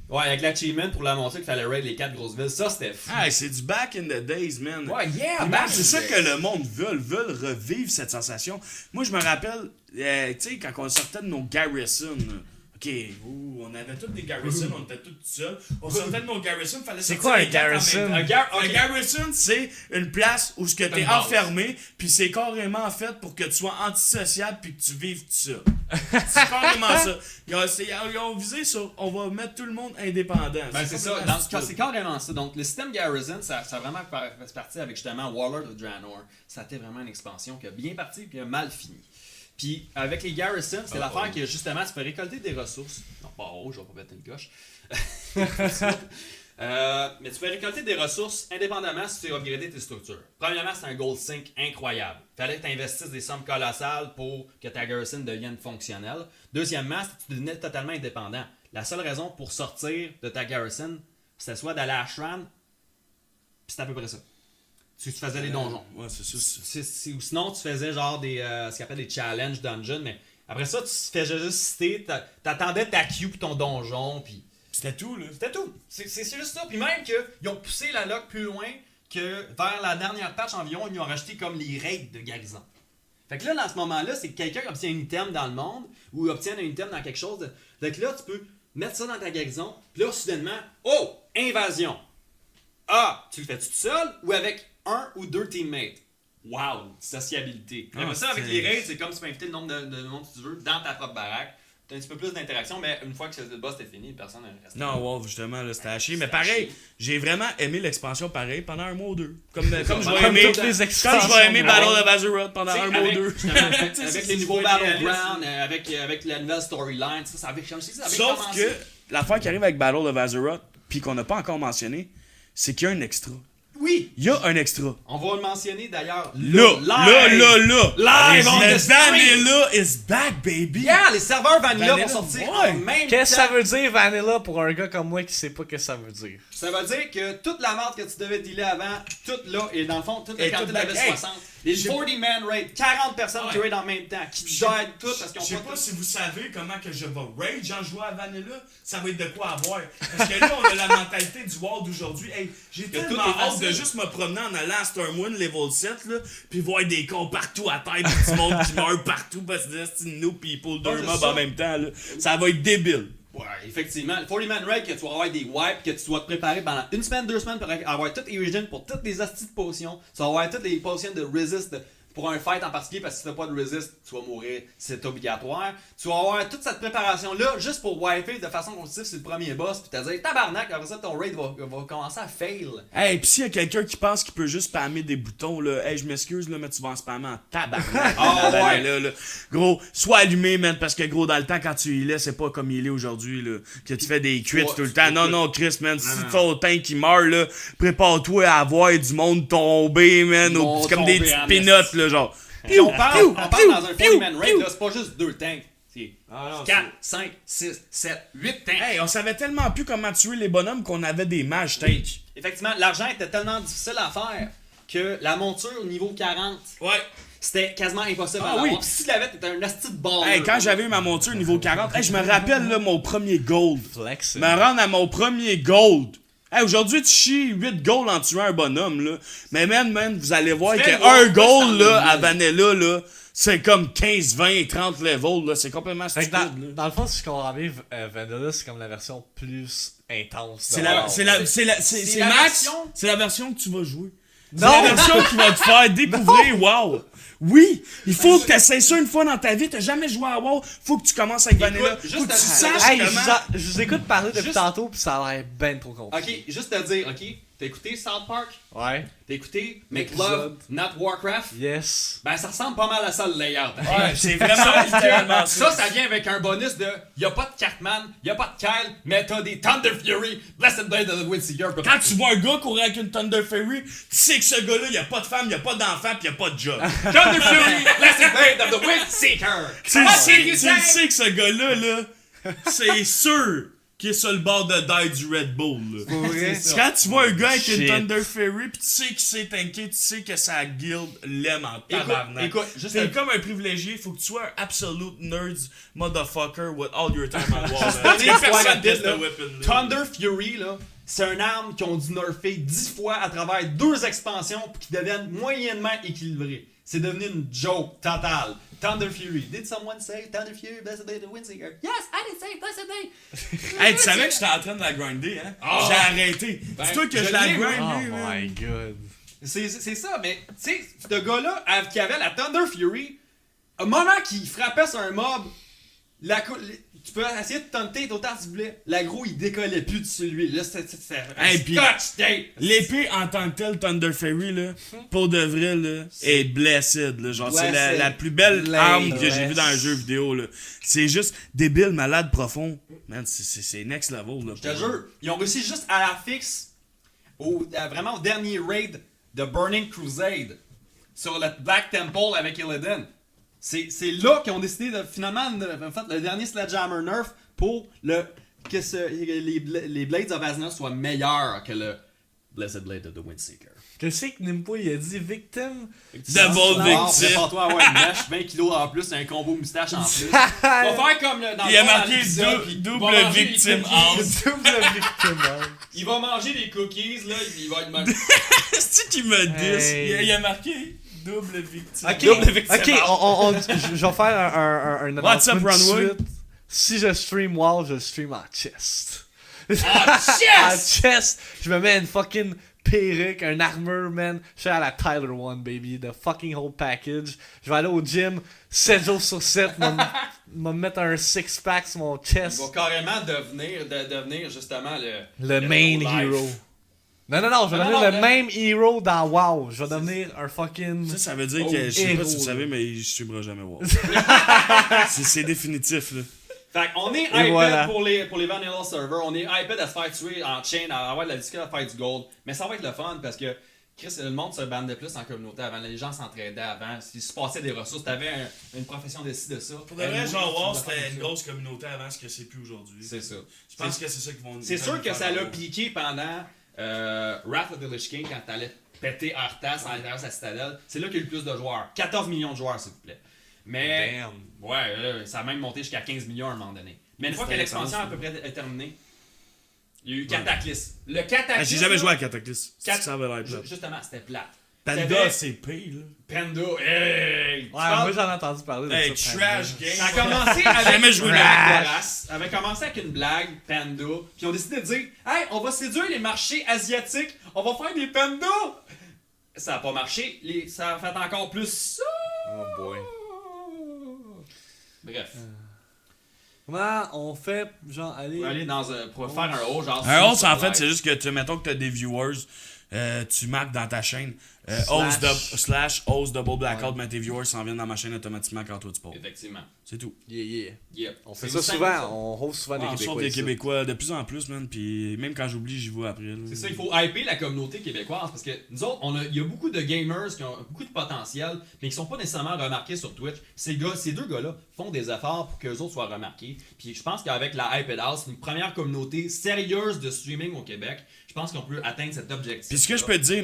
Ouais, avec l'achievement pour la montée qu'il fallait raid les 4 grosses villes, ça c'était fou. Hey, c'est du back in the days, man. Ouais, yeah, Puis man, man, c'est ça que le monde veulent revivre cette sensation. Moi, je me rappelle, tu sais, quand on sortait de nos garrisons, là, ok, on avait tous des garrisons, on était tous seuls. On sortait de nos garrisons, il fallait C'est sortir quoi les un quatre en garrison? même temps. Ok. Un garrison, c'est une place où t'es une base. enfermé, puis c'est carrément fait pour que tu sois antisocial puis que tu vives tout ça. C'est carrément ça. Ils ont visé sur, on va mettre tout le monde indépendant. Ben c'est ça, complètement dans, stupide. c'est carrément ça. Donc le système Garrison, ça a vraiment fait partie avec justement Warlord of Draenor. Ça a été vraiment une expansion qui a bien parti et qui a mal fini. Puis avec les Garrisons, c'est l'affaire que justement tu peux récolter des ressources. Non, pas haut, je vais pas mettre une coche. Mais tu peux récolter des ressources indépendamment si tu upgrader tes structures. Premièrement, c'est un gold sync incroyable. Fallait que tu investisses des sommes colossales pour que ta garrison devienne fonctionnelle. Deuxièmement, c'est que tu devenais totalement indépendant. La seule raison pour sortir de ta garrison, c'était soit d'aller à Shran, puis c'est à peu près ça. Tu faisais les donjons. Ouais, c'est ça. Ou sinon, tu faisais genre des ce qu'on appelle des challenge dungeons, mais après ça, tu faisais juste citer, t'attendais ta queue pour ton donjon, puis C'était tout, là. c'était tout. C'est juste ça. Puis même qu'ils ont poussé la lock plus loin que vers la dernière patch environ, ils ont rajouté comme les raids de garnison. Fait que là, dans ce moment-là, c'est que quelqu'un obtient un item dans le monde ou obtient un item dans quelque chose. Fait que là, tu peux mettre ça dans ta garnison. Puis là, soudainement, oh, invasion. Ah, tu le fais tout seul ou avec un ou deux teammates? Wow, sociabilité. Ah, Après ça, avec c'est- les raids, c'est comme tu peux inviter le nombre de monde que tu veux dans ta propre baraque. T'as un petit peu plus d'interaction, mais une fois que le boss est fini, personne ne reste. Non, wow, justement, là, c'était à chier. Mais C'était à pareil, chier. j'ai vraiment aimé l'expansion pareil pendant un mois ou deux. Comme je Comme vais aimer, toutes les comme je expansions, vais aimer ouais. Battle of Azeroth pendant un mois ou avec, deux. justement, avec les nouveaux pas Battlegrounds, avec la nouvelle storyline, ça avait changé. Ça avait Sauf commencé. que l'affaire qui arrive avec Battle of Azeroth, puis qu'on n'a pas encore mentionné, c'est qu'il y a un extra. Oui, Il y a un extra. on va le mentionner d'ailleurs. Live on Le the stream. Vanilla is back, baby! Yeah, les serveurs Vanilla Vanilla, vont sortir ouais. en même Qu'est-ce que temps. ça veut dire, Vanilla, pour un gars comme moi qui sait pas qu'est-ce que ça veut dire? Ça veut dire que toute la merde que tu devais dealer avant, toute là, et dans le fond, toute la Et carte toute de la- level hey, 60. Les 40-man raid, 40 personnes qui Ouais. raid en même temps, qui Je died toutes parce qu'ils sais ont pas pas si vous savez comment que je vais rage en jouant à Vanilla, ça va être de quoi avoir. Parce que là, on a la mentalité du WoW d'aujourd'hui. Hey, j'ai Que tout tellement est hâte de facile. juste me promener en allant à Stormwind level 7, là, puis voir des cons partout à terre, pis du monde qui meurt partout parce que c'est une noob people deux c'est mobs ça. en même temps. Là. Ça va être débile. Ouais, effectivement. Le 40-man raid, que tu vas avoir des wipes, que tu dois te préparer pendant une semaine, 2 semaines pour avoir toutes les regions pour toutes les hosties de potions. Tu vas avoir toutes les potions de resist, pour un fight en particulier, parce que si t'as pas de resist, tu vas mourir, c'est obligatoire. Tu vas avoir toute cette préparation-là juste pour wiper de façon constitutive sur le premier boss, puis t'as dit tabarnak, après ça ton raid va commencer à fail. Hey, pis s'il y a quelqu'un qui pense qu'il peut juste spammer des boutons, là, hey, je m'excuse, là, mais tu vas en spammer en tabarnak. Ouais. Là. Gros, sois allumé, man, parce que gros, dans le temps, quand tu y l'es, c'est pas comme il est aujourd'hui, là, que tu fais des crits tout le temps. Non, Chris, man, si t'as autant qui meurt, là, prépare-toi à avoir du monde tomber, man, comme des petites pinottes, là, genre. Puis on parle dans un 40-man raid, là, c'est pas juste 2 tanks. C'est 4, 5, 6, 7, 8 tanks. Hey, on savait tellement plus comment tuer les bonhommes qu'on avait des mages tanks. Effectivement, l'argent était tellement difficile à faire que la monture niveau 40, Ouais. c'était quasiment impossible à Ah oui. l'avoir. Si tu l'avais, t'étais un asti de ball. Hey, quand j'avais eu ma monture niveau 40, hey, je me rappelle, là, mon premier gold. Flex. Me rendre à mon premier gold. Hey, aujourd'hui, tu chies 8 goals en tuant un bonhomme, là. Mais man, vous allez voir fais qu'un le goal, goal, là, ça à Vanilla, là, c'est comme 15, 20, 30 levels, là. C'est complètement Fait stupide, que là. dans le fond, si je comprends bien, Vanilla, c'est comme la version plus intense. C'est C'est la Max, version- c'est la version que tu vas jouer. C'est Non! la version qui va te faire découvrir WoW. Oui, il faut que tu essaies ça une fois dans ta vie. T'as jamais joué à WoW, faut que tu commences avec Vanilla. juste Faut que tu à- saches Hey, comment... je vous écoute parler depuis Juste- tantôt, pis ça a l'air ben trop compliqué. Ok, juste te dire, ok, t'as écouté South Park? Ouais. T'as écouté Make L'épisode. Love, Not Warcraft? Yes. Ben ça ressemble pas mal à ça le layout. Ouais, c'est vraiment littéralement Ça vient avec un bonus de y'a pas de Cartman, y'a pas de Kyle, mais t'as des Thunder Fury, Blessed Blade of the Windseeker. Quand tu vois un gars courir avec une Thunder Fury, tu sais que ce gars-là, il a pas de femme, il a pas d'enfant, pis il a pas de job. Thunder Fury, Blessed Blade of the Windseeker. Tu le What sais, did you tu say? le sais que ce gars-là, là, c'est sûr qu'il est sur le bord de die du Red Bull, là. vrai? C'est ça. Quand tu vois un gars avec une Shit. Thunder Fury, pis tu sais qu'il s'est tanké, tu sais que sa guild l'aime en tabarnak. Écoute, juste T'es un- comme un privilégié, faut que tu sois un absolute nerd motherfucker with all your time on wall. Juste une Personne fois teste là, le weapon, là. Thunder Fury, là, c'est une arme qui ont dû nerfer 10 fois à travers 2 expansions pour qu'ils deviennent moyennement équilibrés. C'est devenu une joke totale. Thunder Fury. Did someone say Thunder Fury, Blessed Blade of the Windseeker? Yes, I did say Blessed Blade. Hey, tu savais que j'étais en train de la grinder, hein? Ah. J'ai arrêté. Ben, Dis-toi que je je la l'ai, moi. grindé, Oh man. my god. C'est ça, mais tu sais, ce gars-là qui avait la Thunder Fury, au moment qu'il frappait sur un mob, tu peux essayer de taunter autant que tu voulais. L'aggro, il décollait plus de lui. Là, c'était un Hey, puis- scotch tape. L'épée en tant que telle, Thunder Fury, là, pour de vrai, là, est blessed, là. Genre, c'est Blessed. la plus belle Blade. arme que j'ai vue dans un jeu vidéo, là. C'est juste débile, malade, profond. Man, c'est next level, là. Je te jure, ils ont réussi juste à la fixe, vraiment au dernier raid de Burning Crusade, sur le Black Temple avec Illidan. C'est là qu'ils ont décidé de finalement en fait, le dernier Sledgehammer Nerf pour que les Blades of Azeroth soient meilleurs que le Blessed Blade of the Windseeker. Que c'est que Nimpo il a dit victime? Double victime. Prépare-toi à avoir une mèche, 20 kilos en plus, un combo moustache en plus. On va faire comme dans Il a le marqué l'épisode, puis il va double manger des victime cookies. house. Double victime. hein. Il va manger des cookies, là, il va être mal. C'est-tu qui me diss? Hey. Il a marqué double victime. Ok, Double victime ok, je vais faire un What's up, announcement tout de Runway? suite. Si je stream WoW, je stream en chest. Ah, En yes! chest, je me mets une fucking perruque, un armor, man. Je suis à la Tyler One, baby. The fucking whole package. Je vais aller au gym 7 jours sur 7. Me mettre un six-pack sur mon Il chest. va carrément devenir justement Le main life. hero. Non, je vais Non, devenir non, le mais- même hero dans WoW. Je vais devenir un fucking... Ça veut dire Oh, que, je sais pas héros, si vous là. savez, mais je streamerai jamais WoW. C'est définitif, là. Fait qu'on est Et hyped voilà. pour les Vanilla servers. On est hyped à se faire tuer en chain, à avoir de la discussion, à faire du gold. Mais ça va être le fun parce que Chris, le monde se bandait plus en communauté avant. Les gens s'entraidaient avant. S'il se passait des ressources, t'avais une profession de ci, de ça. Pour de vrai, Oui, genre, tu WoW, dois faire c'était une ça. grosse communauté avant ce que c'est plus aujourd'hui. C'est ça. Je pense que c'est ça qu'ils vont C'est sûr que ça l'a faire. piqué pendant Wrath of the Lich King quand t'allais péter Arthas à l'intérieur de sa citadelle. C'est là qu'il y a eu le plus de joueurs. 14 millions de joueurs, s'il vous plaît. Mais. Damn. Ouais, ça a même monté jusqu'à 15 millions à un moment donné. Mais une fois que C'était l'expansion intense, à peu près est terminée, il y a eu Cataclysme. Le Cataclysme. Ah, j'ai jamais joué à Cataclysme. Cat- Ça avait l'air plate. Justement, c'était plate. Panda, T'avais- c'est pire, là. Panda, hey! Ouais, moi j'en ai entendu parler de Hey, ça. trash game. Ça a commencé avec Jamais joué une là. blague. Ça avait commencé avec une blague, Panda. Puis on décidé de dire, hey, on va séduire les marchés asiatiques, on va faire des pandas! ça a pas marché. Ça a fait encore plus ça. Oh boy. Bref. Comment on fait, genre, Pour aller pour faire un haut, genre. Un host, en sur fait, live. c'est juste que mettons que t'as des viewers, tu marques dans ta chaîne host double blackout, mais tes viewers s'en viennent dans ma chaîne automatiquement quand toi tu poses. Effectivement. C'est tout. Yeah. Yep. On fait C'est ça simple, souvent, ça. on host souvent des On Québécois. sauve des ici. Québécois de plus en plus, man. Puis même quand j'oublie, j'y vais après. Là. C'est ça, il faut hyper la communauté québécoise parce que nous autres, il y a beaucoup de gamers qui ont beaucoup de potentiel, mais qui sont pas nécessairement remarqués sur Twitch. Ces deux gars-là font des efforts pour qu'eux autres soient remarqués. Puis je pense qu'avec la Hype House, une première communauté sérieuse de streaming au Québec, je pense qu'on peut atteindre cet objectif. Puis ce que je peux te dire,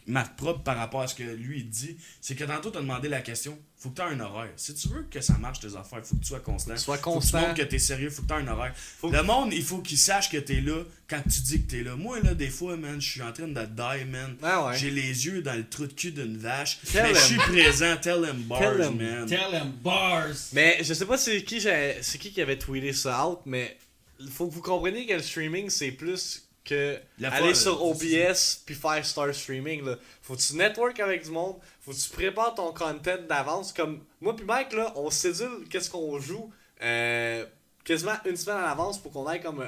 Marc propre par rapport à ce que lui il dit, c'est que tantôt t'as demandé la question, faut que t'aies un horaire. Si tu veux que ça marche tes affaires, faut que tu sois constant. Sois Faut que constant. tu montres que t'es sérieux, faut que t'aies un horaire. Le monde, il faut qu'il sache que t'es là quand tu dis que t'es là. Moi là, des fois, man, je suis en train de die, man. Ah ouais. J'ai les yeux dans le trou de cul d'une vache. Tell Mais him. je suis présent, tell them bars, Tell him. man. Tell them bars! Mais je sais pas c'est qui avait tweeté ça out, mais il faut que vous compreniez que le streaming c'est plus que aller sur OBS puis faire star streaming là. Faut que tu network avec du monde, faut que tu prépares ton content d'avance comme moi puis Mike là, on cédule qu'est-ce qu'on joue quasiment une semaine à l'avance pour qu'on ait comme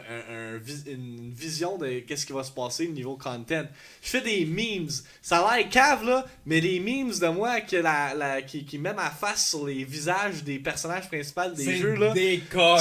une vision de qu'est-ce qui va se passer niveau content. Je fais des memes, ça a l'air cave là, mais des memes de moi qui met ma face sur les visages des personnages principaux des jeux là.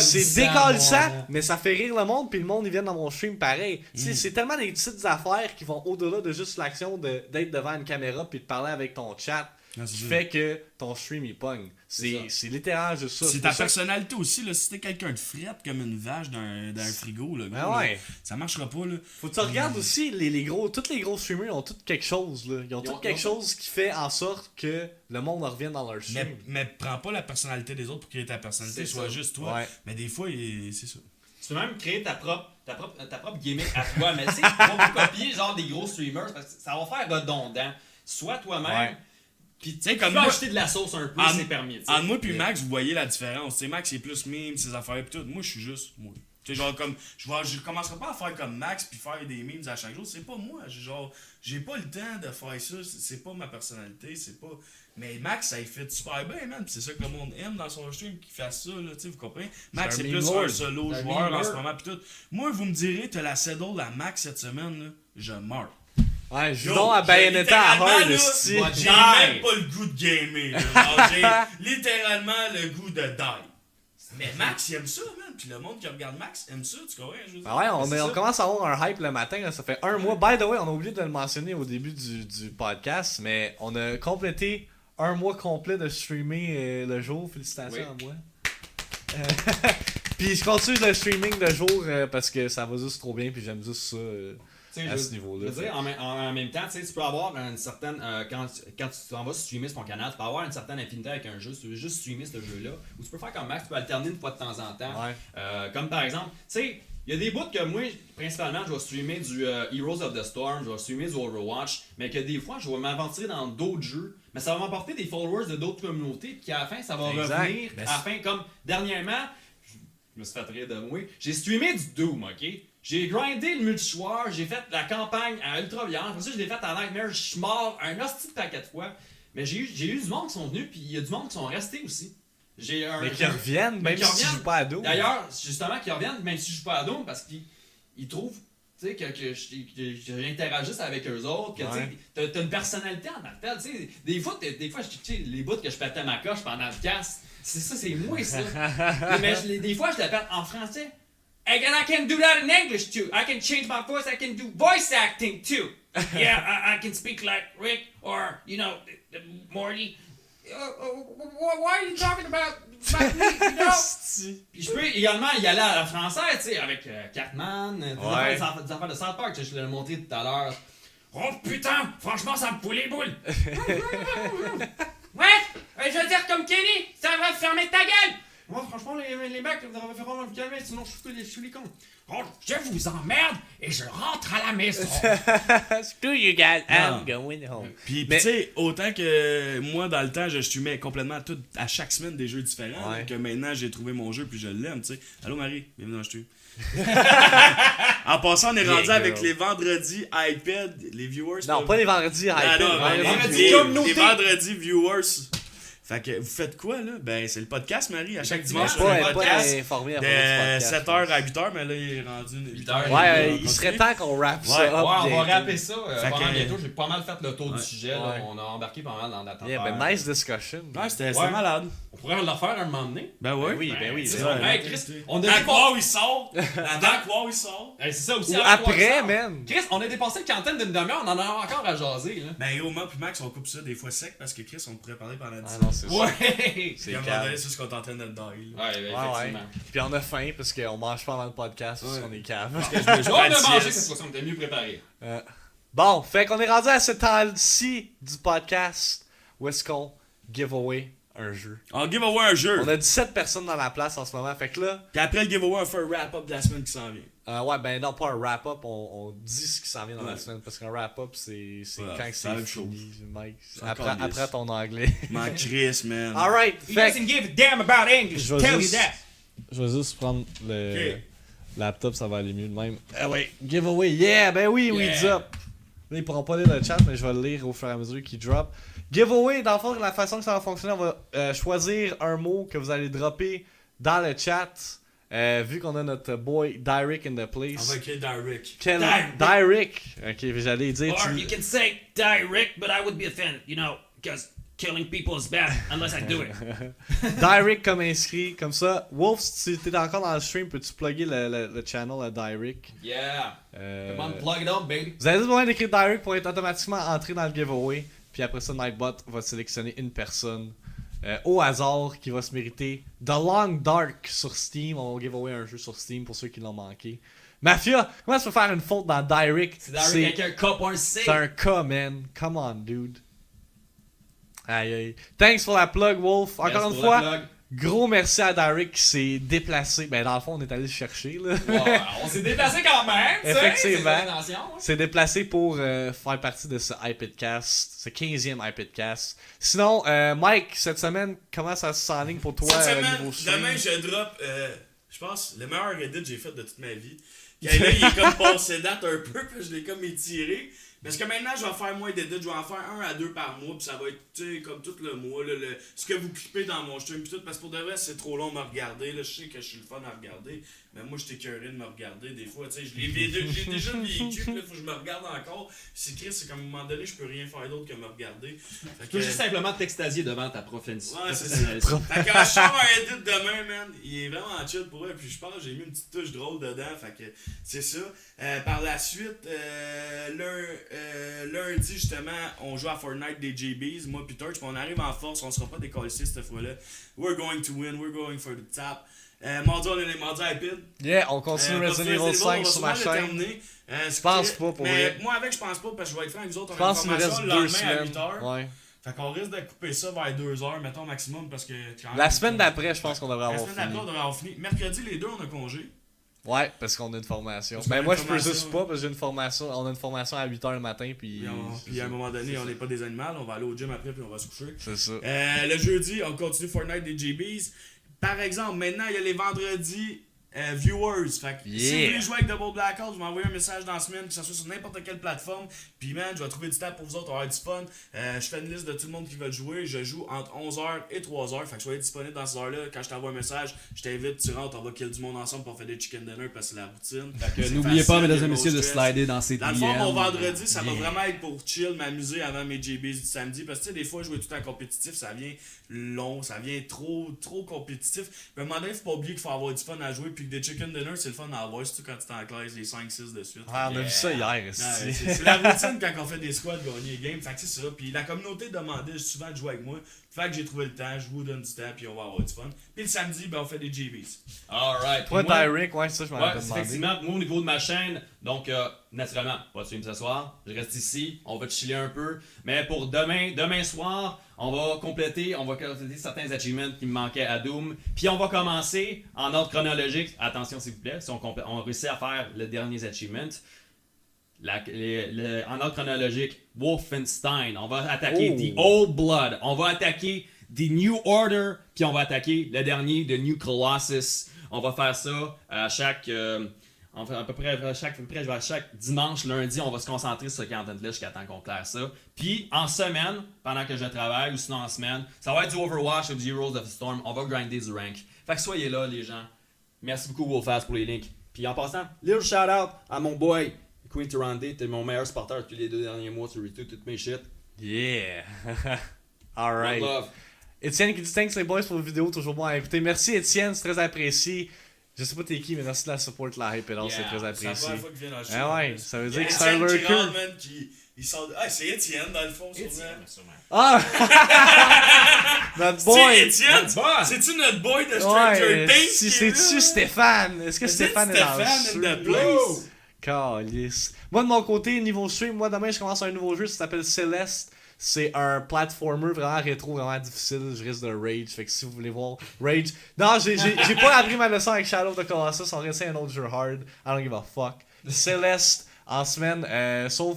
C'est décalissant, mais ça fait rire le monde, puis le monde ils viennent dans mon stream pareil. C'est tellement des petites affaires qui vont au-delà de juste l'action d'être devant une caméra puis de parler avec ton chat qui fait que ton stream il pogne. C'est littéralement juste ça. C'est ta personnalité aussi, là. Si t'es quelqu'un de frette comme une vache d'un frigo, là, gros, ouais. là, ça marchera pas, là. Faut que tu regardes aussi tous les gros streamers ont tous quelque chose là. Ils ont tous quelque chose qui fait en sorte que le monde revienne dans leur stream. Mais prends pas la personnalité des autres pour créer ta personnalité, C'est soit ça. juste toi. Ouais. Mais des fois, c'est ça. Tu peux même créer ta propre gimmick à toi, mais tu sais, tu vas pas copier genre des gros streamers parce que ça va faire redondant. Sois toi-même. Ouais. Puis Tu sais, tu comme peux moi- ajouter de la sauce un peu, En- c'est permis. tu sais. Entre moi puis Max, vous voyez la différence. Tu sais, Max, il est plus meme, ses affaires pis tout. Moi, je suis juste moi. Tu sais, genre, comme, je commencerai pas à faire comme Max puis faire des memes à chaque jour. C'est pas moi. J'ai pas le temps de faire ça. C'est pas ma personnalité. C'est pas. Mais Max, ça il fait super bien, man. Pis c'est ça que le monde aime dans son stream, qu'il fasse ça, là. Tu sais, vous comprenez? Max, un c'est meme plus lord. un solo C'est un joueur meme en ce lord. moment pis tout. Moi, vous me direz, t'as la saddle à Max cette semaine, là. Je meurs. Ouais, joue Yo, donc à Bayonetta à littéralement, hard là, esti. moi, J'ai Die. même pas le goût de gamer. Là. Genre, j'ai littéralement le goût de die. Mais Max, il aime ça, man. Puis le monde qui regarde Max aime ça, tu comprends? Je veux dire. Ah ouais, C'est on ça. commence à avoir un hype le matin, là, ça fait un mois. By the way, on a oublié de le mentionner au début du podcast, mais on a complété un mois complet de streamer le jour. Félicitations à moi. Puis je continue le streaming de jour parce que ça va juste trop bien, puis j'aime juste ça Tu sais, à ce niveau-là. Je veux dire, en même temps, tu sais, tu peux avoir une certaine. Quand tu t'en vas streamer sur ton canal, tu peux avoir une certaine affinité avec un jeu. Si tu veux juste streamer ce jeu-là, ou tu peux faire comme Max, tu peux alterner une fois de temps en temps. Ouais. Comme par exemple, tu sais, il y a des bouts que moi, principalement, je vais streamer du Heroes of the Storm, je vais streamer du Overwatch, mais que des fois, je vais m'aventurer dans d'autres jeux, mais ça va m'apporter des followers de d'autres communautés, puis à la fin, ça va Exact. revenir. Ben, À la fin, comme dernièrement, je me suis fait rire de moi, j'ai streamé du Doom, ok? J'ai grindé le multijoueur, j'ai fait la campagne à ultra violence, après ça, je l'ai fait à Nightmare, je suis mort un hostie de paquet de fois, mais j'ai eu du monde qui sont venus, puis il y a du monde qui sont restés aussi. Mais qui reviennent, Mais même qui si tu reviennent. joues pas à Doom. D'ailleurs, justement, qu'ils reviennent, même si je joue pas à Doom, parce qu'ils trouvent tu sais, que j'interagisse avec eux autres, que Ouais. tu sais, t'as une personnalité en appel. Tu sais, des fois, tu sais, les bouts que je pétais ma coche pendant le cast, c'est moi ça. Mais des fois, je le pète en français. And I can do that in English too. I can change my voice. I can do voice acting too. Yeah, I can speak like Rick or, you know, Morty. Why are you talking about me, you know? Puis je peux également y aller à la française, tu sais, avec Catman, des affaires de South Park, tu sais, je l'ai montré tout à l'heure. Oh putain, franchement, ça me fout les boules. Ouais, je veux dire comme Kenny, ça va fermer ta gueule. Moi, franchement, les mecs, vous devriez vraiment vous calmer, sinon je suis les cons. Oh, je vous emmerde et je rentre à la maison. Screw you guys, I'm Non. going home. Puis Mais- tu sais, autant que moi, dans le temps, je streamais complètement à chaque semaine des jeux différents, Ouais. que maintenant, j'ai trouvé mon jeu puis je l'aime, tu sais. Allô Marie, bienvenue dans le stream. En passant, on est Yeah, rendu avec girl. les vendredis iPad, les viewers. Non, pas les vendredis, Ah, non, vendredis, les communauté. vendredis viewers. Fait que vous faites quoi là? Ben c'est le podcast Marie, à chaque dimanche Effectivement, on a pas, un pas podcast informé à de propos du podcast. 7h à 8h, mais là il est rendu 8h. Ouais, il serait temps qu'on rappe ça Ouais, up. Ouais, on va bientôt. rapper ça. Fait Pendant que- bientôt, j'ai pas mal fait le tour Ouais. du sujet. Là. Ouais. On a embarqué pas mal dans la Yeah, ben nice discussion. Ouais, c'était Ouais. malade. On pourrait le refaire un moment donné. Ben ouais. Ben oui, C'est c'est ça. vrai. Hey, Chris, on a Dans dépassé... quoi il sort? Dans quoi il sort? Hey, c'est ça aussi. Ou avant quoi après, ça. man. Chris, on a dépassé le quantaine d'une demi-heure, on en a encore à jaser. Là. Ben gros, moi puis Max on coupe ça des fois sec parce que Chris on pourrait parler pendant 10 Ah minutes. non, c'est ça. Ouais! C'est Puis à un moment donné, calme. c'est ce qu'on est en train de die là. Ouais, effectivement. Puis on a faim parce qu'on mange pas avant le podcast parce Ouais. qu'on est cave. On a mangé Yes. cette fois-ci, on était mieux préparé. Bon, fait qu'on est rendu à ce temps-ci du podcast où est-ce qu'on giveaway un jeu. On giveaway un jeu. On a 17 personnes dans la place en ce moment, fait que là, Puis après le giveaway, on fait un wrap-up de la semaine qui s'en vient. ouais, ben non, pas un wrap-up, on dit ce qui s'en vient dans la semaine, parce qu'un wrap-up, c'est Ouais, quand c'est c'est la même fini, Mike. C'est Après, encore après lisse. ton anglais. M'en Chris, man. Alright, He fait doesn't give a damn about English. Je vais Tell juste- you that. Je vais juste prendre le Ok. laptop, ça va aller mieux de même. ah ouais, giveaway, yeah, ben oui, we Yeah. up. Là, ils pourront pas lire le chat, mais je vais le lire au fur et à mesure qu'il drop. Giveaway, dans le fond, la façon que ça va fonctionner, on va choisir un mot que vous allez dropper dans le chat. Vu qu'on a notre boy Dyrick in the On place. va écrire Derek. Quel Dyrick. Dyrick. Ok, j'allais dire. Or you can say direct, but I would be offended, you know, because killing people is bad unless I do it. Dyrick comme inscrit, comme ça. Wolf, si t'es encore dans le stream, peux-tu plugger le channel à Dyrick? Yeah! Euh, Come on, plug it up, baby! Vous avez juste besoin d'écrire Dyrick pour être automatiquement entré dans le giveaway. Puis après ça, Nightbot va sélectionner une personne au hasard qui va se mériter The Long Dark sur Steam. On va giveaway un jeu sur Steam pour ceux qui l'ont manqué. Mafia, comment tu peux faire une faute dans Dyrick? C'est Derek avec un K, pas un C! C'est un K, man. Come on, dude. Aïe aïe. Thanks pour la plug, Wolf. Encore Merci une pour fois, la plug. gros merci à Derek qui s'est déplacé. Ben, dans le fond, on est allé le chercher, là. Ouais, on s'est déplacé quand même, tu sais! Effectivement. C'est attention, hein. s'est déplacé pour faire partie de ce iPadcast, ce 15e iPadcast. Sinon, Mike, cette semaine, comment ça s'enligne pour toi Cette niveau semaine, stream? demain, je drop, je pense, le meilleur edit que j'ai fait de toute ma vie. Puis là, il est comme passé date un peu, puis je l'ai comme étiré. Parce que maintenant, je vais faire moins d'édits, je vais en faire 1 à 2 par mois, puis ça va être, tu sais, comme tout le mois, là, ce que vous clippez dans mon stream, puis tout, parce que pour de vrai, c'est trop long de me regarder, là, je sais que je suis le fun à regarder, mais moi, je t'écœuré de me regarder, des fois, tu sais, j'ai déjà vécu, là, faut que je me regarde encore, c'est Chris, c'est comme à un moment donné, je peux rien faire d'autre que me regarder. Fait Tu que- peux juste simplement t'extasier devant ta professionnalisme. Ouais, c'est ça. Fait que quand je sors un edit demain, man, il est vraiment chill pour eux. Puis je pense que j'ai mis une petite touche drôle dedans. Fait que c'est ça. Par la suite, lundi, justement, on joue à Fortnite des JBs. Moi, puis Torch. Puis on arrive en force. On sera pas décollés cette fois-là. We're going to win. We're going for the top. Mardi, on est mardi iPad. Yeah, on continue Resident Evil 5 sur ma chaîne. Je pense pas, pour vrai. Moi, avec, je pense pas, parce que je vais être franc avec vous autres. Je pense qu'il nous reste le 2 lendemain à semaines. 8h. Ouais. Fait qu'on risque de couper ça vers 2h, mettons maximum, parce que. La semaine d'après, je pense qu'on devrait La avoir semaine d'après, fini. on devrait avoir fini. Mercredi, les deux, on a congé. Ouais, parce qu'on a une formation. Parce qu'on a Ben une moi, je peux formation. juste pas parce que j'ai une formation. On a une formation à 8h le matin, puis. Puis à un moment donné, on n'est pas des animaux, on va aller au gym après, puis on va se coucher. C'est ça. Le jeudi, on continue Fortnite des JBs. Par exemple, maintenant, il y a les vendredis viewers. Fait que si vous Yeah. voulez jouer avec Double Blackout, vous m'envoyez un message dans la semaine, que ce soit sur n'importe quelle plateforme. Puis man, je vais trouver du temps pour vous autres, on va avoir du fun. Je fais une liste de tout le monde qui veut jouer. Je joue entre 11h et 3h. Fait que soyez disponible dans ces heures-là. Quand je t'envoie un message, je t'invite, tu rentres, on va kill du monde ensemble pour faire des chicken dinner parce que c'est la routine. Fait que C'est n'oubliez pas, facile, mesdames il y et a messieurs, no de stress. slider dans ces Dans le DM. fond, mon vendredi, ça va Yeah. vraiment être pour chill, m'amuser avant mes JBs du samedi. Parce que tu sais, des fois, jouer tout en compétitif, ça vient long, ça vient trop compétitif. Puis à un moment donné, faut pas oublier qu'il faut avoir du fun à jouer. Puis que des chicken dinner, c'est le fun à avoir, surtout quand tu es en classe, les 5-6 de suite. Ouais, on a vu ça hier, Ouais, esti. c'est la routine quand on fait des squads, gagner les games. Fait que c'est ça. Puis la communauté demandait souvent de jouer avec moi. Fait que j'ai trouvé le temps, je vous donne du temps, puis on va avoir du fun. Puis le samedi, ben on fait des JBs. Alright. Toi, Moi- Tyrick, ouais, ça, je m'en Ouais, avais c'est demandé. effectivement, moi au niveau de ma chaîne, donc naturellement, pas de stream ce soir, je reste ici, on va chiller un peu, mais pour demain soir, on va compléter certains achievements qui me manquaient à Doom, puis on va commencer en ordre chronologique, attention s'il vous plaît, si on réussit à faire le dernier achievement, en ordre chronologique, Wolfenstein, on va attaquer Oh. The Old Blood, on va attaquer The New Order, puis on va attaquer le dernier, The New Colossus. On va faire ça à chaque... à peu près chaque dimanche, lundi, on va se concentrer sur ce content-là jusqu'à temps qu'on claire ça. Puis en semaine, pendant que je travaille, ou sinon en semaine, ça va être du Overwatch ou du Heroes of the Storm. On va grinder du rank. Fait que soyez là, les gens. Merci beaucoup, Wolfast, pour les links. Puis en passant, little shout-out à mon boy, Queen Tyrande. T'es mon meilleur supporter depuis les 2 derniers mois. Tu retweets toutes mes shit. Yeah. One Alright. love. Étienne qui dit thanks les boys pour la vidéo, toujours bon à écouter. Merci Étienne, c'est très apprécié. Je sais pas t'es qui, mais merci de la support, la hype et là, c'est très C'est la apprécié. première fois qu'il vient dans le show. Ah ouais, ça veut dire que c'est un Étienne qui lurker. rentre, man, il sort de... Ah, c'est Étienne, dans le fond, sûrement. Ah! Notre C'est boy! Étienne? Notre boy! C'est-tu notre boy de Stranger Ouais, Things? si qui est là? c'est-tu Stéphane? Est-ce que Is it Stéphane est dans le Stéphane in the stream? place? Calice. Moi de mon côté, niveau stream, moi demain je commence un nouveau jeu, ça s'appelle Celeste. C'est un platformer vraiment rétro, vraiment difficile. Je risque de rage. Fait que si vous voulez voir Rage. Non, j'ai pas appris ma leçon avec Shadow of the Colossus. On reste un autre jeu hard. I don't give a fuck. Celeste en semaine, sauf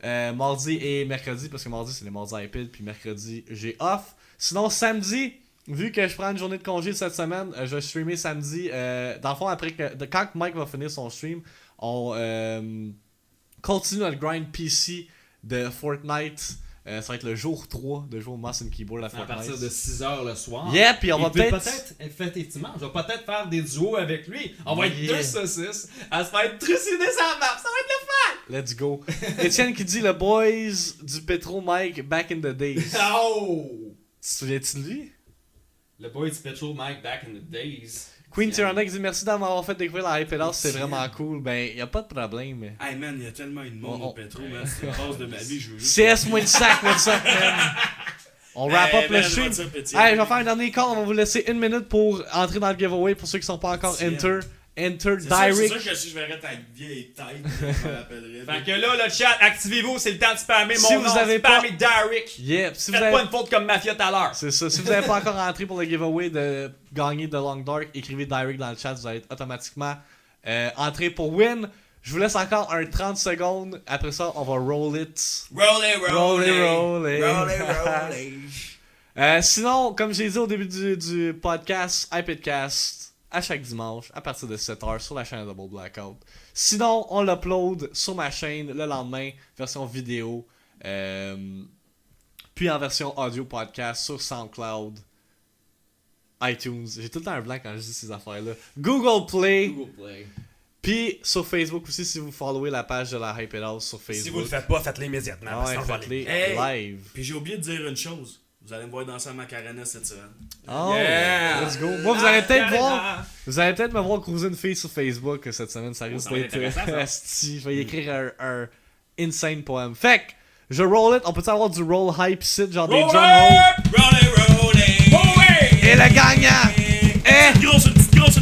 mardi et mercredi, parce que mardi c'est les mardis iPad, puis mercredi j'ai off. Sinon, samedi, vu que je prends une journée de congé cette semaine, je vais streamer samedi. Dans le fond, après quand Mike va finir son stream, on continue notre grind PC de Fortnite. Ça va être le jour 3 de jouer au mouse and keyboard à À Fortnite. partir de 6h le soir. Yeah, puis on va Et puis peut-être... effectivement, je vais peut-être faire des duos avec lui. On va être Yeah. 2 saucisses à se faire trucider sa map. Ça va être le fun! Let's go. Étienne qui dit le boys du Petro Mike back in the days. Oh! Tu te souviens-tu de lui? Le boy du Petrol Mike back in the days. Queen Tiens. Tyrande qui dit merci d'avoir fait découvrir la hype House, c'était Tiens. vraiment cool. Ben, y a pas de problème. Hey man, il y a tellement une monde On- au pétro, man. C'est la base de ma vie, je veux juste. CS moins de sac, what's up, man? On wrap up le man, stream. what's up, Étienne? Hey, je vais faire un dernier call, on va vous laisser 1 minute pour entrer dans le giveaway pour ceux qui sont pas encore Tiens. enter C'est direct. sûr que si je verrais ta vieille tête, je me rappellerais. Fait que là, le chat, activez-vous, c'est le temps de spammer mon Si nom. vous avez pas- Spammer Derek. Yeah, si vous Faites avez... pas une faute comme Mafia tout à l'heure. C'est ça. Si vous n'avez pas encore entré pour le giveaway de gagner de Long Dark, écrivez direct dans le chat, vous allez être automatiquement entré pour win. Je vous laisse encore un 30 secondes. Après ça, on va roll it. Roll it. Sinon, comme j'ai dit au début du podcast, iPadcast, à chaque dimanche, à partir de 7h sur la chaîne de Double Blackout. Sinon, on l'upload sur ma chaîne le lendemain, version vidéo. Puis en version audio podcast sur SoundCloud, iTunes. J'ai tout le temps un blanc quand je dis ces affaires-là. Google Play. Google Play. Puis sur Facebook aussi, si vous followez la page de la Hype It House sur Facebook. Si vous le faites pas, faites-le immédiatement. Ah parce ouais, qu'on va faites-les Hey. live. Puis j'ai oublié de dire une chose. Vous allez me voir danser à Macarena cette semaine. Oh, Yeah. let's go. Moi, vous allez peut-être me voir cruiser une fille sur Facebook cette semaine. Ça risque ça va être d'être intéressant, ça. asti. Je vais y écrire un insane poème. Fait que, je roll it. On peut avoir du roll hype ici, genre des drum rolls. Rolling. Et le gagnant est Grosse, petite grosse.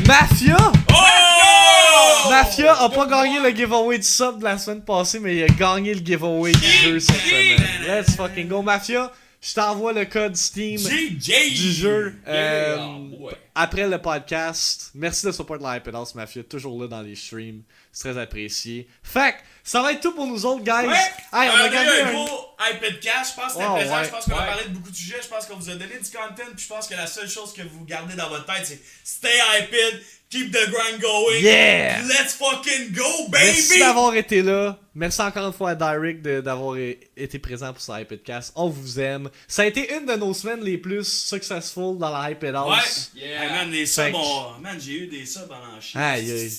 Mafia. Oh! Mafia a pas gagné le giveaway du sub de la semaine passée, mais il a gagné le giveaway du jeu cette semaine. Let's fucking go, Mafia. Je t'envoie le code Steam JJ! du jeu Ouais. après le podcast. Merci de support la Hype House Mafia, toujours là dans les streams. C'est très apprécié. Fait que, ça va être tout pour nous autres, guys. Ouais! Hey, on a gagné un un... gros iPad Cash, je pense que c'était Oh, plaisant, ouais. je pense qu'on a Ouais. parlé de beaucoup de sujets, je pense qu'on vous a donné du content, puis je pense que la seule chose que vous gardez dans votre tête, c'est stay iPad, keep the grind going, Yeah! let's fucking go, baby! Merci d'avoir été là. Merci encore une fois à Direct d'avoir été présent pour ce iPadcast. On vous aime. Ça a été une de nos semaines les plus successful dans la Hype House. Ouais! Yeah. Hey, man, les Fait subs, que- man, j'ai eu des subs en enchère. Aïe, aïe.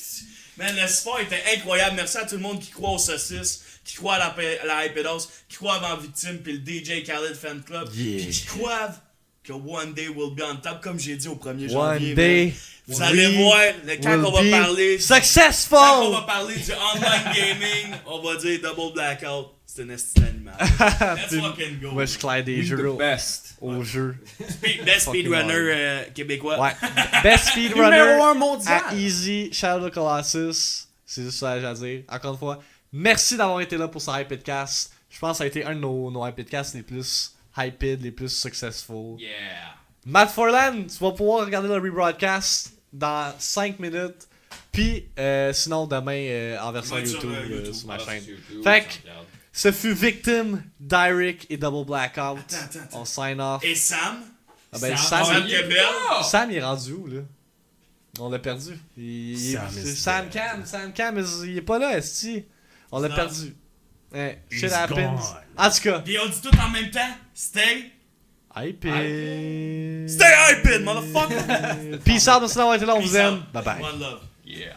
Man, le support était incroyable. Merci à tout le monde qui croit aux saucisses, qui croit à la Hype House, qui croit avant Victime, puis le DJ Khaled Fan Club, Yeah. puis qui croit que one day we'll be on top, comme j'ai dit au 1er One janvier. day, man. Vous allez voir, quand will on va be parler... Quand on successful! va parler du online gaming, on va dire Double Blackout. C'est un esti d'animal. Let's Puis, fucking go. Moi, je claire des jeux The best. au jeu. Best Fucking speedrunner Mario. québécois. Ouais. Best speedrunner Numéro 1 mondial. à Easy Shadow of the Colossus. C'est juste ça que j'ai à dire. Encore une fois, merci d'avoir été là pour ce Hypedcast. Je pense que ça a été un de nos Hypedcasts les plus hyped, les plus successful. Yeah. Matt Forlan, tu vas pouvoir regarder le rebroadcast dans 5 minutes. Puis, sinon, demain, en version Va être sur, YouTube, YouTube. sur ma Ah, chaîne. sur YouTube, Fait que- SoundCloud. Ce fut Victim, Direct et Double Blackout. Attends. On sign off. Et Sam? Ah ben, Sam Sam, Sam Quebel? Sam, il est rendu où, là? On l'a perdu. Sam is Sam dead. Cam, il est pas là, esti. On l'a Non. perdu. Ouais, shit He's happens. gone. En tout cas, Puis on dit tout en même temps, stay hyped. hyped, motherfucker! Peace out, merci d'avoir été là, on vous Peace aime. out. Bye bye. One love. Yeah.